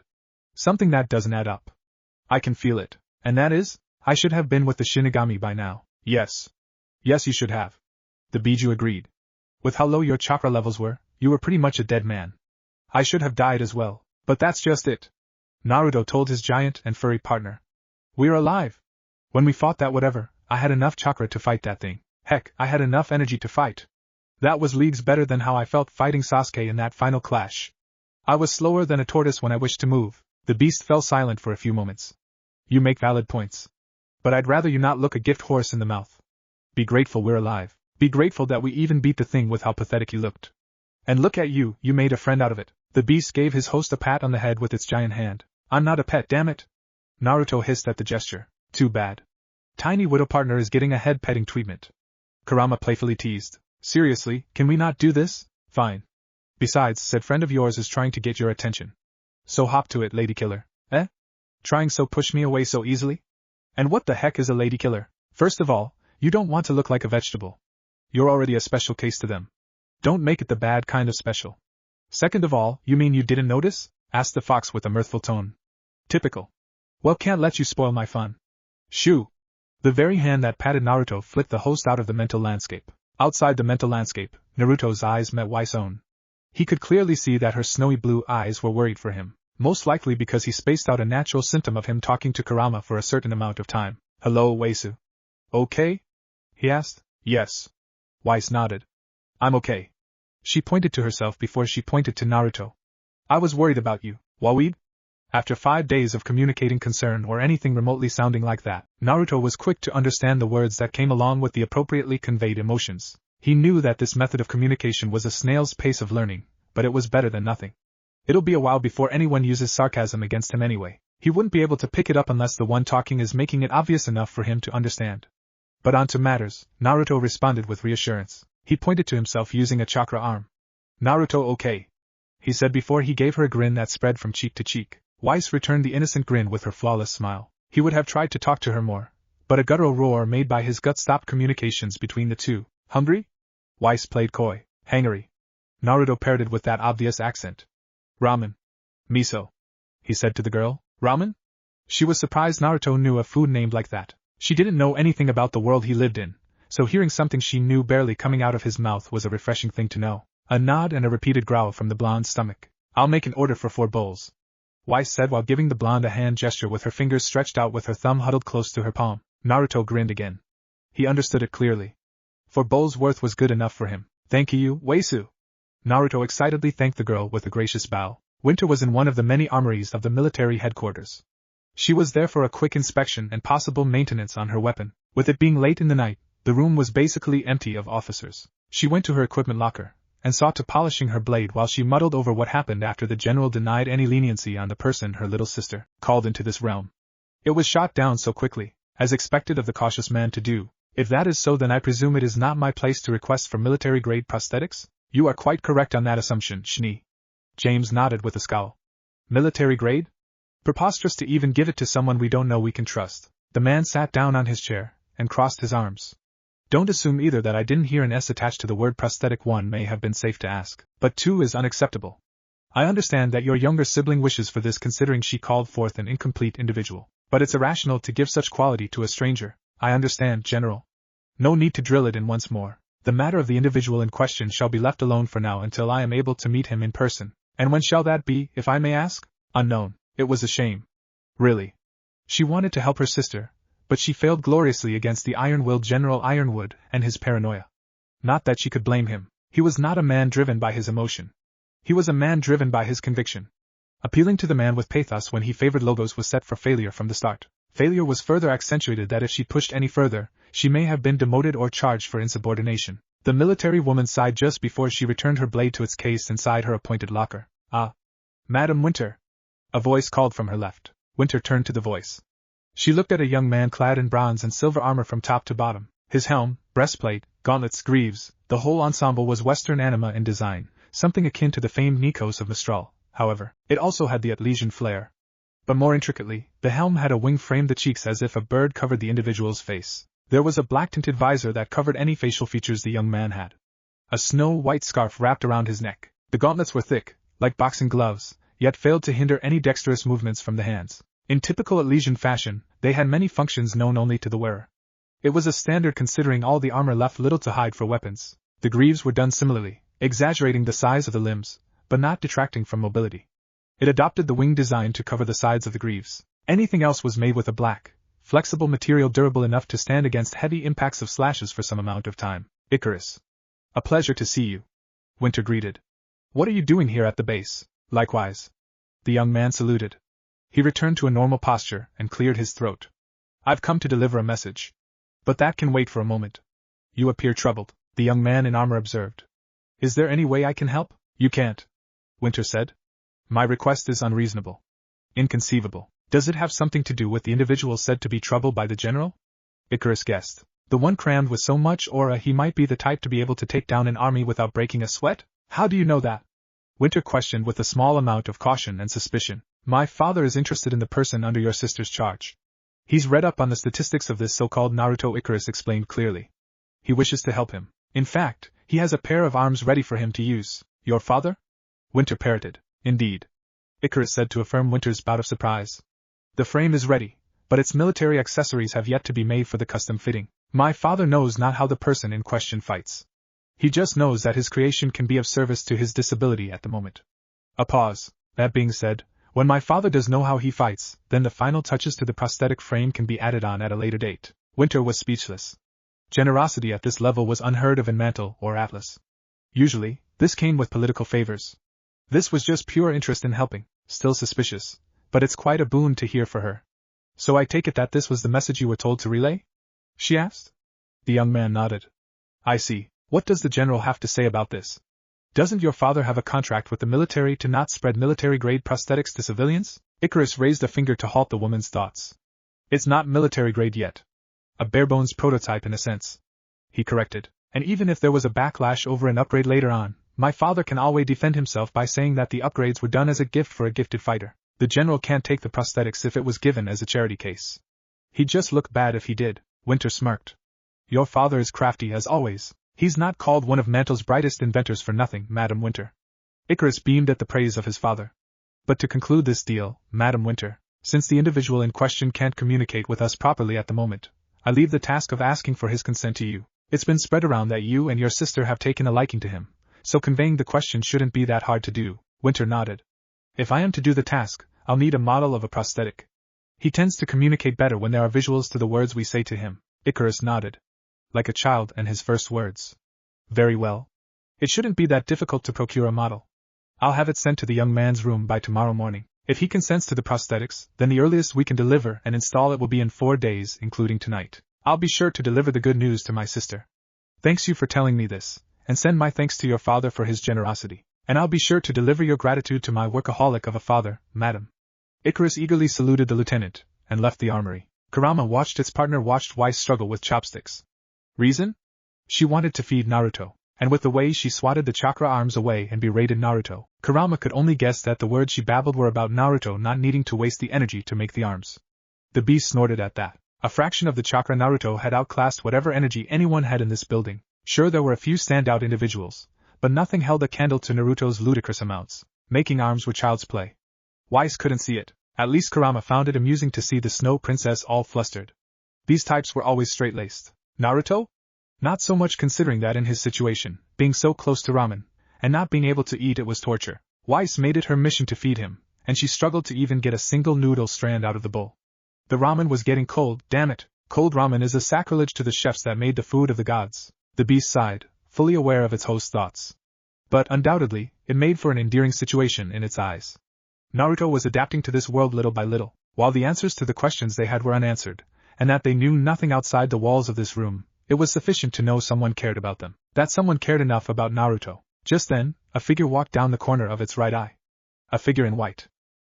[SPEAKER 1] Something that doesn't add up. I can feel it. And that is? I should have been with the Shinigami by now. Yes. Yes, you should have. The Biju agreed. With how low your chakra levels were, you were pretty much a dead man. I should have died as well. But that's just it. Naruto told his giant and furry partner. We're alive. When we fought that whatever, I had enough chakra to fight that thing. Heck, I had enough energy to fight. That was leagues better than how I felt fighting Sasuke in that final clash. I was slower than a tortoise when I wished to move. The beast fell silent for a few moments. You make valid points. But I'd rather you not look a gift horse in the mouth. Be grateful we're alive. Be grateful that we even beat the thing with how pathetic you looked. And look at you, you made a friend out of it. The beast gave his host a pat on the head with its giant hand. I'm not a pet, damn it. Naruto hissed at the gesture. Too bad. Tiny widow partner is getting a head-petting treatment. Kurama playfully teased. Seriously, can we not do this? Fine. Besides, said friend of yours is trying to get your attention. So hop to it, lady killer. Eh? Trying so push me away so easily? And what the heck is a lady killer? First of all, you don't want to look like a vegetable. You're already a special case to them. Don't make it the bad kind of special. Second of all, you mean you didn't notice? Asked the fox with a mirthful tone. Typical. Well, can't let you spoil my fun. Shoo. The very hand that patted Naruto flicked the host out of the mental landscape. Outside the mental landscape, Naruto's eyes met Weiss' own. He could clearly see that her snowy blue eyes were worried for him, most likely because he spaced out a natural symptom of him talking to Kurama for a certain amount of time. Hello, Weiss. Okay? He asked. Yes. Weiss nodded. I'm okay. She pointed to herself before she pointed to Naruto. I was worried about you, Waweeb. After 5 days of communicating concern or anything remotely sounding like that, Naruto was quick to understand the words that came along with the appropriately conveyed emotions. He knew that this method of communication was a snail's pace of learning, but it was better than nothing. It'll be a while before anyone uses sarcasm against him anyway. He wouldn't be able to pick it up unless the one talking is making it obvious enough for him to understand. But on to matters, Naruto responded with reassurance. He pointed to himself using a chakra arm. Naruto, okay, he said before he gave her a grin that spread from cheek to cheek. Weiss returned the innocent grin with her flawless smile. He would have tried to talk to her more, but a guttural roar made by his gut stopped communications between the two. Hungry? Weiss played coy. Hangry. Naruto parroted with that obvious accent. Ramen. Miso. He said to the girl. Ramen? She was surprised Naruto knew a food named like that. She didn't know anything about the world he lived in, so hearing something she knew barely coming out of his mouth was a refreshing thing to know. A nod and a repeated growl from the blonde's stomach. I'll make an order for 4 bowls, Weiss said while giving the blonde a hand gesture with her fingers stretched out with her thumb huddled close to her palm. Naruto grinned again. He understood it clearly. 4 bowls worth was good enough for him. Thank you, Weiss. Naruto excitedly thanked the girl with a gracious bow. Winter was in one of the many armories of the military headquarters. She was there for a quick inspection and possible maintenance on her weapon. With it being late in the night, the room was basically empty of officers. She went to her equipment locker and saw to polishing her blade while she muddled over what happened after the general denied any leniency on the person her little sister called into this realm. It was shot down so quickly, as expected of the cautious man to do. If that is so, then I presume it is not my place to request for military-grade prosthetics? You are quite correct on that assumption, Schnee. James nodded with a scowl. Military-grade? Preposterous to even give it to someone we don't know we can trust. The man sat down on his chair and crossed his arms. Don't assume either that I didn't hear an S attached to the word prosthetic. 1 may have been safe to ask, but 2 is unacceptable. I understand that your younger sibling wishes for this considering she called forth an incomplete individual. But it's irrational to give such quality to a stranger. I understand, General. No need to drill it in once more. The matter of the individual in question shall be left alone for now until I am able to meet him in person. And when shall that be, if I may ask? Unknown. It was a shame. Really. She wanted to help her sister, but she failed gloriously against the iron-willed General Ironwood and his paranoia. Not that she could blame him. He was not a man driven by his emotion. He was a man driven by his conviction. Appealing to the man with pathos when he favored Logos was set for failure from the start. Failure was further accentuated that if she pushed any further, she may have been demoted or charged for insubordination. The military woman sighed just before she returned her blade to its case inside her appointed locker. Ah. Madam Winter. A voice called from her left. Winter turned to the voice. She looked at a young man clad in bronze and silver armor from top to bottom. His helm, breastplate, gauntlets, greaves, the whole ensemble was Western anima in design, something akin to the famed Nikos of Mistral. However, it also had the Atlesian flair. But more intricately, the helm had a wing framed the cheeks as if a bird covered the individual's face. There was a black-tinted visor that covered any facial features the young man had. A snow-white scarf wrapped around his neck. The gauntlets were thick, like boxing gloves, yet failed to hinder any dexterous movements from the hands. In typical Atlesian fashion, they had many functions known only to the wearer. It was a standard considering all the armor left little to hide for weapons. The greaves were done similarly, exaggerating the size of the limbs, but not detracting from mobility. It adopted the wing design to cover the sides of the greaves. Anything else was made with a black, flexible material durable enough to stand against heavy impacts of slashes for some amount of time. Icarus. A pleasure to see you. Winter greeted. What are you doing here at the base? Likewise. The young man saluted. He returned to a normal posture and cleared his throat. I've come to deliver a message. But that can wait for a moment. You appear troubled, the young man in armor observed. Is there any way I can help? You can't. Winter said. My request is unreasonable. Inconceivable. Does it have something to do with the individual said to be troubled by the general? Icarus guessed. The one crammed with so much aura he might be the type to be able to take down an army without breaking a sweat? How do you know that? Winter questioned with a small amount of caution and suspicion. My father is interested in the person under your sister's charge. He's read up on the statistics of this so-called Naruto. Icarus explained clearly. He wishes to help him. In fact, he has a pair of arms ready for him to use. Your father? Winter parroted. Indeed. Icarus said to affirm Winter's bout of surprise. The frame is ready, but its military accessories have yet to be made for the custom fitting. My father knows not how the person in question fights. He just knows that his creation can be of service to his disability at the moment. A pause. That being said, when my father does know how he fights, then the final touches to the prosthetic frame can be added on at a later date. Winter was speechless. Generosity at this level was unheard of in Mantle or Atlas. Usually, this came with political favors. This was just pure interest in helping, still suspicious, but it's quite a boon to hear for her. So I take it that this was the message you were told to relay? She asked. The young man nodded. I see. What does the general have to say about this? Doesn't your father have a contract with the military to not spread military-grade prosthetics to civilians? Icarus raised a finger to halt the woman's thoughts. It's not military-grade yet. A bare-bones prototype in a sense. He corrected. And even if there was a backlash over an upgrade later on, my father can always defend himself by saying that the upgrades were done as a gift for a gifted fighter. The general can't take the prosthetics if it was given as a charity case. He'd just look bad if he did. Winter smirked. Your father is crafty as always. He's not called one of Mantle's brightest inventors for nothing, Madam Winter. Icarus beamed at the praise of his father. But to conclude this deal, Madam Winter, since the individual in question can't communicate with us properly at the moment, I leave the task of asking for his consent to you. It's been spread around that you and your sister have taken a liking to him, so conveying the question shouldn't be that hard to do. Winter nodded. If I am to do the task, I'll need a model of a prosthetic. He tends to communicate better when there are visuals to the words we say to him. Icarus nodded. Like a child and his first words. Very well. It shouldn't be that difficult to procure a model. I'll have it sent to the young man's room by tomorrow morning. If he consents to the prosthetics, then the earliest we can deliver and install it will be in 4 days, including tonight. I'll be sure to deliver the good news to my sister. Thanks you for telling me this, and send my thanks to your father for his generosity. And I'll be sure to deliver your gratitude to my workaholic of a father, madam. Icarus eagerly saluted the lieutenant, and left the armory. Kurama watched its partner watched Weiss struggle with chopsticks. Reason? She wanted to feed Naruto, and with the way she swatted the chakra arms away and berated Naruto, Kurama could only guess that the words she babbled were about Naruto not needing to waste the energy to make the arms. The beast snorted at that. A fraction of the chakra Naruto had outclassed whatever energy anyone had in this building. Sure, there were a few standout individuals, but nothing held a candle to Naruto's ludicrous amounts. Making arms were child's play. Weiss couldn't see it. At least Kurama found it amusing to see the snow princess all flustered. These types were always straight-laced. Naruto? Not so much, considering that in his situation, being so close to ramen, and not being able to eat it was torture. Weiss made it her mission to feed him, and she struggled to even get a single noodle strand out of the bowl. The ramen was getting cold, damn it. Cold ramen is a sacrilege to the chefs that made the food of the gods. The beast sighed, fully aware of its host's thoughts. But undoubtedly, it made for an endearing situation in its eyes. Naruto was adapting to this world little by little, while the answers to the questions they had were unanswered, and that they knew nothing outside the walls of this room. It was sufficient to know someone cared about them. That someone cared enough about Naruto. Just then, a figure walked down the corner of its right eye. A figure in white.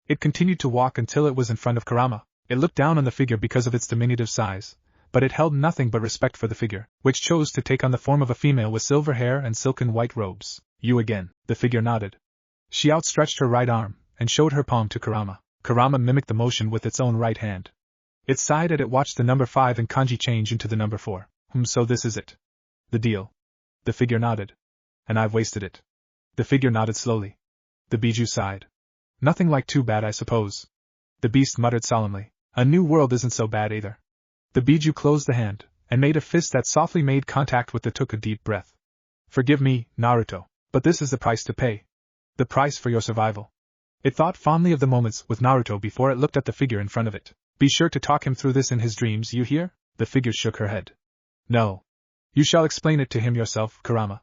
[SPEAKER 1] It continued to walk until it was in front of Kurama. It looked down on the figure because of its diminutive size, but it held nothing but respect for the figure, which chose to take on the form of a female with silver hair and silken white robes. You again, the figure nodded. She outstretched her right arm, and showed her palm to Kurama. Kurama mimicked the motion with its own right hand. It sighed as it watched the number 5 in kanji change into the number 4. So this is it. The deal. The figure nodded. And I've wasted it. The figure nodded slowly. The Biju sighed. Nothing like too bad, I suppose. The beast muttered solemnly. A new world isn't so bad either. The Biju closed the hand, and made a fist that softly made contact with took a deep breath. Forgive me, Naruto, but this is the price to pay. The price for your survival. It thought fondly of the moments with Naruto before it looked at the figure in front of it. Be sure to talk him through this in his dreams, you hear? The figure shook her head. No. You shall explain it to him yourself, Kurama.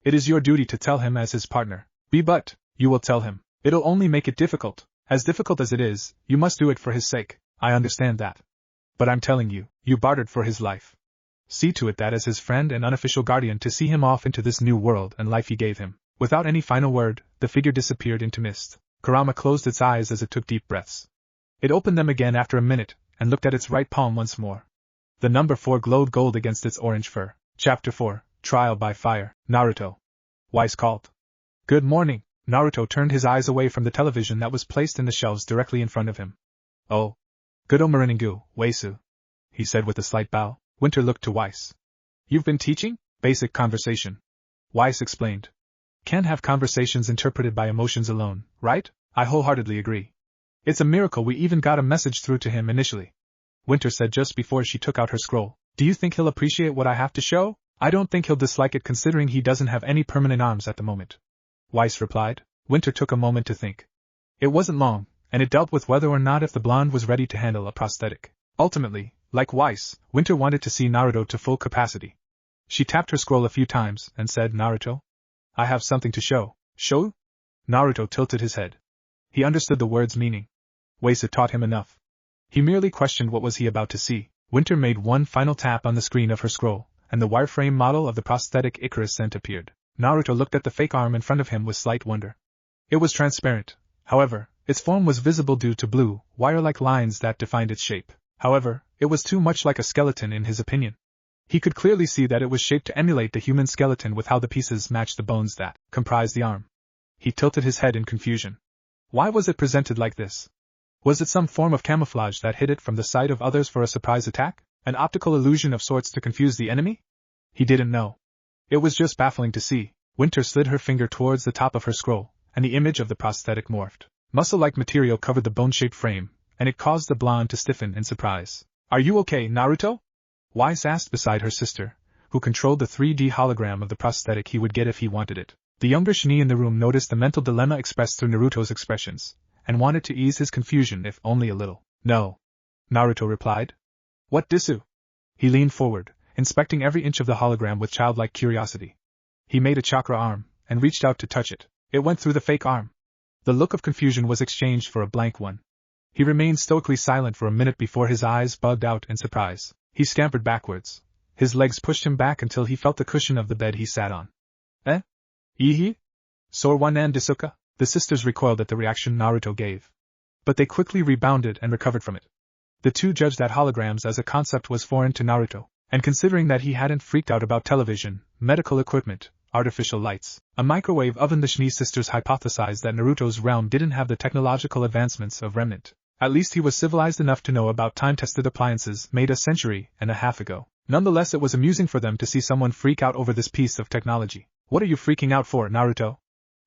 [SPEAKER 1] It is your duty to tell him as his partner. But, you will tell him. It'll only make it difficult. As difficult as it is, you must do it for his sake. I understand that. But I'm telling you, you bartered for his life. See to it that as his friend and unofficial guardian to see him off into this new world and life he gave him. Without any final word, the figure disappeared into mist. Kurama closed its eyes as it took deep breaths. It opened them again after a minute, and looked at its right palm once more. The number 4 glowed gold against its orange fur. Chapter 4, Trial by Fire. Naruto. Weiss called. Good morning. Naruto turned his eyes away from the television that was placed in the shelves directly in front of him. Oh. Good Omaringu, Weisu, he said with a slight bow. Winter looked to Weiss. You've been teaching? Basic conversation. Weiss explained. Can't have conversations interpreted by emotions alone, right? I wholeheartedly agree. It's a miracle we even got a message through to him initially. Winter said just before she took out her scroll. Do you think he'll appreciate what I have to show? I don't think he'll dislike it considering he doesn't have any permanent arms at the moment. Weiss replied. Winter took a moment to think. It wasn't long, and it dealt with whether or not if the blonde was ready to handle a prosthetic. Ultimately, like Weiss, Winter wanted to see Naruto to full capacity. She tapped her scroll a few times and said, Naruto? I have something to show. Show? Naruto tilted his head. He understood the word's meaning. Weiss had taught him enough. He merely questioned what was he about to see. Winter made one final tap on the screen of her scroll, and the wireframe model of the prosthetic Icarus scent appeared. Naruto looked at the fake arm in front of him with slight wonder. It was transparent. However, its form was visible due to blue, wire-like lines that defined its shape. However, it was too much like a skeleton in his opinion. He could clearly see that it was shaped to emulate the human skeleton with how the pieces matched the bones that comprised the arm. He tilted his head in confusion. Why was it presented like this? Was it some form of camouflage that hid it from the sight of others for a surprise attack? An optical illusion of sorts to confuse the enemy? He didn't know. It was just baffling to see. Winter slid her finger towards the top of her scroll, and the image of the prosthetic morphed. Muscle-like material covered the bone-shaped frame, and it caused the blonde to stiffen in surprise. Are you okay, Naruto? Weiss asked beside her sister, who controlled the 3D hologram of the prosthetic he would get if he wanted it. The younger Shinii in the room noticed the mental dilemma expressed through Naruto's expressions, and wanted to ease his confusion if only a little. No. Naruto replied. What Disu? He leaned forward, inspecting every inch of the hologram with childlike curiosity. He made a chakra arm, and reached out to touch it. It went through the fake arm. The look of confusion was exchanged for a blank one. He remained stoically silent for a minute before his eyes bugged out in surprise. He scampered backwards. His legs pushed him back until he felt the cushion of the bed he sat on. Eh? Ihi? Sorwanan Disuka? The sisters recoiled at the reaction Naruto gave. But they quickly rebounded and recovered from it. The two judged that holograms as a concept was foreign to Naruto, and considering that he hadn't freaked out about television, medical equipment, artificial lights, a microwave oven, the Shinii sisters hypothesized that Naruto's realm didn't have the technological advancements of Remnant. At least he was civilized enough to know about time-tested appliances made a century and a half ago. Nonetheless, it was amusing for them to see someone freak out over this piece of technology. What are you freaking out for, Naruto?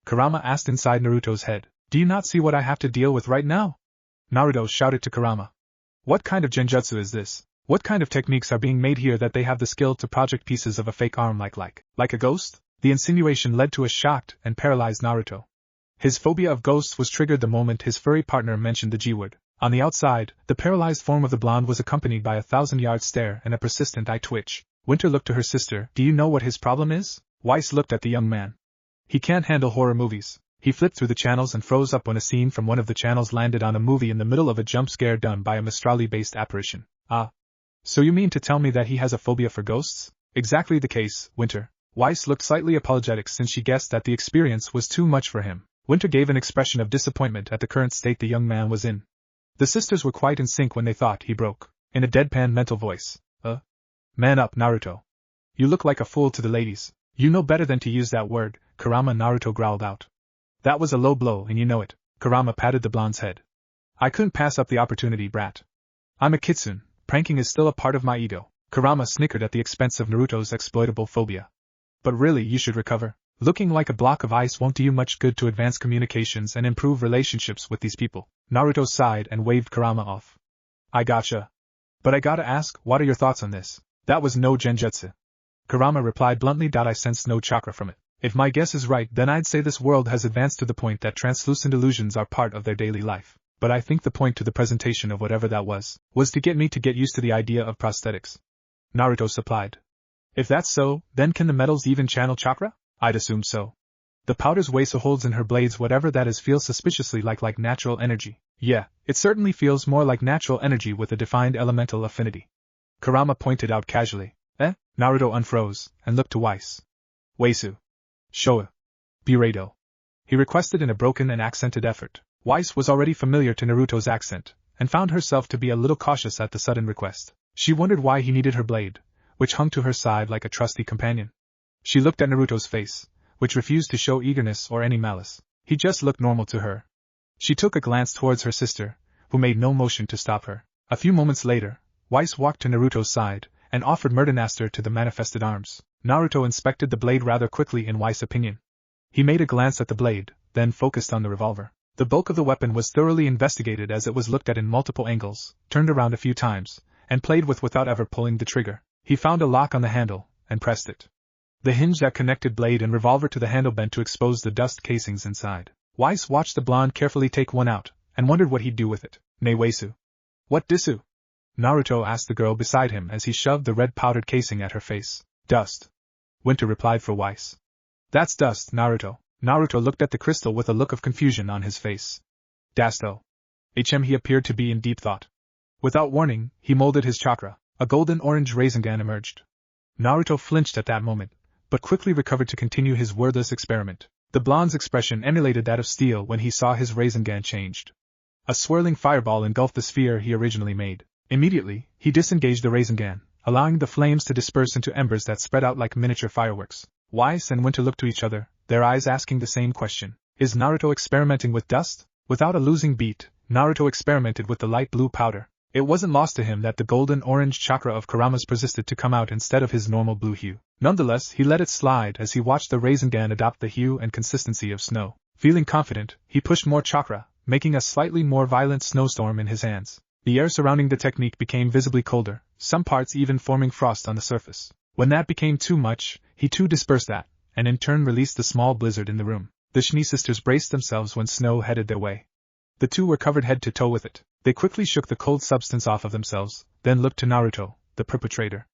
[SPEAKER 1] Kurama asked inside Naruto's head. Do you not see what I have to deal with right now? Naruto shouted to Kurama. What kind of genjutsu is this? What kind of techniques are being made here that they have the skill to project pieces of a fake arm like a ghost? The insinuation led to a shocked and paralyzed Naruto. His phobia of ghosts was triggered the moment his furry partner mentioned the G-word. On the outside, the paralyzed form of the blonde was accompanied by a 1,000-yard stare and a persistent eye twitch. Winter looked to her sister. Do you know what his problem is? Weiss looked at the young man. He can't handle horror movies. He flipped through the channels and froze up when a scene from one of the channels landed on a movie in the middle of a jump scare done by a Mistrali-based apparition. Ah. So you mean to tell me that he has a phobia for ghosts? Exactly the case, Winter. Weiss looked slightly apologetic since she guessed that the experience was too much for him. Winter gave an expression of disappointment at the current state the young man was in. The sisters were quite in sync when they thought he broke, in a deadpan mental voice. Man up, Naruto. You look like a fool to the ladies. You know better than to use that word, Kurama. Naruto growled out. That was a low blow and you know it. Kurama patted the blonde's head. I couldn't pass up the opportunity, brat. I'm a kitsune. Pranking is still a part of my ego. Kurama snickered at the expense of Naruto's exploitable phobia. But really, you should recover. Looking like a block of ice won't do you much good to advance communications and improve relationships with these people. Naruto sighed and waved Kurama off. I gotcha. But I gotta ask, what are your thoughts on this? That was no genjutsu. Kurama replied bluntly. I sensed no chakra from it. If my guess is right, then I'd say this world has advanced to the point that translucent illusions are part of their daily life. But I think the point to the presentation of whatever that was to get me to get used to the idea of prosthetics. Naruto supplied. If that's so, then can the metals even channel chakra? I'd assume so. The powder's Weiss holds in her blades whatever that is feels suspiciously like natural energy. Yeah, it certainly feels more like natural energy with a defined elemental affinity. Kurama pointed out casually. Naruto unfroze and looked to Weiss. Weisu. Showa. Birado. He requested in a broken and accented effort. Weiss was already familiar to Naruto's accent, and found herself to be a little cautious at the sudden request. She wondered why he needed her blade, which hung to her side like a trusty companion. She looked at Naruto's face, which refused to show eagerness or any malice. He just looked normal to her. She took a glance towards her sister, who made no motion to stop her. A few moments later, Weiss walked to Naruto's side, and offered Murdermaster to the manifested arms. Naruto inspected the blade rather quickly in Weiss' opinion. He made a glance at the blade, then focused on the revolver. The bulk of the weapon was thoroughly investigated as it was looked at in multiple angles, turned around a few times, and played with without ever pulling the trigger. He found a lock on the handle, and pressed it. The hinge that connected blade and revolver to the handle bent to expose the dust casings inside. Weiss watched the blonde carefully take one out, and wondered what he'd do with it. Ne Weisu. What disu? Naruto asked the girl beside him as he shoved the red powdered casing at her face. Dust. Winter replied for Weiss. That's dust, Naruto. Naruto looked at the crystal with a look of confusion on his face. Dasto. He appeared to be in deep thought. Without warning, he molded his chakra. A golden-orange Rasengan emerged. Naruto flinched at that moment, but quickly recovered to continue his wordless experiment. The blonde's expression emulated that of steel when he saw his Rasengan changed. A swirling fireball engulfed the sphere he originally made. Immediately, he disengaged the Rasengan, allowing the flames to disperse into embers that spread out like miniature fireworks. Weiss and Winter looked to each other, their eyes asking the same question. Is Naruto experimenting with dust? Without a losing beat, Naruto experimented with the light blue powder. It wasn't lost to him that the golden-orange chakra of Kurama's persisted to come out instead of his normal blue hue. Nonetheless, he let it slide as he watched the Rasengan adopt the hue and consistency of snow. Feeling confident, he pushed more chakra, making a slightly more violent snowstorm in his hands. The air surrounding the technique became visibly colder, some parts even forming frost on the surface. When that became too much, he too dispersed that, and in turn released the small blizzard in the room. The Schnee sisters braced themselves when snow headed their way. The two were covered head to toe with it. They quickly shook the cold substance off of themselves, then looked to Naruto, the perpetrator.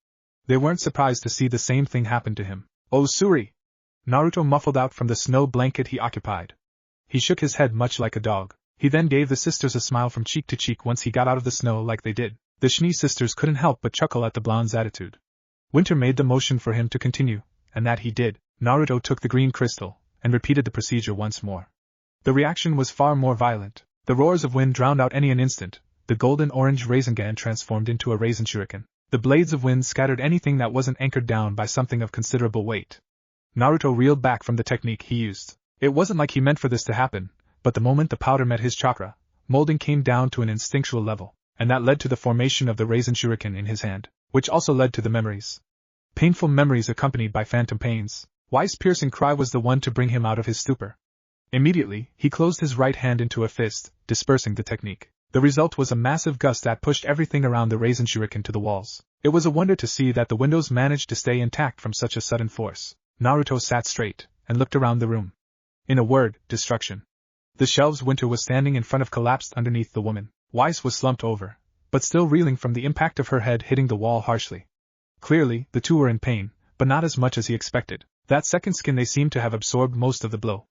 [SPEAKER 1] They weren't surprised to see the same thing happen to him. Oh, Suri! Naruto muffled out from the snow blanket he occupied. He shook his head much like a dog. He then gave the sisters a smile from cheek to cheek once he got out of the snow like they did. The Schnee sisters couldn't help but chuckle at the blonde's attitude. Winter made the motion for him to continue, and that he did. Naruto took the green crystal, and repeated the procedure once more. The reaction was far more violent. The roars of wind drowned out any an instant. The golden-orange Rasengan transformed into a Rasen Shuriken. The blades of wind scattered anything that wasn't anchored down by something of considerable weight. Naruto reeled back from the technique he used. It wasn't like he meant for this to happen, but the moment the powder met his chakra, molding came down to an instinctual level, and that led to the formation of the Rasen Shuriken in his hand, which also led to the memories. Painful memories accompanied by phantom pains. Weiss' piercing cry was the one to bring him out of his stupor. Immediately, he closed his right hand into a fist, dispersing the technique. The result was a massive gust that pushed everything around the raisin shuriken to the walls. It was a wonder to see that the windows managed to stay intact from such a sudden force. Naruto sat straight and looked around the room. In a word, destruction. The shelves Winter was standing in front of collapsed underneath the woman. Weiss was slumped over, but still reeling from the impact of her head hitting the wall harshly. Clearly, the two were in pain, but not as much as he expected. That second skin they seemed to have absorbed most of the blow.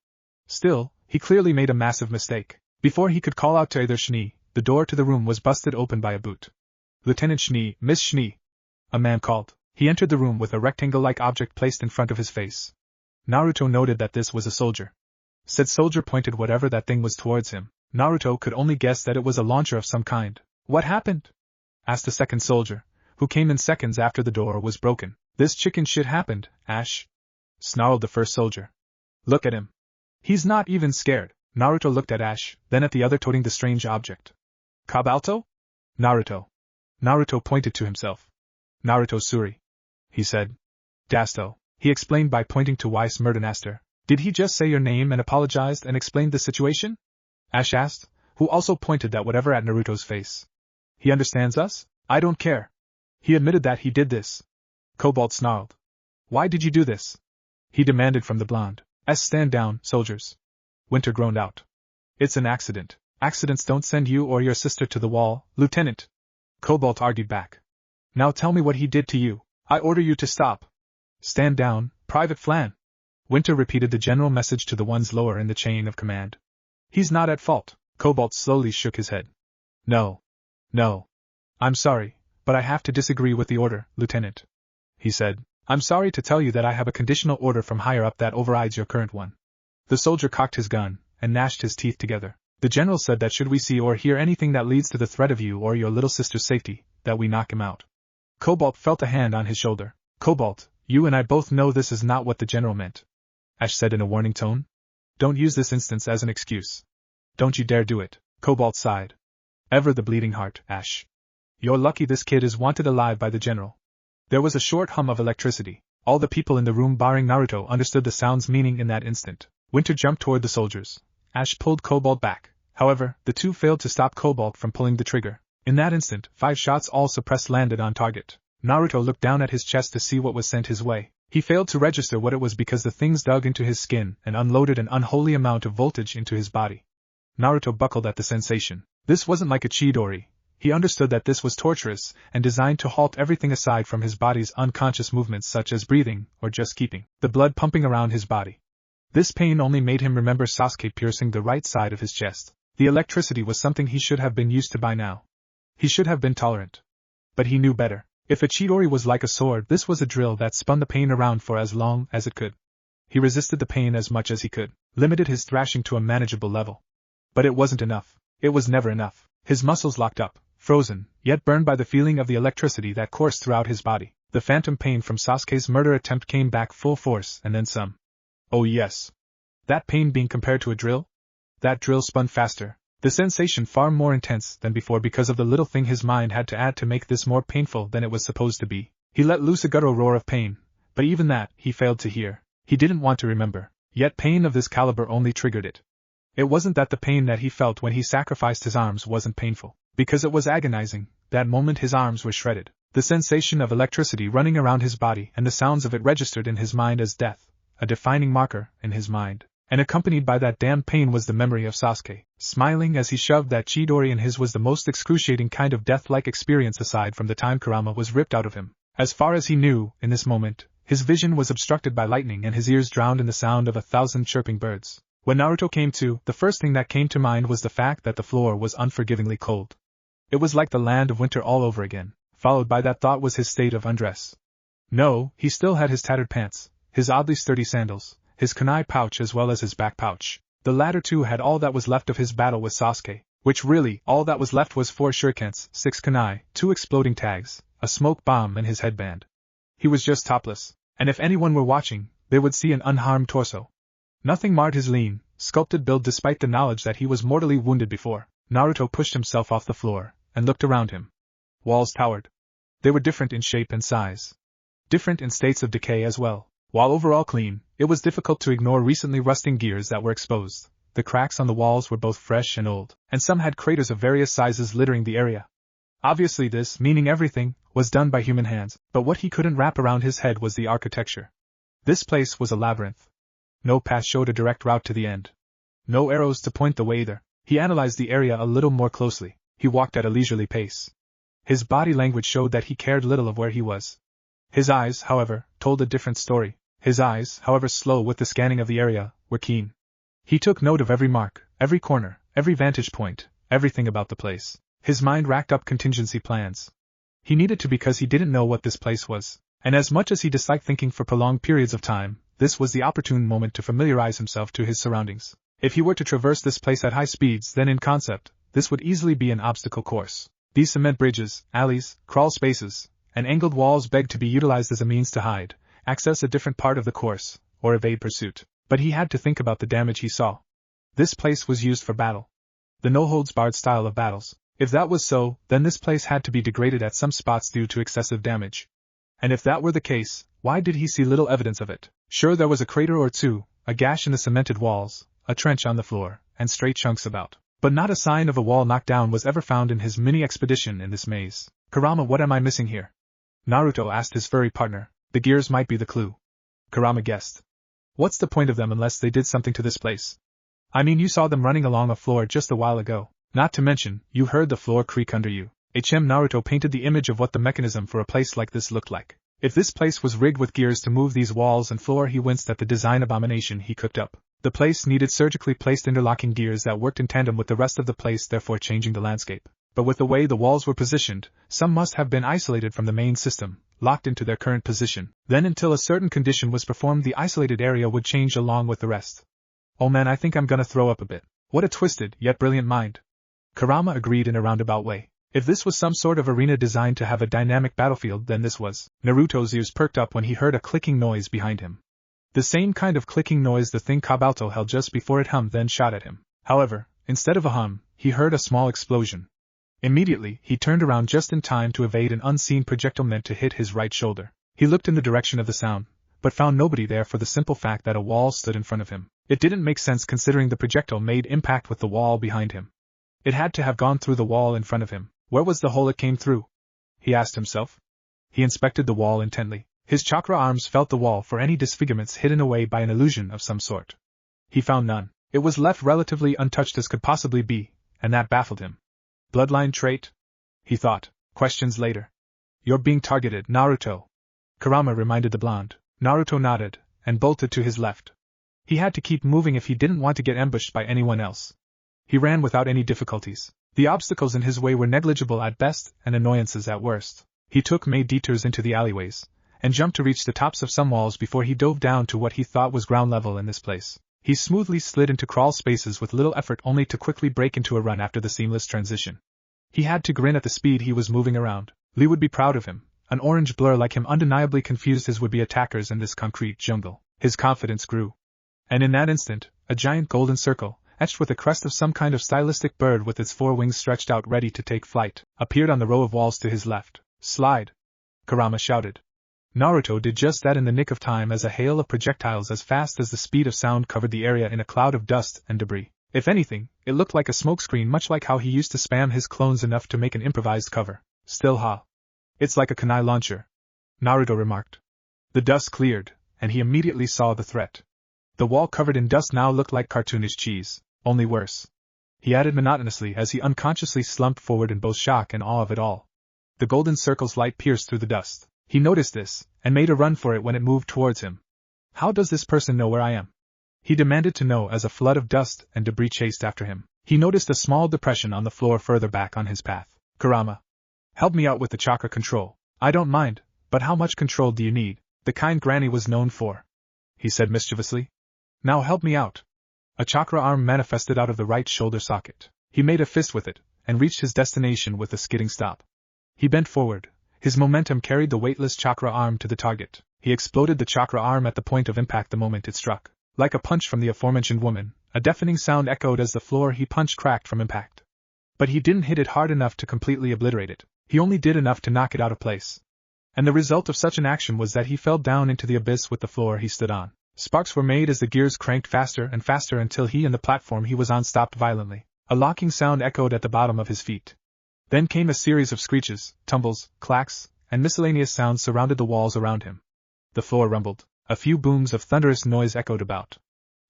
[SPEAKER 1] Still, he clearly made a massive mistake. Before he could call out to either Schnee, the door to the room was busted open by a boot. Lieutenant Schnee, Miss Schnee, a man called. He entered the room with a rectangle-like object placed in front of his face. Naruto noted that this was a soldier. Said soldier pointed whatever that thing was towards him. Naruto could only guess that it was a launcher of some kind. What happened? Asked the second soldier, who came in seconds after the door was broken. This chicken shit happened, Ash, snarled the first soldier. Look at him. He's not even scared. Naruto looked at Ash, then at the other toting the strange object. Kabalto? Naruto. Naruto pointed to himself. Naruto Suri, he said. Dasto, he explained by pointing to Weiss Murdermaster. Did he just say your name and apologized and explained the situation? Ash asked, who also pointed at whatever at Naruto's face. He understands us? I don't care. He admitted that he did this. Cobalt snarled. Why did you do this? He demanded from the blonde. Stand down, soldiers. Winter groaned out. It's an accident. Accidents don't send you or your sister to the wall, Lieutenant. Cobalt argued back. Now tell me what he did to you. I order you to stop. Stand down, Private Flan. Winter repeated the general message to the ones lower in the chain of command. He's not at fault. Cobalt slowly shook his head. No. I'm sorry, but I have to disagree with the order, Lieutenant. He said. I'm sorry to tell you that I have a conditional order from higher up that overrides your current one. The soldier cocked his gun and gnashed his teeth together. The general said that should we see or hear anything that leads to the threat of you or your little sister's safety, that we knock him out. Cobalt felt a hand on his shoulder. Cobalt, you and I both know this is not what the general meant. Ash said in a warning tone. Don't use this instance as an excuse. Don't you dare do it. Cobalt sighed. Ever the bleeding heart, Ash. You're lucky this kid is wanted alive by the general. There was a short hum of electricity. All the people in the room barring Naruto understood the sound's meaning in that instant. Winter jumped toward the soldiers. Ash pulled Cobalt back. However, the two failed to stop Cobalt from pulling the trigger. In that instant, 5 shots all suppressed landed on target. Naruto looked down at his chest to see what was sent his way. He failed to register what it was because the things dug into his skin and unloaded an unholy amount of voltage into his body. Naruto buckled at the sensation. This wasn't like a Chidori. He understood that this was torturous and designed to halt everything aside from his body's unconscious movements such as breathing or just keeping the blood pumping around his body. This pain only made him remember Sasuke piercing the right side of his chest. The electricity was something he should have been used to by now. He should have been tolerant. But he knew better. If a Chidori was like a sword, this was a drill that spun the pain around for as long as it could. He resisted the pain as much as he could, limited his thrashing to a manageable level. But it wasn't enough. It was never enough. His muscles locked up, frozen, yet burned by the feeling of the electricity that coursed throughout his body. The phantom pain from Sasuke's murder attempt came back full force and then some. Oh yes. That pain being compared to a drill? That drill spun faster. The sensation far more intense than before because of the little thing his mind had to add to make this more painful than it was supposed to be. He let loose a guttural roar of pain, but even that he failed to hear. He didn't want to remember, yet pain of this caliber only triggered it. It wasn't that the pain that he felt when he sacrificed his arms wasn't painful, because it was agonizing. That moment his arms were shredded. The sensation of electricity running around his body and the sounds of it registered in his mind as death, a defining marker in his mind. And accompanied by that damned pain was the memory of Sasuke, smiling as he shoved that Chidori in his was the most excruciating kind of death-like experience aside from the time Kurama was ripped out of him. As far as he knew, in this moment, his vision was obstructed by lightning and his ears drowned in the sound of 1,000 chirping birds. When Naruto came to, the first thing that came to mind was the fact that the floor was unforgivingly cold. It was like the land of winter all over again. Followed by that thought was his state of undress. No, he still had his tattered pants, his oddly sturdy sandals, his kunai pouch as well as his back pouch. The latter two had all that was left of his battle with Sasuke, which really, all that was left was 4 shurikens, 6 kunai, 2 exploding tags, a smoke bomb and his headband. He was just topless, and if anyone were watching, they would see an unharmed torso. Nothing marred his lean, sculpted build despite the knowledge that he was mortally wounded before. Naruto pushed himself off the floor, and looked around him. Walls towered. They were different in shape and size. Different in states of decay as well. While overall clean, it was difficult to ignore recently rusting gears that were exposed. the cracks on the walls were both fresh and old, and some had craters of various sizes littering the area. Obviously this, meaning everything, was done by human hands, but what he couldn't wrap around his head was the architecture. This place was a labyrinth. No path showed a direct route to the end. No arrows to point the way either. He analyzed the area a little more closely. He walked at a leisurely pace. His body language showed that he cared little of where he was. His eyes, however, told a different story. His eyes, however slow with the scanning of the area, were keen. He took note of every mark, every corner, every vantage point, everything about the place. His mind racked up contingency plans. He needed to because he didn't know what this place was, and as much as he disliked thinking for prolonged periods of time, this was the opportune moment to familiarize himself to his surroundings. If he were to traverse this place at high speeds, then in concept, this would easily be an obstacle course. These cement bridges, alleys, crawl spaces, and angled walls begged to be utilized as a means to hide, access a different part of the course, or evade pursuit. But he had to think about the damage he saw. This place was used for battle. The no-holds-barred style of battles. If that was so, then this place had to be degraded at some spots due to excessive damage. And if that were the case, why did he see little evidence of it? Sure, there was a crater or two, a gash in the cemented walls, a trench on the floor, and stray chunks about. But not a sign of a wall knocked down was ever found in his mini-expedition in this maze. Kurama, what am I missing here? Naruto asked his furry partner. The gears might be the clue. Kurama guessed. What's the point of them unless they did something to this place? I mean, you saw them running along a floor just a while ago. Not to mention, you heard the floor creak under you. Naruto painted the image of what the mechanism for a place like this looked like. If this place was rigged with gears to move these walls and floor, he winced at the design abomination he cooked up. The place needed surgically placed interlocking gears that worked in tandem with the rest of the place, therefore changing the landscape. But with the way the walls were positioned, some must have been isolated from the main system, locked into their current position. Then until a certain condition was performed, the isolated area would change along with the rest. Oh man, I think I'm gonna throw up a bit. What a twisted, yet brilliant mind. Kurama agreed in a roundabout way. If this was some sort of arena designed to have a dynamic battlefield, then this was. Naruto's ears perked up when he heard a clicking noise behind him. The same kind of clicking noise the thing Kabuto held just before it hummed then shot at him. However, instead of a hum, he heard a small explosion. Immediately, he turned around just in time to evade an unseen projectile meant to hit his right shoulder. He looked in the direction of the sound, but found nobody there for the simple fact that a wall stood in front of him. It didn't make sense considering the projectile made impact with the wall behind him. It had to have gone through the wall in front of him. Where was the hole it came through? He asked himself. He inspected the wall intently. His chakra arms felt the wall for any disfigurements hidden away by an illusion of some sort. He found none. It was left relatively untouched as could possibly be, and that baffled him. Bloodline trait? He thought. Questions later. You're being targeted, Naruto. Kurama reminded the blonde. Naruto nodded, and bolted to his left. He had to keep moving if he didn't want to get ambushed by anyone else. He ran without any difficulties. The obstacles in his way were negligible at best and annoyances at worst. He made detours into the alleyways, and jumped to reach the tops of some walls before he dove down to what he thought was ground level in this place. He smoothly slid into crawl spaces with little effort only to quickly break into a run after the seamless transition. He had to grin at the speed he was moving around. Lee would be proud of him. An orange blur like him undeniably confused his would-be attackers in this concrete jungle. His confidence grew. And in that instant, a giant golden circle, etched with a crest of some kind of stylistic bird with its four wings stretched out ready to take flight, appeared on the row of walls to his left. Slide! Kurama shouted. Naruto did just that in the nick of time as a hail of projectiles as fast as the speed of sound covered the area in a cloud of dust and debris. If anything, it looked like a smokescreen, much like how he used to spam his clones enough to make an improvised cover. Still ha. It's like a kunai launcher, Naruto remarked. The dust cleared, and he immediately saw the threat. The wall covered in dust now looked like cartoonish cheese, only worse. He added monotonously as he unconsciously slumped forward in both shock and awe of it all. The golden circle's light pierced through the dust. He noticed this, and made a run for it when it moved towards him. How does this person know where I am? He demanded to know as a flood of dust and debris chased after him. He noticed a small depression on the floor further back on his path. Kurama, help me out with the chakra control. I don't mind, but how much control do you need? The kind Granny was known for, he said mischievously. Now help me out. A chakra arm manifested out of the right shoulder socket. He made a fist with it, and reached his destination with a skidding stop. He bent forward. His momentum carried the weightless chakra arm to the target. He exploded the chakra arm at the point of impact the moment it struck. Like a punch from the aforementioned woman, a deafening sound echoed as the floor he punched cracked from impact. But he didn't hit it hard enough to completely obliterate it. He only did enough to knock it out of place. And the result of such an action was that he fell down into the abyss with the floor he stood on. Sparks were made as the gears cranked faster and faster until he and the platform he was on stopped violently. A locking sound echoed at the bottom of his feet. Then came a series of screeches, tumbles, clacks, and miscellaneous sounds surrounded the walls around him. The floor rumbled. A few booms of thunderous noise echoed about.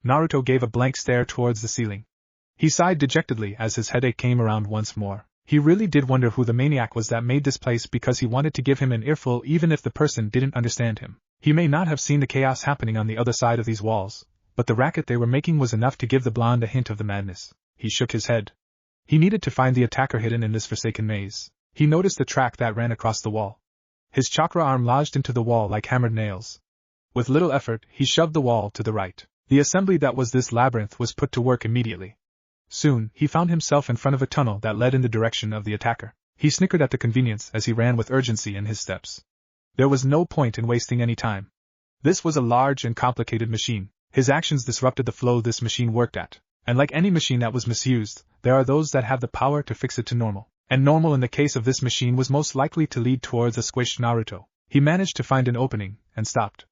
[SPEAKER 1] Naruto gave a blank stare towards the ceiling. He sighed dejectedly as his headache came around once more. He really did wonder who the maniac was that made this place, because he wanted to give him an earful even if the person didn't understand him. He may not have seen the chaos happening on the other side of these walls, but the racket they were making was enough to give the blonde a hint of the madness. He shook his head. He needed to find the attacker hidden in this forsaken maze. He noticed the track that ran across the wall. His chakra arm lodged into the wall like hammered nails. With little effort, he shoved the wall to the right. The assembly that was this labyrinth was put to work immediately. Soon, he found himself in front of a tunnel that led in the direction of the attacker. He snickered at the convenience as he ran with urgency in his steps. There was no point in wasting any time. This was a large and complicated machine. His actions disrupted the flow this machine worked at. And like any machine that was misused, there are those that have the power to fix it to normal. And normal in the case of this machine was most likely to lead towards a squished Naruto. He managed to find an opening, and stopped.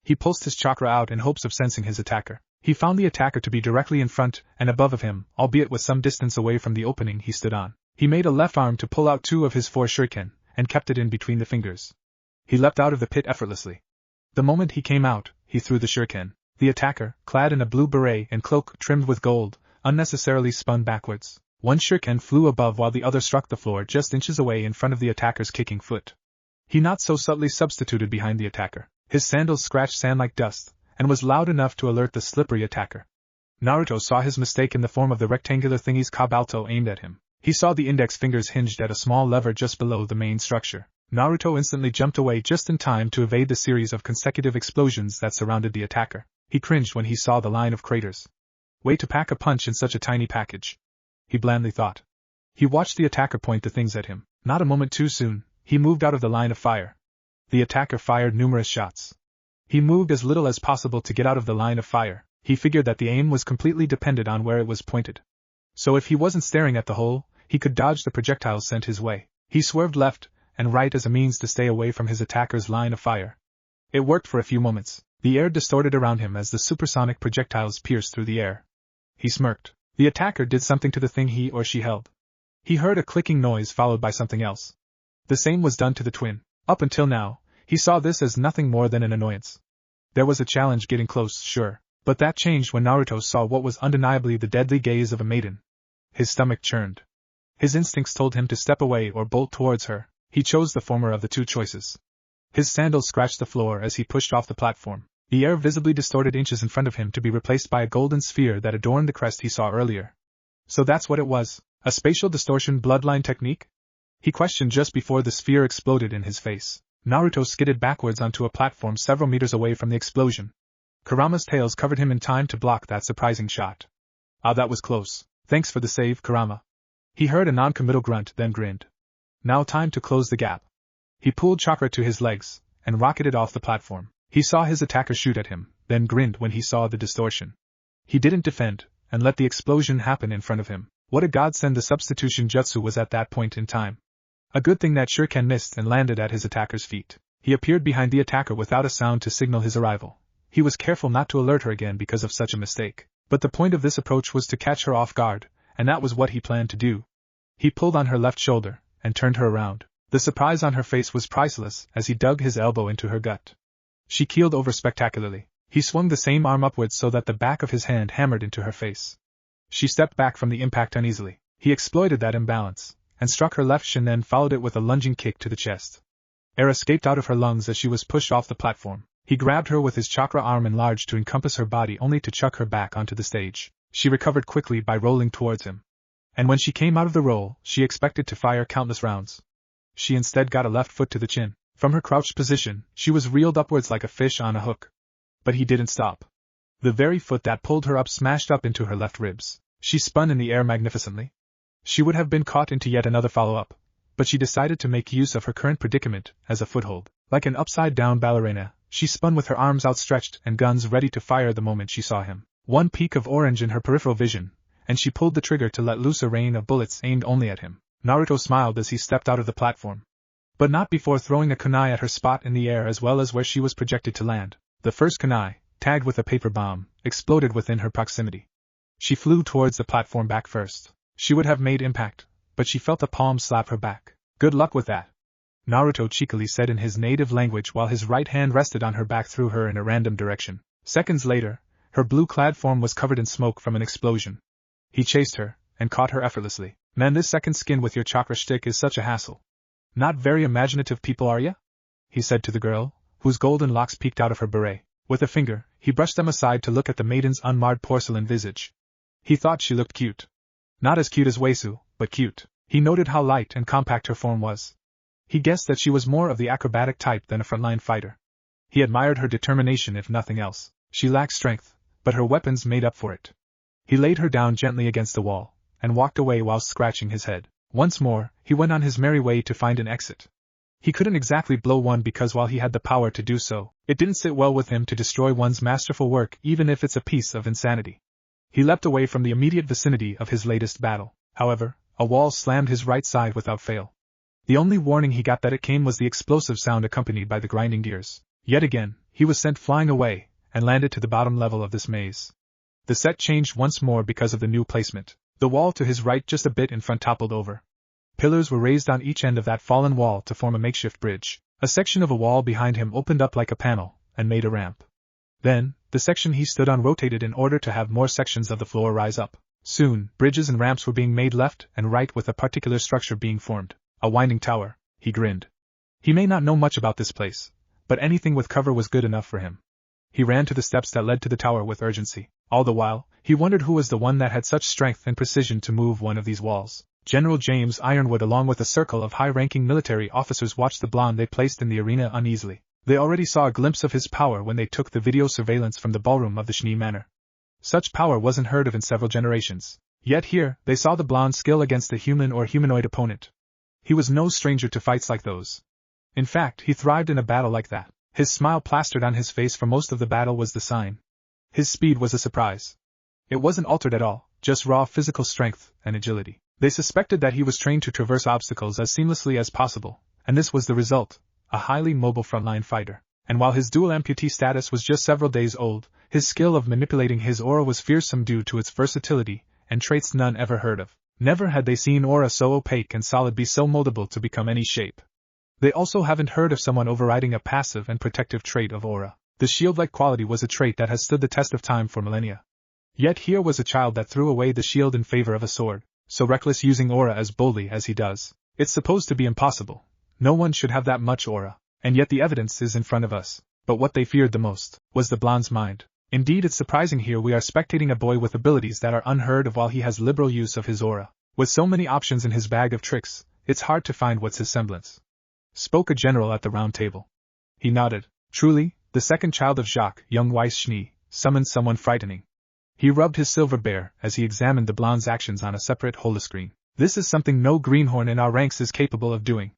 [SPEAKER 1] He pulsed his chakra out in hopes of sensing his attacker. He found the attacker to be directly in front and above of him, albeit with some distance away from the opening he stood on. He made a left arm to pull out 2 of his 4 shuriken, and kept it in between the fingers. He leapt out of the pit effortlessly. The moment he came out, he threw the shuriken. The attacker, clad in a blue beret and cloak trimmed with gold, unnecessarily spun backwards. One shuriken flew above while the other struck the floor just inches away in front of the attacker's kicking foot. He not so subtly substituted behind the attacker. His sandals scratched sand like dust, and was loud enough to alert the slippery attacker. Naruto saw his mistake in the form of the rectangular thingy's Kabalto aimed at him. He saw the index fingers hinged at a small lever just below the main structure. Naruto instantly jumped away just in time to evade the series of consecutive explosions that surrounded the attacker. He cringed when he saw the line of craters. Way to pack a punch in such a tiny package, he blandly thought. He watched the attacker point the things at him. Not a moment too soon, he moved out of the line of fire. The attacker fired numerous shots. He moved as little as possible to get out of the line of fire. He figured that the aim was completely dependent on where it was pointed. So if he wasn't staring at the hole, he could dodge the projectiles sent his way. He swerved left and right as a means to stay away from his attacker's line of fire. It worked for a few moments. The air distorted around him as the supersonic projectiles pierced through the air. He smirked. The attacker did something to the thing he or she held. He heard a clicking noise followed by something else. The same was done to the twin. Up until now, he saw this as nothing more than an annoyance. There was a challenge getting close, sure, but that changed when Naruto saw what was undeniably the deadly gaze of a maiden. His stomach churned. His instincts told him to step away or bolt towards her. He chose the former of the two choices. His sandals scratched the floor as he pushed off the platform. The air visibly distorted inches in front of him to be replaced by a golden sphere that adorned the crest he saw earlier. So that's what it was, a spatial distortion bloodline technique? He questioned just before the sphere exploded in his face. Naruto skidded backwards onto a platform several meters away from the explosion. Kurama's tails covered him in time to block that surprising shot. Ah, that was close. Thanks for the save, Kurama. He heard a non-committal grunt, then grinned. Now time to close the gap. He pulled chakra to his legs and rocketed off the platform. He saw his attacker shoot at him, then grinned when he saw the distortion. He didn't defend, and let the explosion happen in front of him. What a godsend the substitution jutsu was at that point in time. A good thing that shuriken missed and landed at his attacker's feet. He appeared behind the attacker without a sound to signal his arrival. He was careful not to alert her again because of such a mistake. But the point of this approach was to catch her off guard, and that was what he planned to do. He pulled on her left shoulder, and turned her around. The surprise on her face was priceless as he dug his elbow into her gut. She keeled over spectacularly. He swung the same arm upwards so that the back of his hand hammered into her face. She stepped back from the impact uneasily. He exploited that imbalance, and struck her left shin, then followed it with a lunging kick to the chest. Air escaped out of her lungs as she was pushed off the platform. He grabbed her with his chakra arm enlarged to encompass her body only to chuck her back onto the stage. She recovered quickly by rolling towards him. And when she came out of the roll, she expected to fire countless rounds. She instead got a left foot to the chin. From her crouched position, she was reeled upwards like a fish on a hook. But he didn't stop. The very foot that pulled her up smashed up into her left ribs. She spun in the air magnificently. She would have been caught into yet another follow-up, but she decided to make use of her current predicament as a foothold. Like an upside-down ballerina, she spun with her arms outstretched and guns ready to fire the moment she saw him. One peak of orange in her peripheral vision, and she pulled the trigger to let loose a rain of bullets aimed only at him. Naruto smiled as he stepped out of the platform. But not before throwing a kunai at her spot in the air as well as where she was projected to land. The first kunai, tagged with a paper bomb, exploded within her proximity. She flew towards the platform back first. She would have made impact, but she felt a palm slap her back. Good luck with that, Naruto cheekily said in his native language while his right hand rested on her back threw her in a random direction. Seconds later, her blue-clad form was covered in smoke from an explosion. He chased her, and caught her effortlessly. Man, this second skin with your chakra shtick is such a hassle. Not very imaginative people, are ya? He said to the girl, whose golden locks peeked out of her beret. With a finger, he brushed them aside to look at the maiden's unmarred porcelain visage. He thought she looked cute. Not as cute as Weiss, but cute. He noted how light and compact her form was. He guessed that she was more of the acrobatic type than a frontline fighter. He admired her determination if nothing else. She lacked strength, but her weapons made up for it. He laid her down gently against the wall, and walked away while scratching his head. Once more, he went on his merry way to find an exit. He couldn't exactly blow one because while he had the power to do so, it didn't sit well with him to destroy one's masterful work even if it's a piece of insanity. He leapt away from the immediate vicinity of his latest battle. However, a wall slammed his right side without fail. The only warning he got that it came was the explosive sound accompanied by the grinding gears. Yet again, he was sent flying away, and landed to the bottom level of this maze. The set changed once more because of the new placement. The wall to his right just a bit in front toppled over. Pillars were raised on each end of that fallen wall to form a makeshift bridge. A section of a wall behind him opened up like a panel, and made a ramp. Then, the section he stood on rotated in order to have more sections of the floor rise up. Soon, bridges and ramps were being made left and right with a particular structure being formed. A winding tower, he grinned. He may not know much about this place, but anything with cover was good enough for him. He ran to the steps that led to the tower with urgency. All the while, he wondered who was the one that had such strength and precision to move one of these walls. General James Ironwood along with a circle of high-ranking military officers watched the blonde they placed in the arena uneasily. They already saw a glimpse of his power when they took the video surveillance from the ballroom of the Schnee Manor. Such power wasn't heard of in several generations. Yet here, they saw the blonde's skill against a human or humanoid opponent. He was no stranger to fights like those. In fact, he thrived in a battle like that. His smile plastered on his face for most of the battle was the sign. His speed was a surprise. It wasn't altered at all, just raw physical strength and agility. They suspected that he was trained to traverse obstacles as seamlessly as possible, and this was the result, a highly mobile frontline fighter. And while his dual amputee status was just several days old, his skill of manipulating his aura was fearsome due to its versatility and traits none ever heard of. Never had they seen aura so opaque and solid be so moldable to become any shape. They also haven't heard of someone overriding a passive and protective trait of aura. The shield-like quality was a trait that has stood the test of time for millennia. Yet here was a child that threw away the shield in favor of a sword, so reckless using aura as boldly as he does. It's supposed to be impossible. No one should have that much aura, and yet the evidence is in front of us. But what they feared the most was the blonde's mind. Indeed, it's surprising here we are spectating a boy with abilities that are unheard of while he has liberal use of his aura. With so many options in his bag of tricks, it's hard to find what's his semblance. Spoke a general at the round table. He nodded. Truly, the second child of Jacques, young Weiss Schnee, summoned someone frightening. He rubbed his silver bear as he examined the blonde's actions on a separate holoscreen. This is something no greenhorn in our ranks is capable of doing.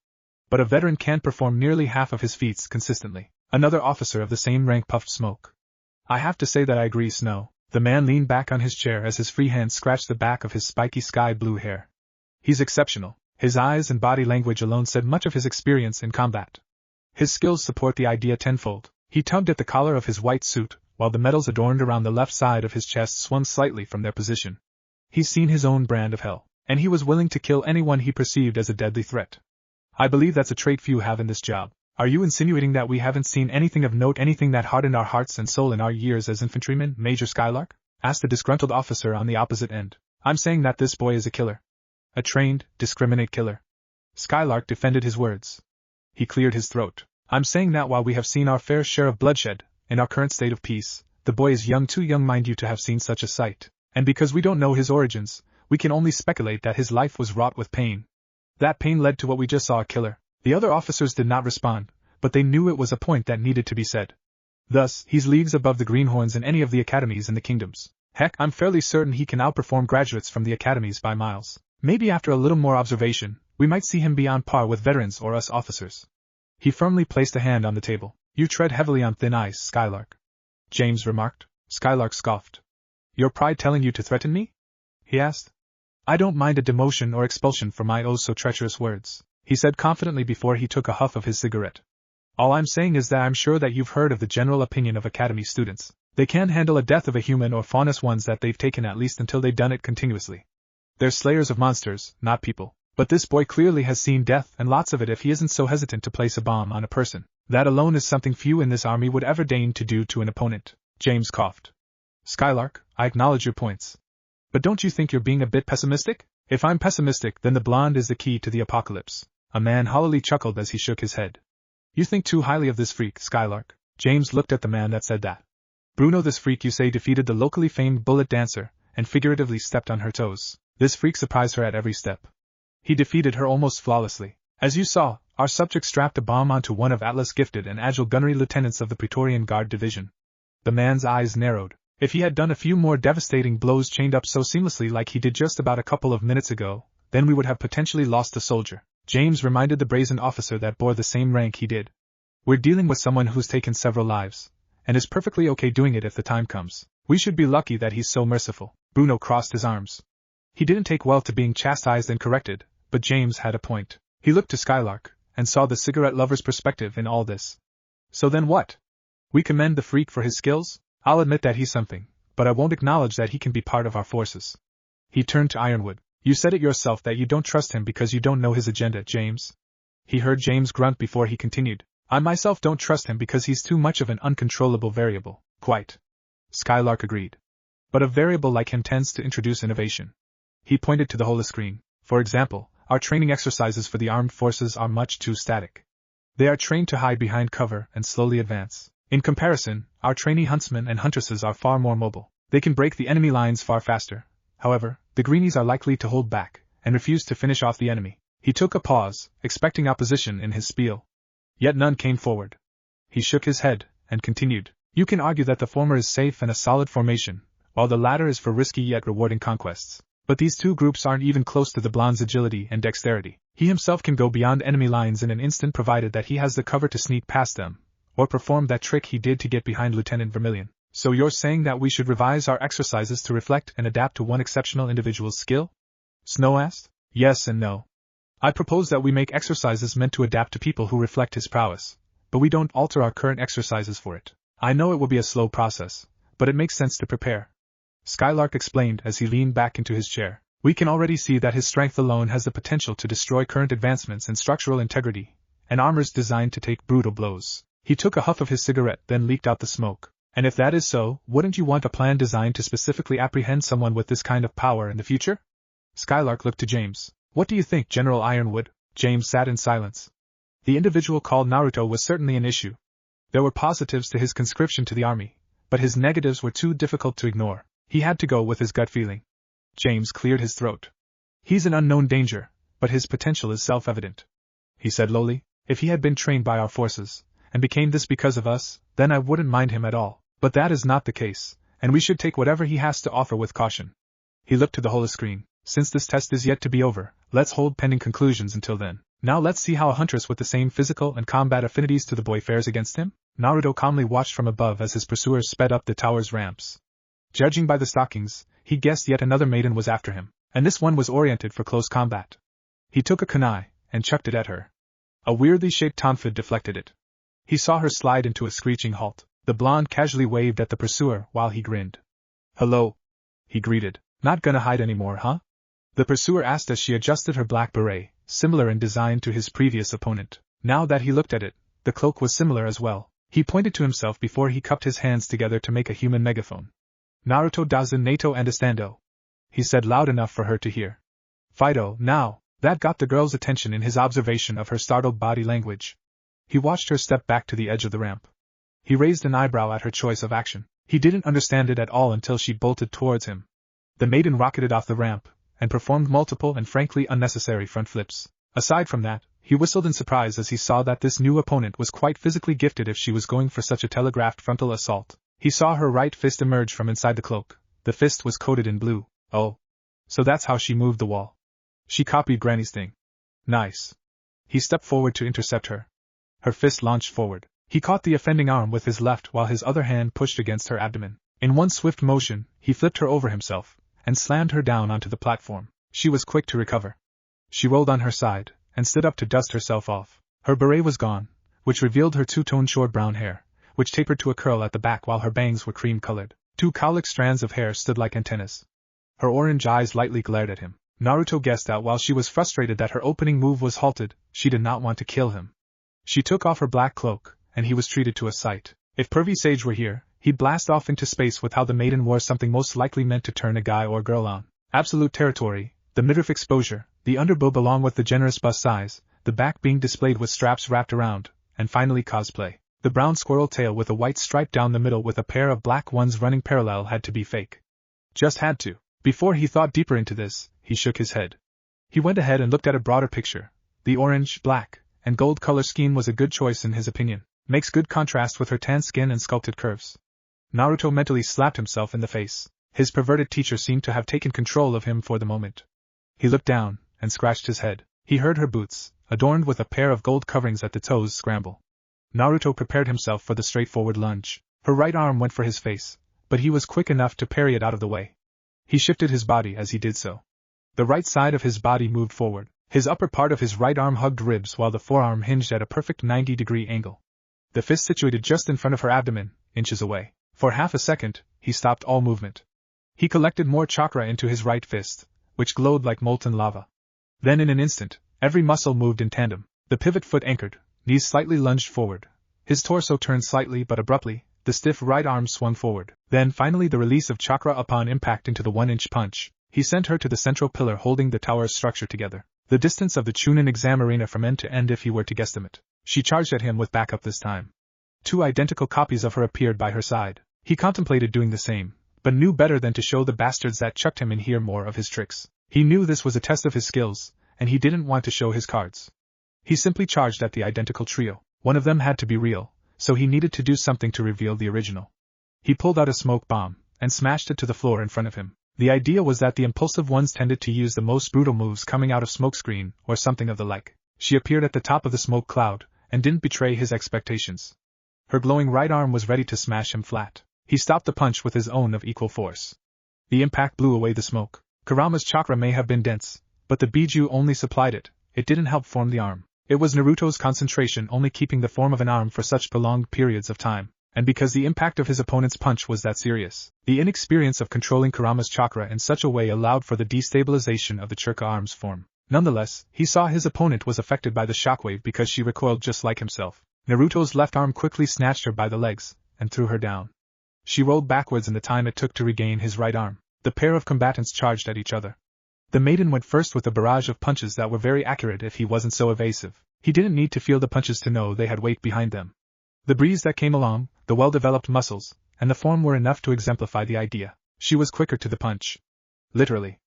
[SPEAKER 1] But a veteran can't perform nearly half of his feats consistently. Another officer of the same rank puffed smoke. I have to say that I agree, Snow. The man leaned back on his chair as his free hand scratched the back of his spiky sky blue hair. He's exceptional. His eyes and body language alone said much of his experience in combat. His skills support the idea tenfold. He tugged at the collar of his white suit, while the medals adorned around the left side of his chest swung slightly from their position. He's seen his own brand of hell, and he was willing to kill anyone he perceived as a deadly threat. I believe that's a trait few have in this job. Are you insinuating that we haven't seen anything of note, anything that hardened our hearts and soul in our years as infantrymen, Major Skylark? Asked a disgruntled officer on the opposite end. I'm saying that this boy is a killer. A trained, discriminate killer. Skylark defended his words. He cleared his throat. I'm saying that while we have seen our fair share of bloodshed, in our current state of peace, the boy is young, too young mind you to have seen such a sight. And because we don't know his origins, we can only speculate that his life was wrought with pain. That pain led to what we just saw, a killer. The other officers did not respond, but they knew it was a point that needed to be said. Thus, he's leagues above the greenhorns in any of the academies in the kingdoms. Heck, I'm fairly certain he can outperform graduates from the academies by miles. Maybe after a little more observation, we might see him be on par with veterans or us officers. He firmly placed a hand on the table. You tread heavily on thin ice, Skylark. James remarked. Skylark scoffed. Your pride telling you to threaten me? He asked. I don't mind a demotion or expulsion for my oh so treacherous words, he said confidently before he took a huff of his cigarette. All I'm saying is that I'm sure that you've heard of the general opinion of academy students. They can't handle a death of a human or faunus ones that they've taken at least until they've done it continuously. They're slayers of monsters, not people. But this boy clearly has seen death and lots of it if he isn't so hesitant to place a bomb on a person. That alone is something few in this army would ever deign to do to an opponent. James coughed. Skylark, I acknowledge your points. But don't you think you're being a bit pessimistic? If I'm pessimistic, then the blonde is the key to the apocalypse. A man hollowly chuckled as he shook his head. You think too highly of this freak, Skylark. James looked at the man that said that. Bruno, this freak you say defeated the locally famed bullet dancer, and figuratively stepped on her toes. This freak surprised her at every step. He defeated her almost flawlessly. As you saw, our subject strapped a bomb onto one of Atlas' gifted and agile gunnery lieutenants of the Praetorian Guard Division. The man's eyes narrowed. If he had done a few more devastating blows chained up so seamlessly like he did just about a couple of minutes ago, then we would have potentially lost the soldier. James reminded the brazen officer that bore the same rank he did. We're dealing with someone who's taken several lives, and is perfectly okay doing it if the time comes. We should be lucky that he's so merciful. Bruno crossed his arms. He didn't take well to being chastised and corrected, but James had a point. He looked to Skylark, and saw the cigarette lover's perspective in all this. So then what? We commend the freak for his skills? I'll admit that he's something, but I won't acknowledge that he can be part of our forces. He turned to Ironwood. You said it yourself that you don't trust him because you don't know his agenda, James. He heard James grunt before he continued. I myself don't trust him because he's too much of an uncontrollable variable. Quite. Skylark agreed. But a variable like him tends to introduce innovation. He pointed to the holoscreen. For example, our training exercises for the armed forces are much too static. They are trained to hide behind cover and slowly advance. In comparison, our trainee huntsmen and huntresses are far more mobile. They can break the enemy lines far faster. However, the greenies are likely to hold back, and refuse to finish off the enemy. He took a pause, expecting opposition in his spiel. Yet none came forward. He shook his head, and continued. You can argue that the former is safe and a solid formation, while the latter is for risky yet rewarding conquests. But these two groups aren't even close to the blonde's agility and dexterity. He himself can go beyond enemy lines in an instant provided that he has the cover to sneak past them, or perform that trick he did to get behind Lieutenant Vermilion. So you're saying that we should revise our exercises to reflect and adapt to one exceptional individual's skill? Snow asked. Yes and no. I propose that we make exercises meant to adapt to people who reflect his prowess, but we don't alter our current exercises for it. I know it will be a slow process, but it makes sense to prepare. Skylark explained as he leaned back into his chair. We can already see that his strength alone has the potential to destroy current advancements in structural integrity, and armors designed to take brutal blows. He took a huff of his cigarette, then leaked out the smoke. And if that is so, wouldn't you want a plan designed to specifically apprehend someone with this kind of power in the future? Skylark looked to James. What do you think, General Ironwood? James sat in silence. The individual called Naruto was certainly an issue. There were positives to his conscription to the army, but his negatives were too difficult to ignore. He had to go with his gut feeling. James cleared his throat. He's an unknown danger, but his potential is self-evident. He said lowly, if he had been trained by our forces, and became this because of us, then I wouldn't mind him at all. But that is not the case, and we should take whatever he has to offer with caution. He looked to the holoscreen. Since this test is yet to be over, let's hold pending conclusions until then. Now let's see how a huntress with the same physical and combat affinities to the boy fares against him. Naruto calmly watched from above as his pursuers sped up the tower's ramps. Judging by the stockings, he guessed yet another maiden was after him, and this one was oriented for close combat. He took a kunai, and chucked it at her. A weirdly shaped tonfa deflected it. He saw her slide into a screeching halt. The blonde casually waved at the pursuer while he grinned. Hello, he greeted. Not gonna hide anymore, huh? The pursuer asked as she adjusted her black beret, similar in design to his previous opponent. Now that he looked at it, the cloak was similar as well. He pointed to himself before he cupped his hands together to make a human megaphone. Naruto doesn't nato understando, he said loud enough for her to hear. Fido, now, that got the girl's attention in his observation of her startled body language. He watched her step back to the edge of the ramp. He raised an eyebrow at her choice of action. He didn't understand it at all until she bolted towards him. The maiden rocketed off the ramp, and performed multiple and frankly unnecessary front flips. Aside from that, he whistled in surprise as he saw that this new opponent was quite physically gifted if she was going for such a telegraphed frontal assault. He saw her right fist emerge from inside the cloak. The fist was coated in blue. Oh. So that's how she moved the wall. She copied Granny's thing. Nice. He stepped forward to intercept her. Her fist launched forward. He caught the offending arm with his left while his other hand pushed against her abdomen. In one swift motion, he flipped her over himself, and slammed her down onto the platform. She was quick to recover. She rolled on her side, and stood up to dust herself off. Her beret was gone, which revealed her two-toned short brown hair, which tapered to a curl at the back while her bangs were cream-colored. Two cowlick strands of hair stood like antennas. Her orange eyes lightly glared at him. Naruto guessed that while she was frustrated that her opening move was halted, she did not want to kill him. She took off her black cloak, and he was treated to a sight. If Pervy Sage were here, he'd blast off into space with how the maiden wore something most likely meant to turn a guy or girl on. Absolute territory, the midriff exposure, the underboob along with the generous bust size, the back being displayed with straps wrapped around, and finally cosplay. The brown squirrel tail with a white stripe down the middle with a pair of black ones running parallel had to be fake. Just had to. Before he thought deeper into this, he shook his head. He went ahead and looked at a broader picture. The orange, black, and gold color scheme was a good choice in his opinion. Makes good contrast with her tan skin and sculpted curves. Naruto mentally slapped himself in the face. His perverted teacher seemed to have taken control of him for the moment. He looked down, and scratched his head. He heard her boots, adorned with a pair of gold coverings at the toes, scramble. Naruto prepared himself for the straightforward lunge. Her right arm went for his face, but he was quick enough to parry it out of the way. He shifted his body as he did so. The right side of his body moved forward. His upper part of his right arm hugged ribs while the forearm hinged at a perfect 90-degree angle. The fist situated just in front of her abdomen, inches away. For half a second, he stopped all movement. He collected more chakra into his right fist, which glowed like molten lava. Then in an instant, every muscle moved in tandem. The pivot foot anchored, knees slightly lunged forward. His torso turned slightly but abruptly, the stiff right arm swung forward. Then finally the release of chakra upon impact into the 1-inch punch. He sent her to the central pillar holding the tower's structure together. The distance of the Chunin exam arena from end to end if he were to guesstimate. She charged at him with backup this time. 2 identical copies of her appeared by her side. He contemplated doing the same, but knew better than to show the bastards that chucked him in here more of his tricks. He knew this was a test of his skills, and he didn't want to show his cards. He simply charged at the identical trio. One of them had to be real, so he needed to do something to reveal the original. He pulled out a smoke bomb, and smashed it to the floor in front of him. The idea was that the impulsive ones tended to use the most brutal moves coming out of smokescreen, or something of the like. She appeared at the top of the smoke cloud, and didn't betray his expectations. Her glowing right arm was ready to smash him flat. He stopped the punch with his own of equal force. The impact blew away the smoke. Kurama's chakra may have been dense, but the Biju only supplied it. It didn't help form the arm. It was Naruto's concentration only keeping the form of an arm for such prolonged periods of time, and because the impact of his opponent's punch was that serious, the inexperience of controlling Kurama's chakra in such a way allowed for the destabilization of the Churka arm's form. Nonetheless, he saw his opponent was affected by the shockwave because she recoiled just like himself. Naruto's left arm quickly snatched her by the legs, and threw her down. She rolled backwards in the time it took to regain his right arm. The pair of combatants charged at each other. The maiden went first with a barrage of punches that were very accurate if he wasn't so evasive. He didn't need to feel the punches to know they had weight behind them. The breeze that came along, the well-developed muscles, and the form were enough to exemplify the idea. She was quicker to the punch. Literally.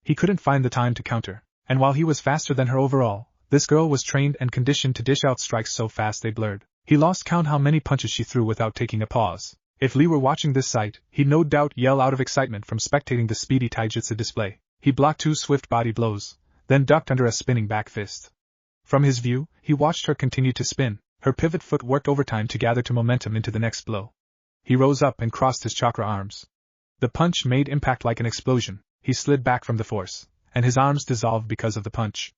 [SPEAKER 1] He couldn't find the time to counter, and while he was faster than her overall, this girl was trained and conditioned to dish out strikes so fast they blurred. He lost count how many punches she threw without taking a pause. If Lee were watching this sight, he'd no doubt yell out of excitement from spectating the speedy taijutsu display. He blocked 2 swift body blows, then ducked under a spinning back fist. From his view, he watched her continue to spin. Her pivot foot worked overtime to gather to momentum into the next blow. He rose up and crossed his chakra arms. The punch made impact like an explosion. He slid back from the force, and his arms dissolved because of the punch.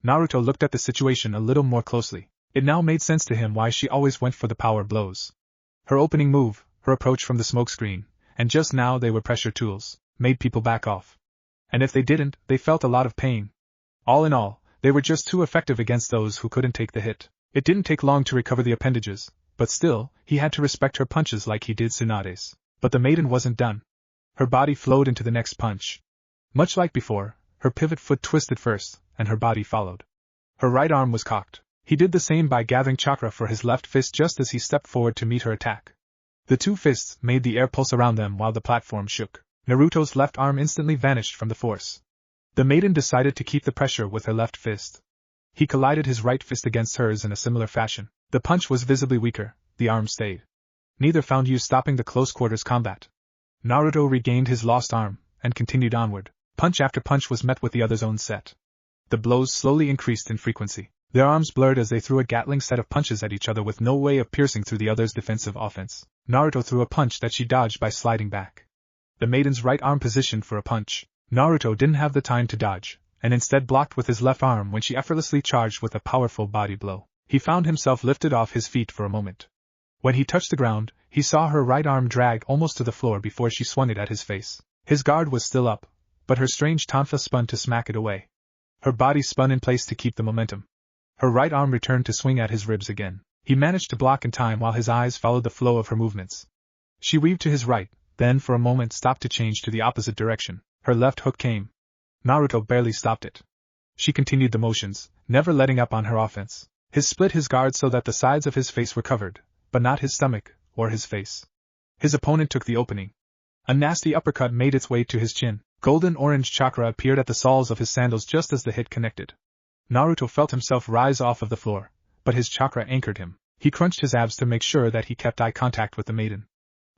[SPEAKER 1] Naruto looked at the situation a little more closely. It now made sense to him why she always went for the power blows. Her opening move, her approach from the smokescreen, and just now they were pressure tools, made people back off. And if they didn't, they felt a lot of pain. All in all, they were just too effective against those who couldn't take the hit. It didn't take long to recover the appendages, but still, he had to respect her punches like he did Tsunade's. But the maiden wasn't done. Her body flowed into the next punch. Much like before, her pivot foot twisted first, and her body followed. Her right arm was cocked. He did the same by gathering chakra for his left fist just as he stepped forward to meet her attack. The 2 fists made the air pulse around them while the platform shook. Naruto's left arm instantly vanished from the force. The maiden decided to keep the pressure with her left fist. He collided his right fist against hers in a similar fashion. The punch was visibly weaker, the arm stayed. Neither found use stopping the close-quarters combat. Naruto regained his lost arm, and continued onward. Punch after punch was met with the other's own set. The blows slowly increased in frequency. Their arms blurred as they threw a Gatling set of punches at each other with no way of piercing through the other's defensive offense. Naruto threw a punch that she dodged by sliding back. The maiden's right arm positioned for a punch. Naruto didn't have the time to dodge, and instead blocked with his left arm when she effortlessly charged with a powerful body blow. He found himself lifted off his feet for a moment. When he touched the ground, he saw her right arm drag almost to the floor before she swung it at his face. His guard was still up, but her strange tonfa spun to smack it away. Her body spun in place to keep the momentum. Her right arm returned to swing at his ribs again. He managed to block in time while his eyes followed the flow of her movements. She weaved to his right, then for a moment stopped to change to the opposite direction. Her left hook came. Naruto barely stopped it. She continued the motions, never letting up on her offense. His split his guard so that the sides of his face were covered, but not his stomach, or his face. His opponent took the opening. A nasty uppercut made its way to his chin. Golden-orange chakra appeared at the soles of his sandals just as the hit connected. Naruto felt himself rise off of the floor, but his chakra anchored him. He crunched his abs to make sure that he kept eye contact with the maiden.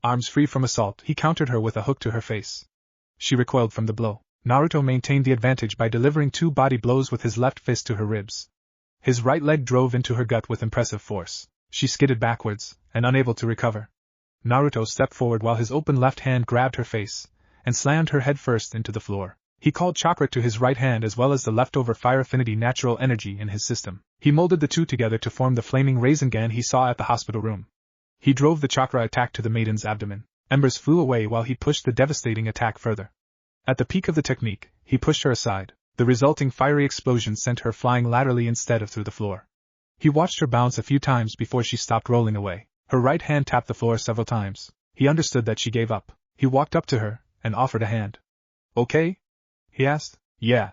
[SPEAKER 1] Arms free from assault, he countered her with a hook to her face. She recoiled from the blow. Naruto maintained the advantage by delivering 2 body blows with his left fist to her ribs. His right leg drove into her gut with impressive force. She skidded backwards, and unable to recover. Naruto stepped forward while his open left hand grabbed her face, and slammed her head first into the floor. He called chakra to his right hand as well as the leftover fire affinity natural energy in his system. He molded the two together to form the flaming Rasengan he saw at the hospital room. He drove the chakra attack to the maiden's abdomen. Embers flew away while he pushed the devastating attack further. At the peak of the technique, he pushed her aside. The resulting fiery explosion sent her flying laterally instead of through the floor. He watched her bounce a few times before she stopped rolling away. Her right hand tapped the floor several times. He understood that she gave up. He walked up to her and offered a hand. "Okay?" he asked. "Yeah,"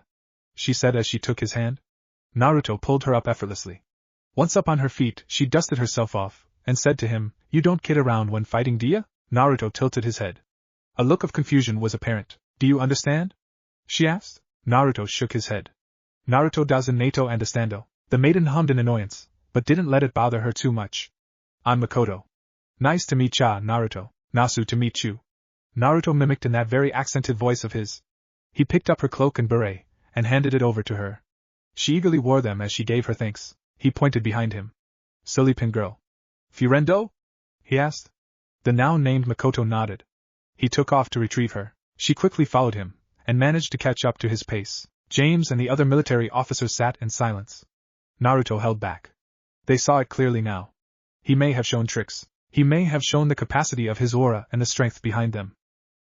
[SPEAKER 1] she said as she took his hand. Naruto pulled her up effortlessly. Once up on her feet, she dusted herself off and said to him, "You don't kid around when fighting, do ya?" Naruto tilted his head. A look of confusion was apparent. "Do you understand?" she asked. Naruto shook his head. "Naruto doesn't nato understando." The maiden hummed in annoyance, but didn't let it bother her too much. "I'm Makoto." "Nice to meet ya, Naruto." "Nasu to meet you." Naruto mimicked in that very accented voice of his. He picked up her cloak and beret, and handed it over to her. She eagerly wore them as she gave her thanks. He pointed behind him. "Silly pin girl." "Furendo?" he asked. The now named Makoto nodded. He took off to retrieve her. She quickly followed him, and managed to catch up to his pace. James and the other military officers sat in silence. Naruto held back. They saw it clearly now. He may have shown tricks. He may have shown the capacity of his aura and the strength behind them.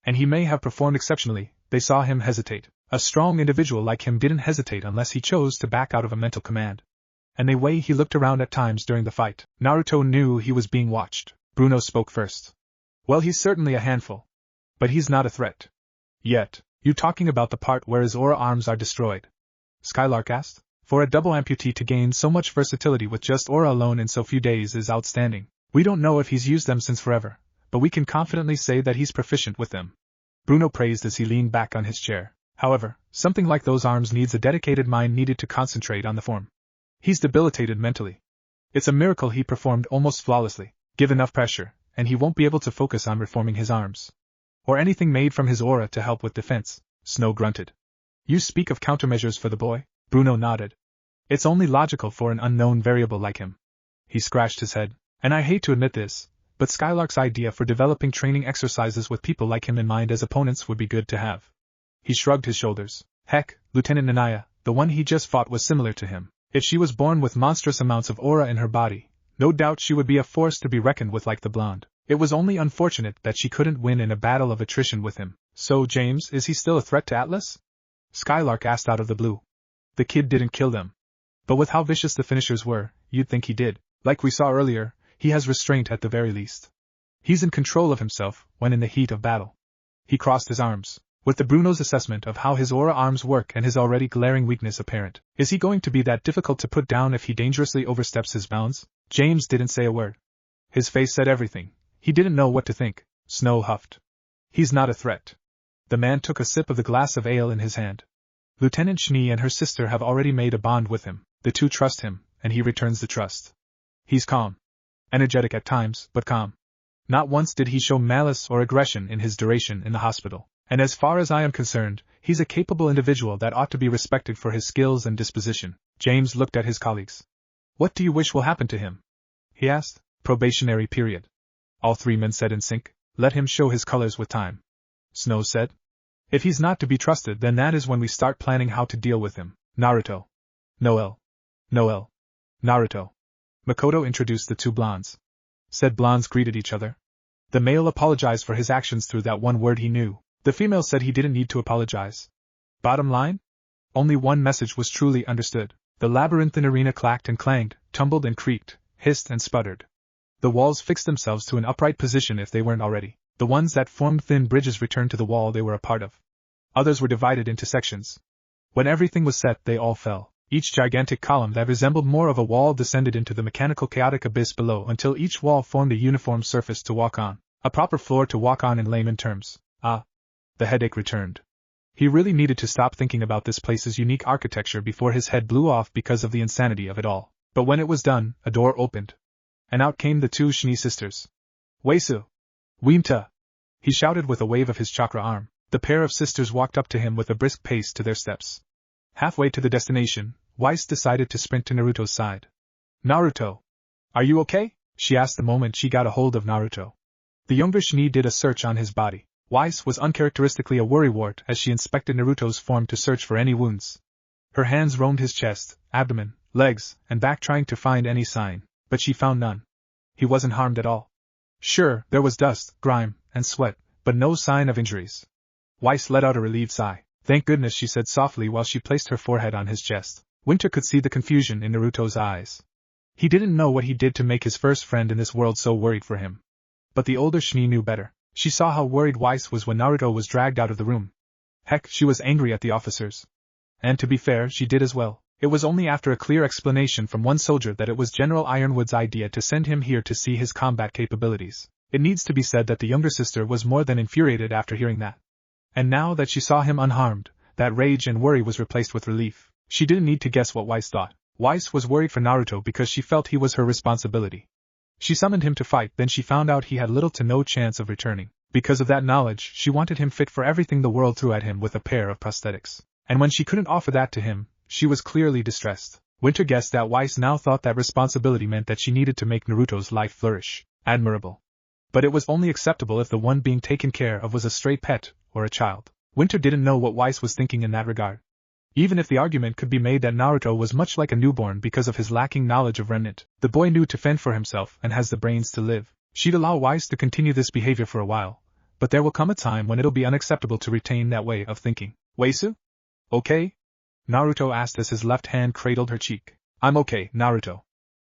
[SPEAKER 1] And he may have performed exceptionally. They saw him hesitate. A strong individual like him didn't hesitate unless he chose to back out of a mental command. And the way he looked around at times during the fight, Naruto knew he was being watched. Bruno spoke first. "Well, he's certainly a handful. But he's not a threat. Yet." "You talking about the part where his aura arms are destroyed?" Skylark asked. "For a double amputee to gain so much versatility with just aura alone in so few days is outstanding. We don't know if he's used them since forever, but we can confidently say that he's proficient with them." Bruno praised as he leaned back on his chair. "However, something like those arms needs a dedicated mind needed to concentrate on the form. He's debilitated mentally. It's a miracle he performed almost flawlessly. Give enough pressure, and he won't be able to focus on reforming his arms. Or anything made from his aura to help with defense." Snow grunted. "You speak of countermeasures for the boy?" Bruno nodded. "It's only logical for an unknown variable like him." He scratched his head. "And I hate to admit this, but Skylark's idea for developing training exercises with people like him in mind as opponents would be good to have." He shrugged his shoulders. "Heck, Lieutenant Nanaya, the one he just fought was similar to him. If she was born with monstrous amounts of aura in her body, no doubt she would be a force to be reckoned with like the blonde. It was only unfortunate that she couldn't win in a battle of attrition with him." "So, James, is he still a threat to Atlas?" Skylark asked out of the blue. "The kid didn't kill them. But with how vicious the finishers were, you'd think he did. Like we saw earlier, he has restraint at the very least. He's in control of himself when in the heat of battle." He crossed his arms. With the Bruno's assessment of how his aura arms work and his already glaring weakness apparent, is he going to be that difficult to put down if he dangerously oversteps his bounds? James didn't say a word. His face said everything. He didn't know what to think. Snow huffed. "He's not a threat." The man took a sip of the glass of ale in his hand. "Lieutenant Schnee and her sister have already made a bond with him. The two trust him, and he returns the trust. He's calm. Energetic at times, but calm. Not once did he show malice or aggression in his duration in the hospital. And as far as I am concerned, he's a capable individual that ought to be respected for his skills and disposition." James looked at his colleagues. "What do you wish will happen to him?" he asked. "Probationary period." All three men said in sync. "Let him show his colors with time." Snow said. "If he's not to be trusted, then that is when we start planning how to deal with him." Naruto. Noel. Naruto. Makoto introduced the two blondes. said blondes greeted each other. The male apologized for his actions through that one word he knew. The female said he didn't need to apologize. Bottom line? Only one message was truly understood. The labyrinthine arena clacked and clanged, tumbled and creaked, hissed and sputtered. The walls fixed themselves to an upright position if they weren't already. The ones that formed thin bridges returned to the wall they were a part of. Others were divided into sections. When everything was set, they all fell. Each gigantic column that resembled more of a wall descended into the mechanical chaotic abyss below until each wall formed a uniform surface to walk on. A proper floor to walk on in layman terms. The headache returned. He really needed to stop thinking about this place's unique architecture before his head blew off because of the insanity of it all. But when it was done, a door opened. And out came the two Schnee sisters. Weisu! Weemta! He shouted with a wave of his chakra arm. The pair of sisters walked up to him with a brisk pace to their steps. Halfway to the destination, Weiss decided to sprint to Naruto's side. Naruto! Are you okay? She asked the moment she got a hold of Naruto. The younger Schnee did a search on his body. Weiss was uncharacteristically a worrywart as she inspected Naruto's form to search for any wounds. Her hands roamed his chest, abdomen, legs, and back trying to find any sign, but she found none. He wasn't harmed at all. Sure, there was dust, grime, and sweat, but no sign of injuries. Weiss let out a relieved sigh. Thank goodness, she said softly while she placed her forehead on his chest. Winter could see the confusion in Naruto's eyes. He didn't know what he did to make his first friend in this world so worried for him. But the older Schnee knew better. She saw how worried Weiss was when Naruto was dragged out of the room. Heck, she was angry at the officers. And to be fair, she did as well. It was only after a clear explanation from one soldier that it was General Ironwood's idea to send him here to see his combat capabilities. It needs to be said that the younger sister was more than infuriated after hearing that. And now that she saw him unharmed, that rage and worry was replaced with relief. She didn't need to guess what Weiss thought. Weiss was worried for Naruto because she felt he was her responsibility. She summoned him to fight, then she found out he had little to no chance of returning. Because of that knowledge, she wanted him fit for everything the world threw at him with a pair of prosthetics. And when she couldn't offer that to him, she was clearly distressed. Winter guessed that Weiss now thought that responsibility meant that she needed to make Naruto's life flourish. Admirable. But it was only acceptable if the one being taken care of was a stray pet, or a child. Winter didn't know what Weiss was thinking in that regard. Even if the argument could be made that Naruto was much like a newborn because of his lacking knowledge of remnant, the boy knew to fend for himself and has the brains to live. She'd allow Weiss to continue this behavior for a while, but there will come a time when it'll be unacceptable to retain that way of thinking. Weisu? Okay? Naruto asked as his left hand cradled her cheek. I'm okay, Naruto.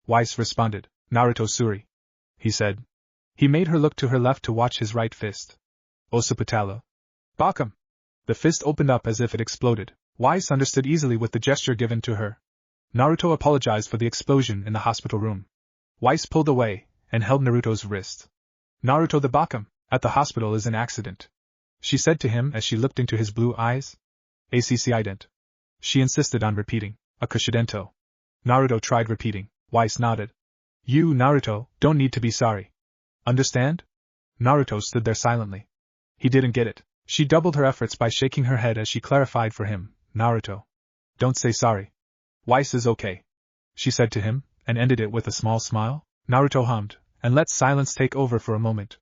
[SPEAKER 1] Weiss responded. Naruto Suri. He said. He made her look to her left to watch his right fist. Osupatalo. Bakam. The fist opened up as if it exploded. Weiss understood easily with the gesture given to her. Naruto apologized for the explosion in the hospital room. Weiss pulled away and held Naruto's wrist. Naruto, the Bakam at the hospital is an accident, she said to him as she looked into his blue eyes. Accident. She insisted on repeating. Akashidento. Naruto tried repeating. Weiss nodded. You, Naruto, don't need to be sorry. Understand? Naruto stood there silently. He didn't get it. She doubled her efforts by shaking her head as she clarified for him. Naruto. Don't say sorry. Weiss is okay, she said to him, and ended it with a small smile. Naruto hummed, and let silence take over for a moment.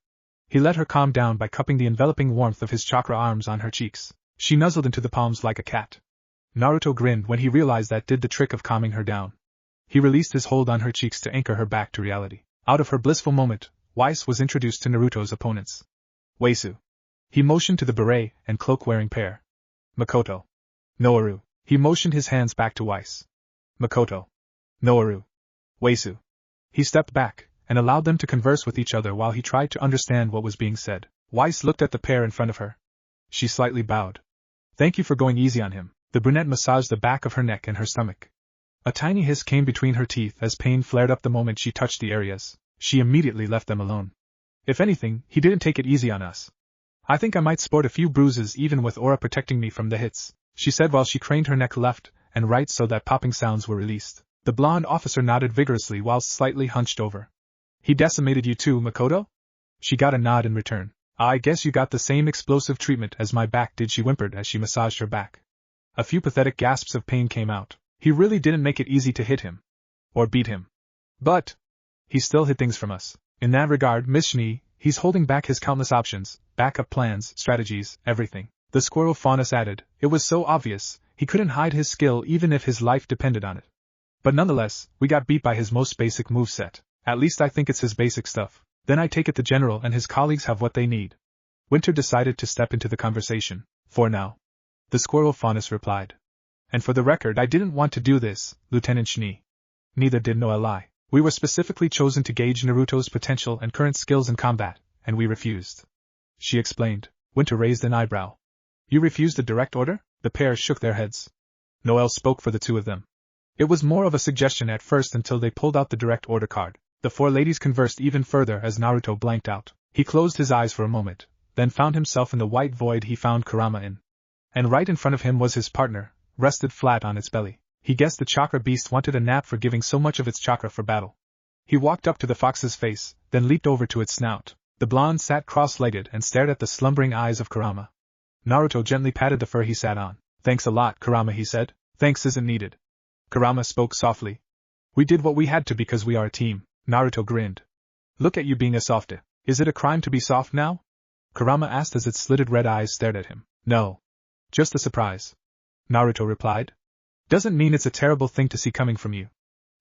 [SPEAKER 1] He let her calm down by cupping the enveloping warmth of his chakra arms on her cheeks. She nuzzled into the palms like a cat. Naruto grinned when he realized that did the trick of calming her down. He released his hold on her cheeks to anchor her back to reality. Out of her blissful moment, Weiss was introduced to Naruto's opponents. Weisu. He motioned to the beret and cloak-wearing pair. Makoto. Noaru. He motioned his hands back to Weiss. Makoto. Noaru. Weisu. He stepped back and allowed them to converse with each other while he tried to understand what was being said. Weiss looked at the pair in front of her. She slightly bowed. Thank you for going easy on him. The brunette massaged the back of her neck and her stomach. A tiny hiss came between her teeth as pain flared up the moment she touched the areas. She immediately left them alone. If anything, he didn't take it easy on us. I think I might sport a few bruises even with aura protecting me from the hits, she said while she craned her neck left and right so that popping sounds were released. The blonde officer nodded vigorously whilst slightly hunched over. He decimated you too, Makoto? She got a nod in return. I guess you got the same explosive treatment as my back did, she whimpered as she massaged her back. A few pathetic gasps of pain came out. He really didn't make it easy to hit him. Or beat him. But he still hid things from us. In that regard, Miss Schnee, he's holding back his countless options, backup plans, strategies, everything. The squirrel faunus added. It was so obvious, he couldn't hide his skill even if his life depended on it. But nonetheless, we got beat by his most basic moveset. At least I think it's his basic stuff. Then I take it the general and his colleagues have what they need. Winter decided to step into the conversation. For now. The squirrel faunus replied. And for the record, I didn't want to do this, Lieutenant Schnee. Neither did Noelai. We were specifically chosen to gauge Naruto's potential and current skills in combat, and we refused. She explained. Winter raised an eyebrow. You refused a direct order? The pair shook their heads. Noel spoke for the two of them. It was more of a suggestion at first until they pulled out the direct order card. The four ladies conversed even further as Naruto blanked out. He closed his eyes for a moment, then found himself in the white void he found Kurama in. And right in front of him was his partner, rested flat on its belly. He guessed the chakra beast wanted a nap for giving so much of its chakra for battle. He walked up to the fox's face, then leaped over to its snout. The blonde sat cross-legged and stared at the slumbering eyes of Kurama. Naruto gently patted the fur he sat on. Thanks a lot, Kurama, he said. Thanks isn't needed. Kurama spoke softly. We did what we had to because we are a team. Naruto grinned. Look at you being a softie. Is it a crime to be soft now? Kurama asked as its slitted red eyes stared at him. No. Just a surprise. Naruto replied. Doesn't mean it's a terrible thing to see coming from you.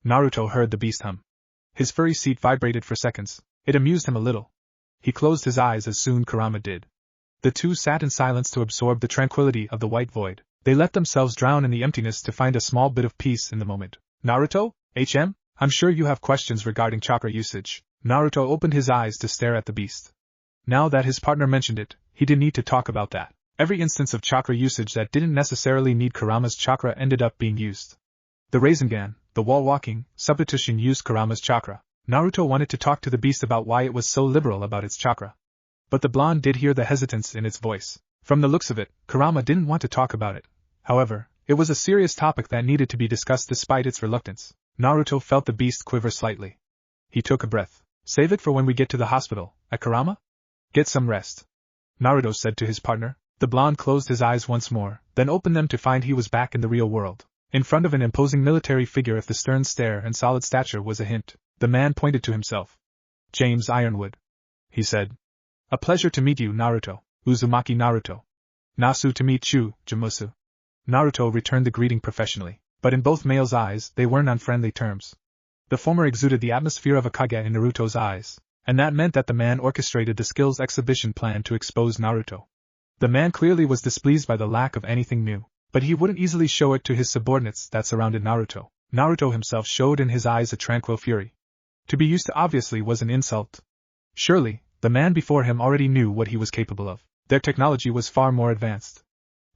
[SPEAKER 1] Naruto heard the beast hum. His furry seat vibrated for seconds. It amused him a little. He closed his eyes as soon Kurama did. The two sat in silence to absorb the tranquility of the white void. They let themselves drown in the emptiness to find a small bit of peace in the moment. Naruto? HM? I'm sure you have questions regarding chakra usage. Naruto opened his eyes to stare at the beast. Now that his partner mentioned it, he didn't need to talk about that. Every instance of chakra usage that didn't necessarily need Kurama's chakra ended up being used. The Rasengan, the wall-walking, substitution used Kurama's chakra. Naruto wanted to talk to the beast about why it was so liberal about its chakra. But the blonde did hear the hesitance in its voice. From the looks of it, Kurama didn't want to talk about it. However, it was a serious topic that needed to be discussed despite its reluctance. Naruto felt the beast quiver slightly. He took a breath. Save it for when we get to the hospital, Kurama? Get some rest. Naruto said to his partner. The blonde closed his eyes once more, then opened them to find he was back in the real world. In front of an imposing military figure if the stern stare and solid stature was a hint, the man pointed to himself. James Ironwood. He said. A pleasure to meet you, Naruto. Uzumaki Naruto. Nasu to meet you, Jamusu. Naruto returned the greeting professionally, but in both males' eyes they weren't on friendly terms. The former exuded the atmosphere of a Kage in Naruto's eyes, and that meant that the man orchestrated the skills exhibition plan to expose Naruto. The man clearly was displeased by the lack of anything new, but he wouldn't easily show it to his subordinates that surrounded Naruto. Naruto himself showed in his eyes a tranquil fury. To be used to obviously was an insult. Surely, the man before him already knew what he was capable of. Their technology was far more advanced.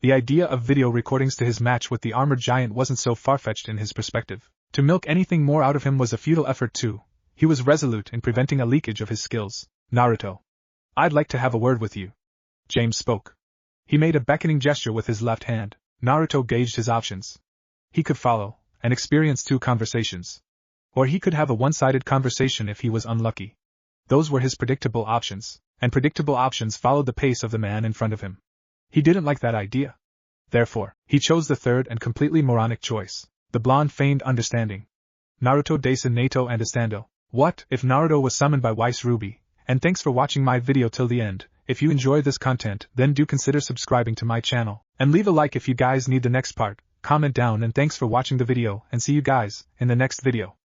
[SPEAKER 1] The idea of video recordings to his match with the armored giant wasn't so far-fetched in his perspective. To milk anything more out of him was a futile effort too. He was resolute in preventing a leakage of his skills. Naruto. I'd like to have a word with you. James spoke. He made a beckoning gesture with his left hand. Naruto gauged his options. He could follow and experience two conversations. Or he could have a one-sided conversation if he was unlucky. Those were his predictable options, and predictable options followed the pace of the man in front of him. He didn't like that idea. Therefore, he chose the third and completely moronic choice. The blonde feigned understanding. Naruto desu nato understando. What if Naruto was summoned by Weiss Ruby? And thanks for watching my video till the end. If you enjoy this content, then do consider subscribing to my channel, and leave a like if you guys need the next part. Comment down and thanks for watching the video, and see you guys in the next video.